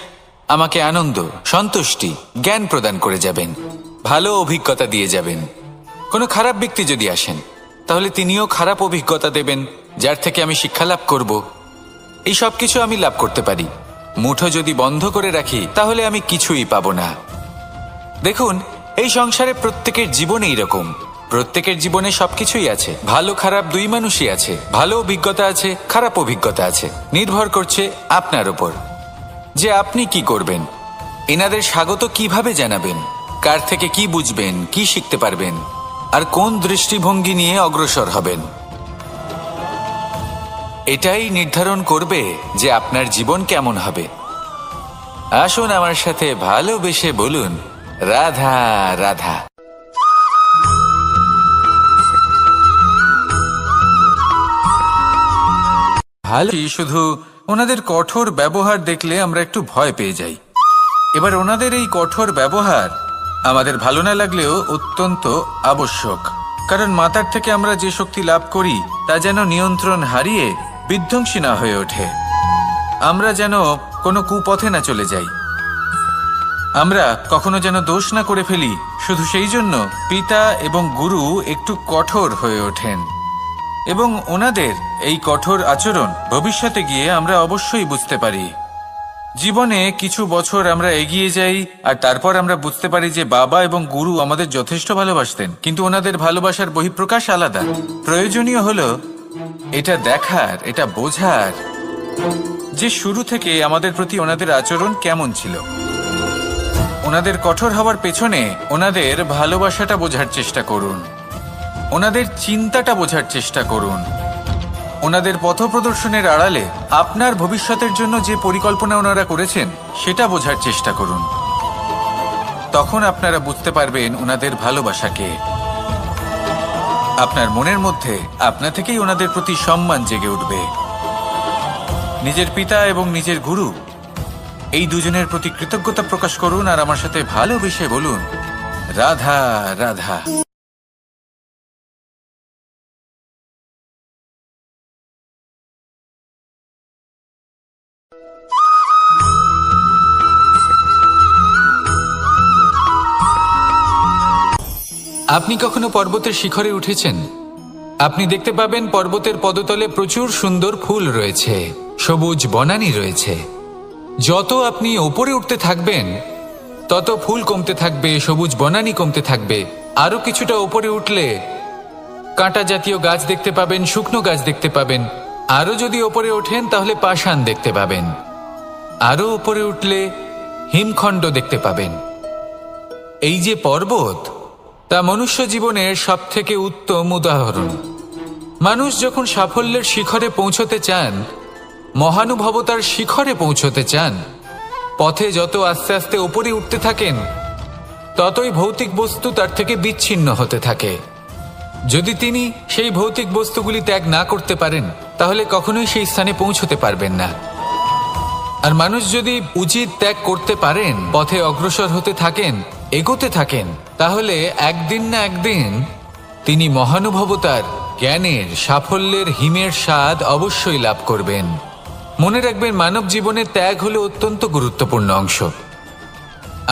আমাকে আনন্দ, সন্তুষ্টি, জ্ঞান প্রদান করে যাবেন, ভালো অভিজ্ঞতা দিয়ে যাবেন। কোনো খারাপ ব্যক্তি যদি আসেন, তাহলে তিনিও খারাপ অভিজ্ঞতা দেবেন, যার থেকে আমি শিক্ষা লাভ করব। এই সব কিছু আমি লাভ করতে পারি। মুঠো যদি বন্ধ করে রাখি, তাহলে আমি কিছুই পাবো না। দেখুন, এই সংসারে প্রত্যেকের জীবনে এইরকম। প্রত্যেকের জীবনে সবকিছুই আছে, ভালো খারাপ দুই মানুষই আছে। ভালো অভিজ্ঞতা আছে, খারাপ অভিজ্ঞতা আছে। নির্ভর করছে আপনার উপর যে আপনি কি করবেন। এনাদের স্বাগত কিভাবে জানাবেন, কার থেকে কি বুঝবেন, কি শিখতে পারবেন, আর কোন দৃষ্টিভঙ্গি নিয়ে অগ্রসর হবেন। এটাই নির্ধারণ করবে যে আপনার জীবন কেমন হবে। আসুন আমার সাথে ভালোবেসে বলুন, রাধা রাধা। ভালো, শুধু ওনাদের কঠোর ব্যবহার দেখলে আমরা একটু ভয় পেয়ে যাই। এবার ওনাদের এই কঠোর ব্যবহার আমাদের ভালো না লাগলেও অত্যন্ত আবশ্যক। কারণ মাতার থেকে আমরা যে শক্তি লাভ করি তা যেন নিয়ন্ত্রণ হারিয়ে বিধ্বংসী না হয়ে ওঠে। আমরা যেন কোনো কুপথে না চলে যাই। আমরা কখনো যেন দোষ না করে ফেলি। শুধু সেই জন্য পিতা এবং গুরু একটু কঠোর হয়ে ওঠেন, এবং ওনাদের এই কঠোর আচরণ ভবিষ্যতে গিয়ে আমরা অবশ্যই বুঝতে পারি। জীবনে কিছু বছর আমরা এগিয়ে যাই, আর তারপর আমরা বুঝতে পারি যে বাবা এবং গুরু আমাদের যথেষ্ট ভালোবাসতেন, কিন্তু ওনাদের ভালোবাসার বহিঃপ্রকাশ আলাদা। প্রয়োজনীয় হলো এটা দেখার, এটা বোঝার যে শুরু থেকে আমাদের প্রতি ওনাদের আচরণ কেমন ছিল। ওনাদের কঠোর হওয়ার পেছনে ওনাদের ভালোবাসাটা বোঝার চেষ্টা করুন, ওনাদের চিন্তাটা বোঝার চেষ্টা করুন, ওনাদের পথপ্রদর্শনের আড়ালে আপনার ভবিষ্যতের জন্য যে পরিকল্পনা ওনারা করেছেন সেটা বোঝার চেষ্টা করুন। তখন আপনারা বুঝতে পারবেন ওনাদের ভালোবাসাকে। আপনার মনের মধ্যে আপনা থেকেই ওনাদের প্রতি সম্মান জেগে উঠবে। নিজের পিতা এবং নিজের গুরু এই দুজনের প্রতি কৃতজ্ঞতা প্রকাশ করুন, আর আমার সাথে ভালোবেসে বলুন, রাধা রাধা। আপনি কখনো পর্বতের শিখরে উঠেছেন? আপনি দেখতে পাবেন পর্বতের পদতলে প্রচুর সুন্দর ফুল রয়েছে, সবুজ বনানী রয়েছে। যত আপনি ওপরে উঠতে থাকবেন তত ফুল কমতে থাকবে, সবুজ বনানী কমতে থাকবে। আরো কিছুটা ওপরে উঠলে কাঁটা জাতীয় গাছ দেখতে পাবেন, শুকনো গাছ দেখতে পাবেন। আরো যদি ওপরে ওঠেন তাহলে পাষাণ দেখতে পাবেন। আরো ওপরে উঠলে হিমখণ্ড দেখতে পাবেন। এই যে পর্বত, তা মনুষ্য জীবনের সবথেকে উত্তম উদাহরণ। মানুষ যখন সাফল্যের শিখরে পৌঁছতে চান, মহানুভবতার শিখরে পৌঁছতে চান, পথে যত আস্তে আস্তে উপরে উঠতে থাকেন ততই ভৌতিক বস্তু তার থেকে বিচ্ছিন্ন হতে থাকে। যদি তিনি সেই ভৌতিক বস্তুগুলি ত্যাগ না করতে পারেন তাহলে কখনোই সেই স্থানে পৌঁছতে পারবেন না। আর মানুষ যদি উচিত ত্যাগ করতে পারেন, পথে অগ্রসর হতে থাকেন, এগোতে থাকেন, তাহলে একদিন না একদিন তিনি মহানুভবতার, জ্ঞানের, সাফল্যের হিমের স্বাদ অবশ্যই লাভ করবেন। মনে রাখবেন, মানব জীবনে ত্যাগ হলো অত্যন্ত গুরুত্বপূর্ণ অংশ।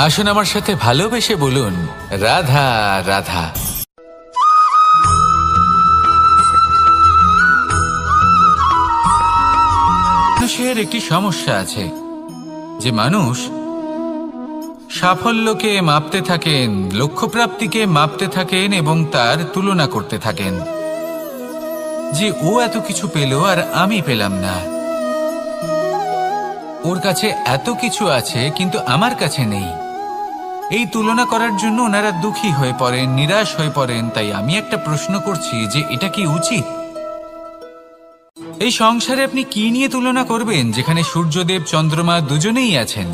আসুন আমার সাথে ভালোবেসে বলুন, রাধা রাধা। মানুষের একটি সমস্যা আছে যে মানুষ সাফল্যকে মাপতে থাকেন, লক্ষ্যপ্রাপ্তিকে মাপতে থাকেন এবং তার তুলনা করতে থাকেন যে ও এত কিছু পেল আর আমি পেলাম না, ওর কাছে এত কিছু আছে কিন্তু আমার কাছে নেই। এই তুলনা করার জন্য ওনারা দুঃখী হয়ে পড়েন, নিরাশ হয়ে পড়েন। তাই আমি একটা প্রশ্ন করছি যে এটা কি উচিত? এই সংসারে আপনি কি নিয়ে তুলনা করবেন, যেখানে সূর্যদেব, চন্দ্রমা দুজনেই আছেন,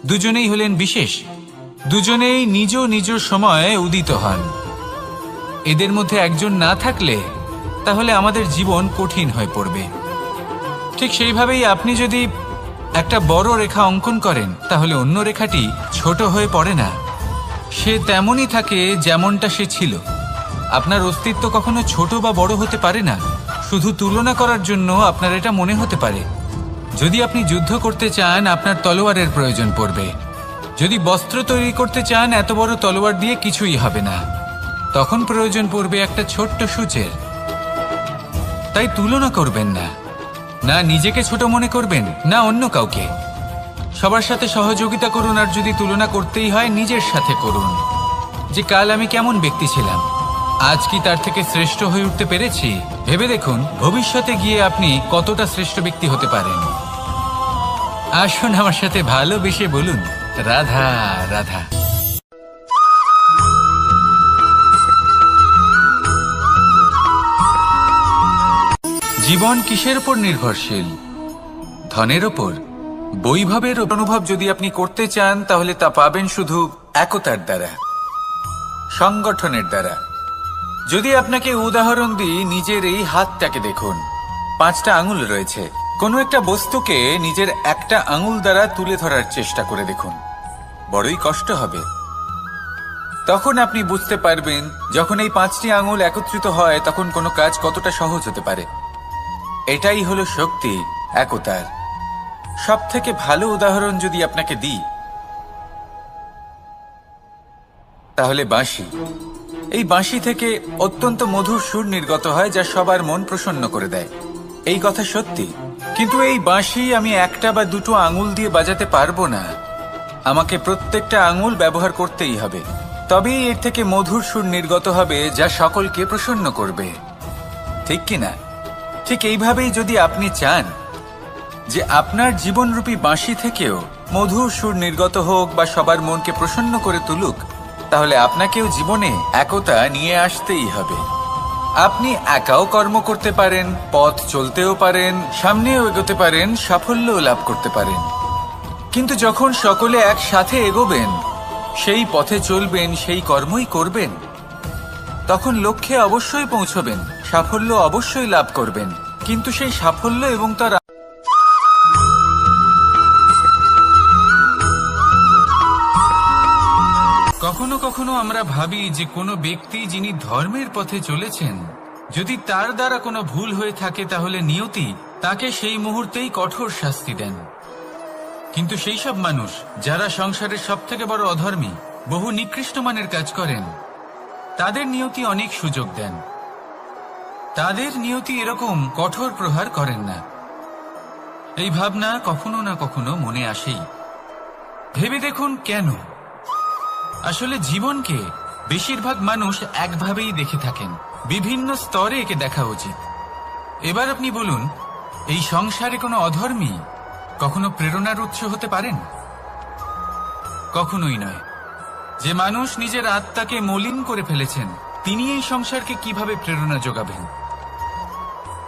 দুজনেই হলেন বিশেষ, দুজনেই নিজ নিজ সময়ে উদিত হন। এদের মধ্যে একজন না থাকলে তাহলে আমাদের জীবন কঠিন হয়ে পড়বে। ঠিক সেইভাবেই আপনি যদি একটা বড় রেখা অঙ্কন করেন তাহলে অন্য রেখাটি ছোট হয়ে পড়ে না, সে তেমনই থাকে যেমনটা সে ছিল। আপনার অস্তিত্ব কখনো ছোট বা বড় হতে পারে না। শুধু তুলনা করার জন্য আপনার এটা মনে হতে পারে। যদি আপনি যুদ্ধ করতে চান, আপনার তলোয়ারের প্রয়োজন পড়বে। যদি বস্ত্র তৈরি করতে চান, এত বড় তলোয়ার দিয়ে কিছুই হবে না, তখন প্রয়োজন পড়বে একটা ছোট্ট সূচের। তাই তুলনা করবেন না, না নিজেকে ছোট মনে করবেন, না অন্য কাউকে। সবার সাথে সহযোগিতা করুন, আর যদি তুলনা করতেই হয় নিজের সাথে করুন, যে কাল আমি কেমন ব্যক্তি ছিলাম, আজ কি তার থেকে শ্রেষ্ঠ হয়ে উঠতে পেরেছি। ভেবে দেখুন ভবিষ্যতে গিয়ে আপনি কতটা শ্রেষ্ঠ ব্যক্তি হতে পারেন। আসুন আমার সাথে ভালোবেসে বলুন, রাধা রাধা। জীবন কিসের উপর নির্ভরশীল? ধনের ওপর, বৈভবের অনুভব যদি আপনি করতে চান তাহলে তা পাবেন শুধু একতার দ্বারা, সংগঠনের দ্বারা। যদি আপনাকে উদাহরণ দিই, নিজের এই হাতটাকে দেখুন, 5টা আঙুল রয়েছে। কোনো একটা বস্তুকে নিজের একটা আঙুল দ্বারা তুলে ধরার চেষ্টা করে দেখুন, বড়ই কষ্ট হবে। তখন আপনি বুঝতে পারবেন যখন এই 5টি আঙুল একত্রিত হয় তখন কোনো কাজ কতটা সহজ হতে পারে। এটাই হলো শক্তি, একতার। সব থেকে ভালো উদাহরণ যদি আপনাকে দিই তাহলে বাঁশি। এই বাঁশি থেকে অত্যন্ত মধুর সুর নির্গত হয় যা সবার মন প্রসন্ন করে দেয়। এই কথা সত্যি, কিন্তু এই বাঁশি আমি একটা বা দুটো আঙুল দিয়ে বাজাতে পারবো না। আমাকে প্রত্যেকটা আঙুল ব্যবহার করতেই হবে, তবেই এর থেকে মধুর সুর নির্গত হবে যা সকলকে প্রসন্ন করবে, ঠিক কিনা? ঠিক এইভাবেই যদি আপনি চান যে আপনার জীবনরূপী বাঁশি থেকেও মধুর সুর নির্গত হোক বা সবার মনকে প্রসন্ন করে তুলুক, তাহলে আপনাকেও জীবনে একতা নিয়ে আসতেই হবে। আপনি একাও কর্ম করতে পারেন, পথ চলতেও পারেন, সামনেও এগোতে পারেন, সাফল্যও লাভ করতে পারেন। কিন্তু যখন সকলে একসাথে এগোবেন, সেই পথে চলবেন, সেই কর্মই করবেন, তখন লক্ষ্যে অবশ্যই পৌঁছবেন, সাফল্য অবশ্যই লাভ করবেন। কিন্তু সেই সাফল্য এবং তার কখনো কখনো আমরা ভাবি যে কোনো ব্যক্তি যিনি ধর্মের পথে চলেছেন, যদি তার দ্বারা কোনো ভুল হয়ে থাকে তাহলে নিয়তি তাকে সেই মুহূর্তেই কঠোর শাস্তি দেন। কিন্তু সেই সব মানুষ যারা সংসারের সবথেকে বড় অধর্মী, বহু নিকৃষ্ট মানের কাজ করেন, তাদের নিয়তি অনেক সুযোগ দেন। তাদের নিয়তি এরকম কঠোর প্রহার করেন না। এই ভাবনা কখনো না কখনো মনে আসেই। ভেবে দেখুন কেন? আসলে জীবনকে বেশিরভাগ মানুষ একভাবেই দেখে থাকেন, বিভিন্ন স্তরে একে দেখা উচিত। এবার আপনি বলুন, এই সংসারে কোনো অধর্মী কখনো প্রেরণার উৎস হতে পারেন? কখনোই নয়। যে মানুষ নিজের আত্মাকে মলিন করে ফেলেছেন, তিনি এই সংসারকে কিভাবে প্রেরণা যোগাবেন?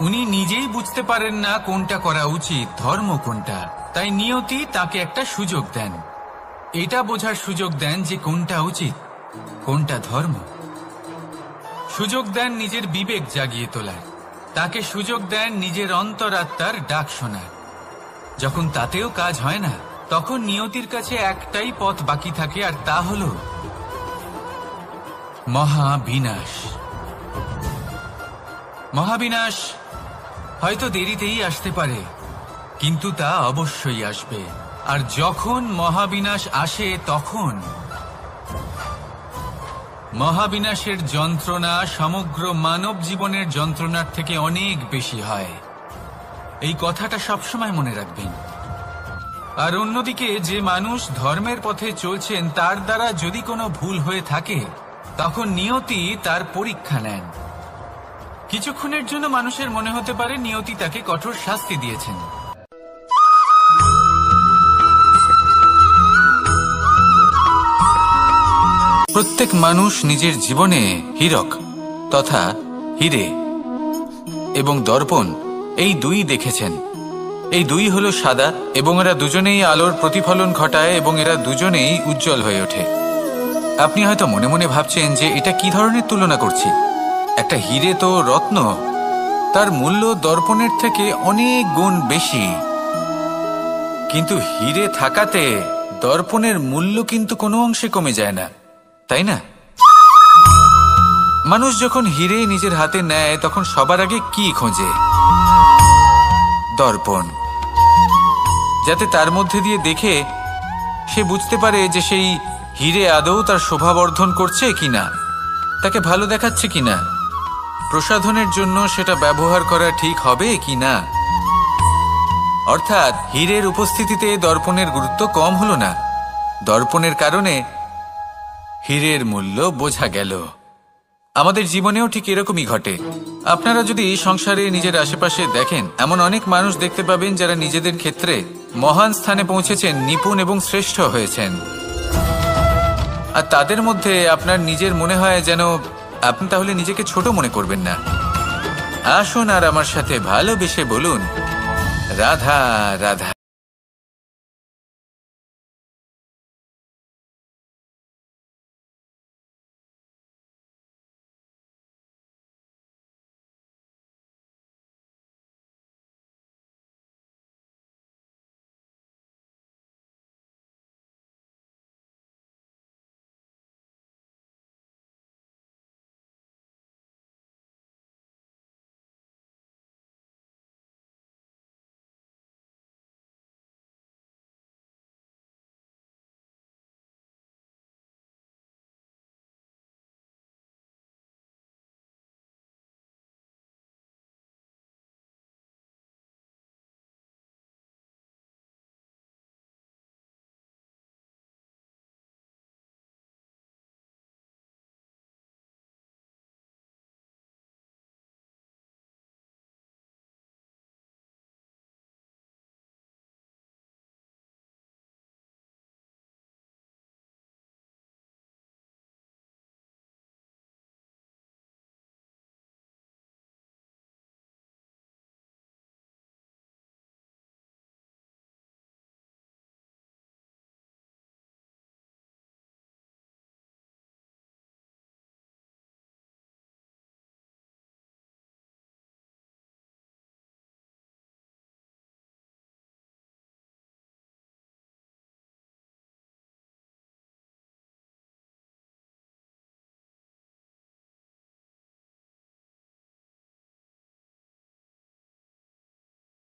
উনি নিজেই বুঝতে পারেন না কোনটা করা উচিত, ধর্ম কোনটা। তাই নিয়তি তাকে একটা সুযোগ দেন, এটা বোঝার সুযোগ দেন যে কোনটা উচিত, কোনটা ধর্ম। সুযোগ দেন নিজের বিবেক জাগিয়ে তোলার, তাকে সুযোগ দেন নিজের অন্তরাত্মার ডাক শোনার। যখন তাতেও কাজ হয় না, তখন নিয়তির কাছে একটাই পথ বাকি থাকে, আর তা হল মহাবিনাশ। মহাবিনাশ হয়তো দেরিতেই আসতে পারে, কিন্তু তা অবশ্যই আসবে। আর যখন মহাবিনাশ আসে, তখন মহাবিনাশের যন্ত্রণা সমগ্র মানব জীবনের যন্ত্রণার থেকে অনেক বেশি হয়। এই কথাটা সবসময় মনে রাখবেন। আর অন্যদিকে যে মানুষ ধর্মের পথে চলছেন, তার দ্বারা যদি কোনো ভুল হয়ে থাকে, তখন নিয়তি তার পরীক্ষা নেন। কিছুক্ষণের জন্য মানুষের মনে হতে পারে নিয়তি তাকে কঠোর শাস্তি দিয়েছেন। প্রত্যেক মানুষ নিজের জীবনে হীরক তথা হিরে এবং দর্পণ এই দুই দেখেছেন। এই দুই হলো সাদা, এবং এরা দুজনেই আলোর প্রতিফলন ঘটায় এবং এরা দুজনেই উজ্জ্বল হয়ে ওঠে। আপনি হয়তো মনে মনে ভাবছেন যে এটা কি ধরনের তুলনা করছি। একটা হিরে তো রত্ন, তার মূল্য দর্পণের থেকে অনেক গুণ বেশি। কিন্তু হিরে থাকাতে দর্পণের মূল্য কিন্তু কোনো অংশে কমে যায় না, তাই না? মানুষ যখন হিরে নিজের হাতে নেয়, তখন সবার আগে কি খোঁজে? দর্পণ, যাতে তার মধ্যে দিয়ে দেখে সে বুঝতে পারে যে সেই হিরে আদৌ তার শোভাবর্ধন করছে কিনা, তাকে ভালো দেখাচ্ছে কিনা, প্রসাধনের জন্য সেটা ব্যবহার করা ঠিক হবে কিনা। অর্থাৎ হীরের উপস্থিতিতে দর্পণের গুরুত্ব কম হলো না, দর্পণের কারণে হীরের মূল্য বোঝা গেল। আমাদের জীবনেও ঠিক এরকমই ঘটে। আপনারা যদি সংসারে নিজের আশেপাশে দেখেন, এমন অনেক মানুষ দেখতে পাবেন যারা নিজেদের ক্ষেত্রে মহান স্থানে পৌঁছেছেন, নিপুণ এবং শ্রেষ্ঠ হয়েছেন। আর তাদের মধ্যে আপনার নিজের মনে হয় যেন আপনি তাহলে নিজেকে ছোট মনে করবেন না। আসুন আর আমার সাথে ভালোবেসে বলুন, রাধা রাধা।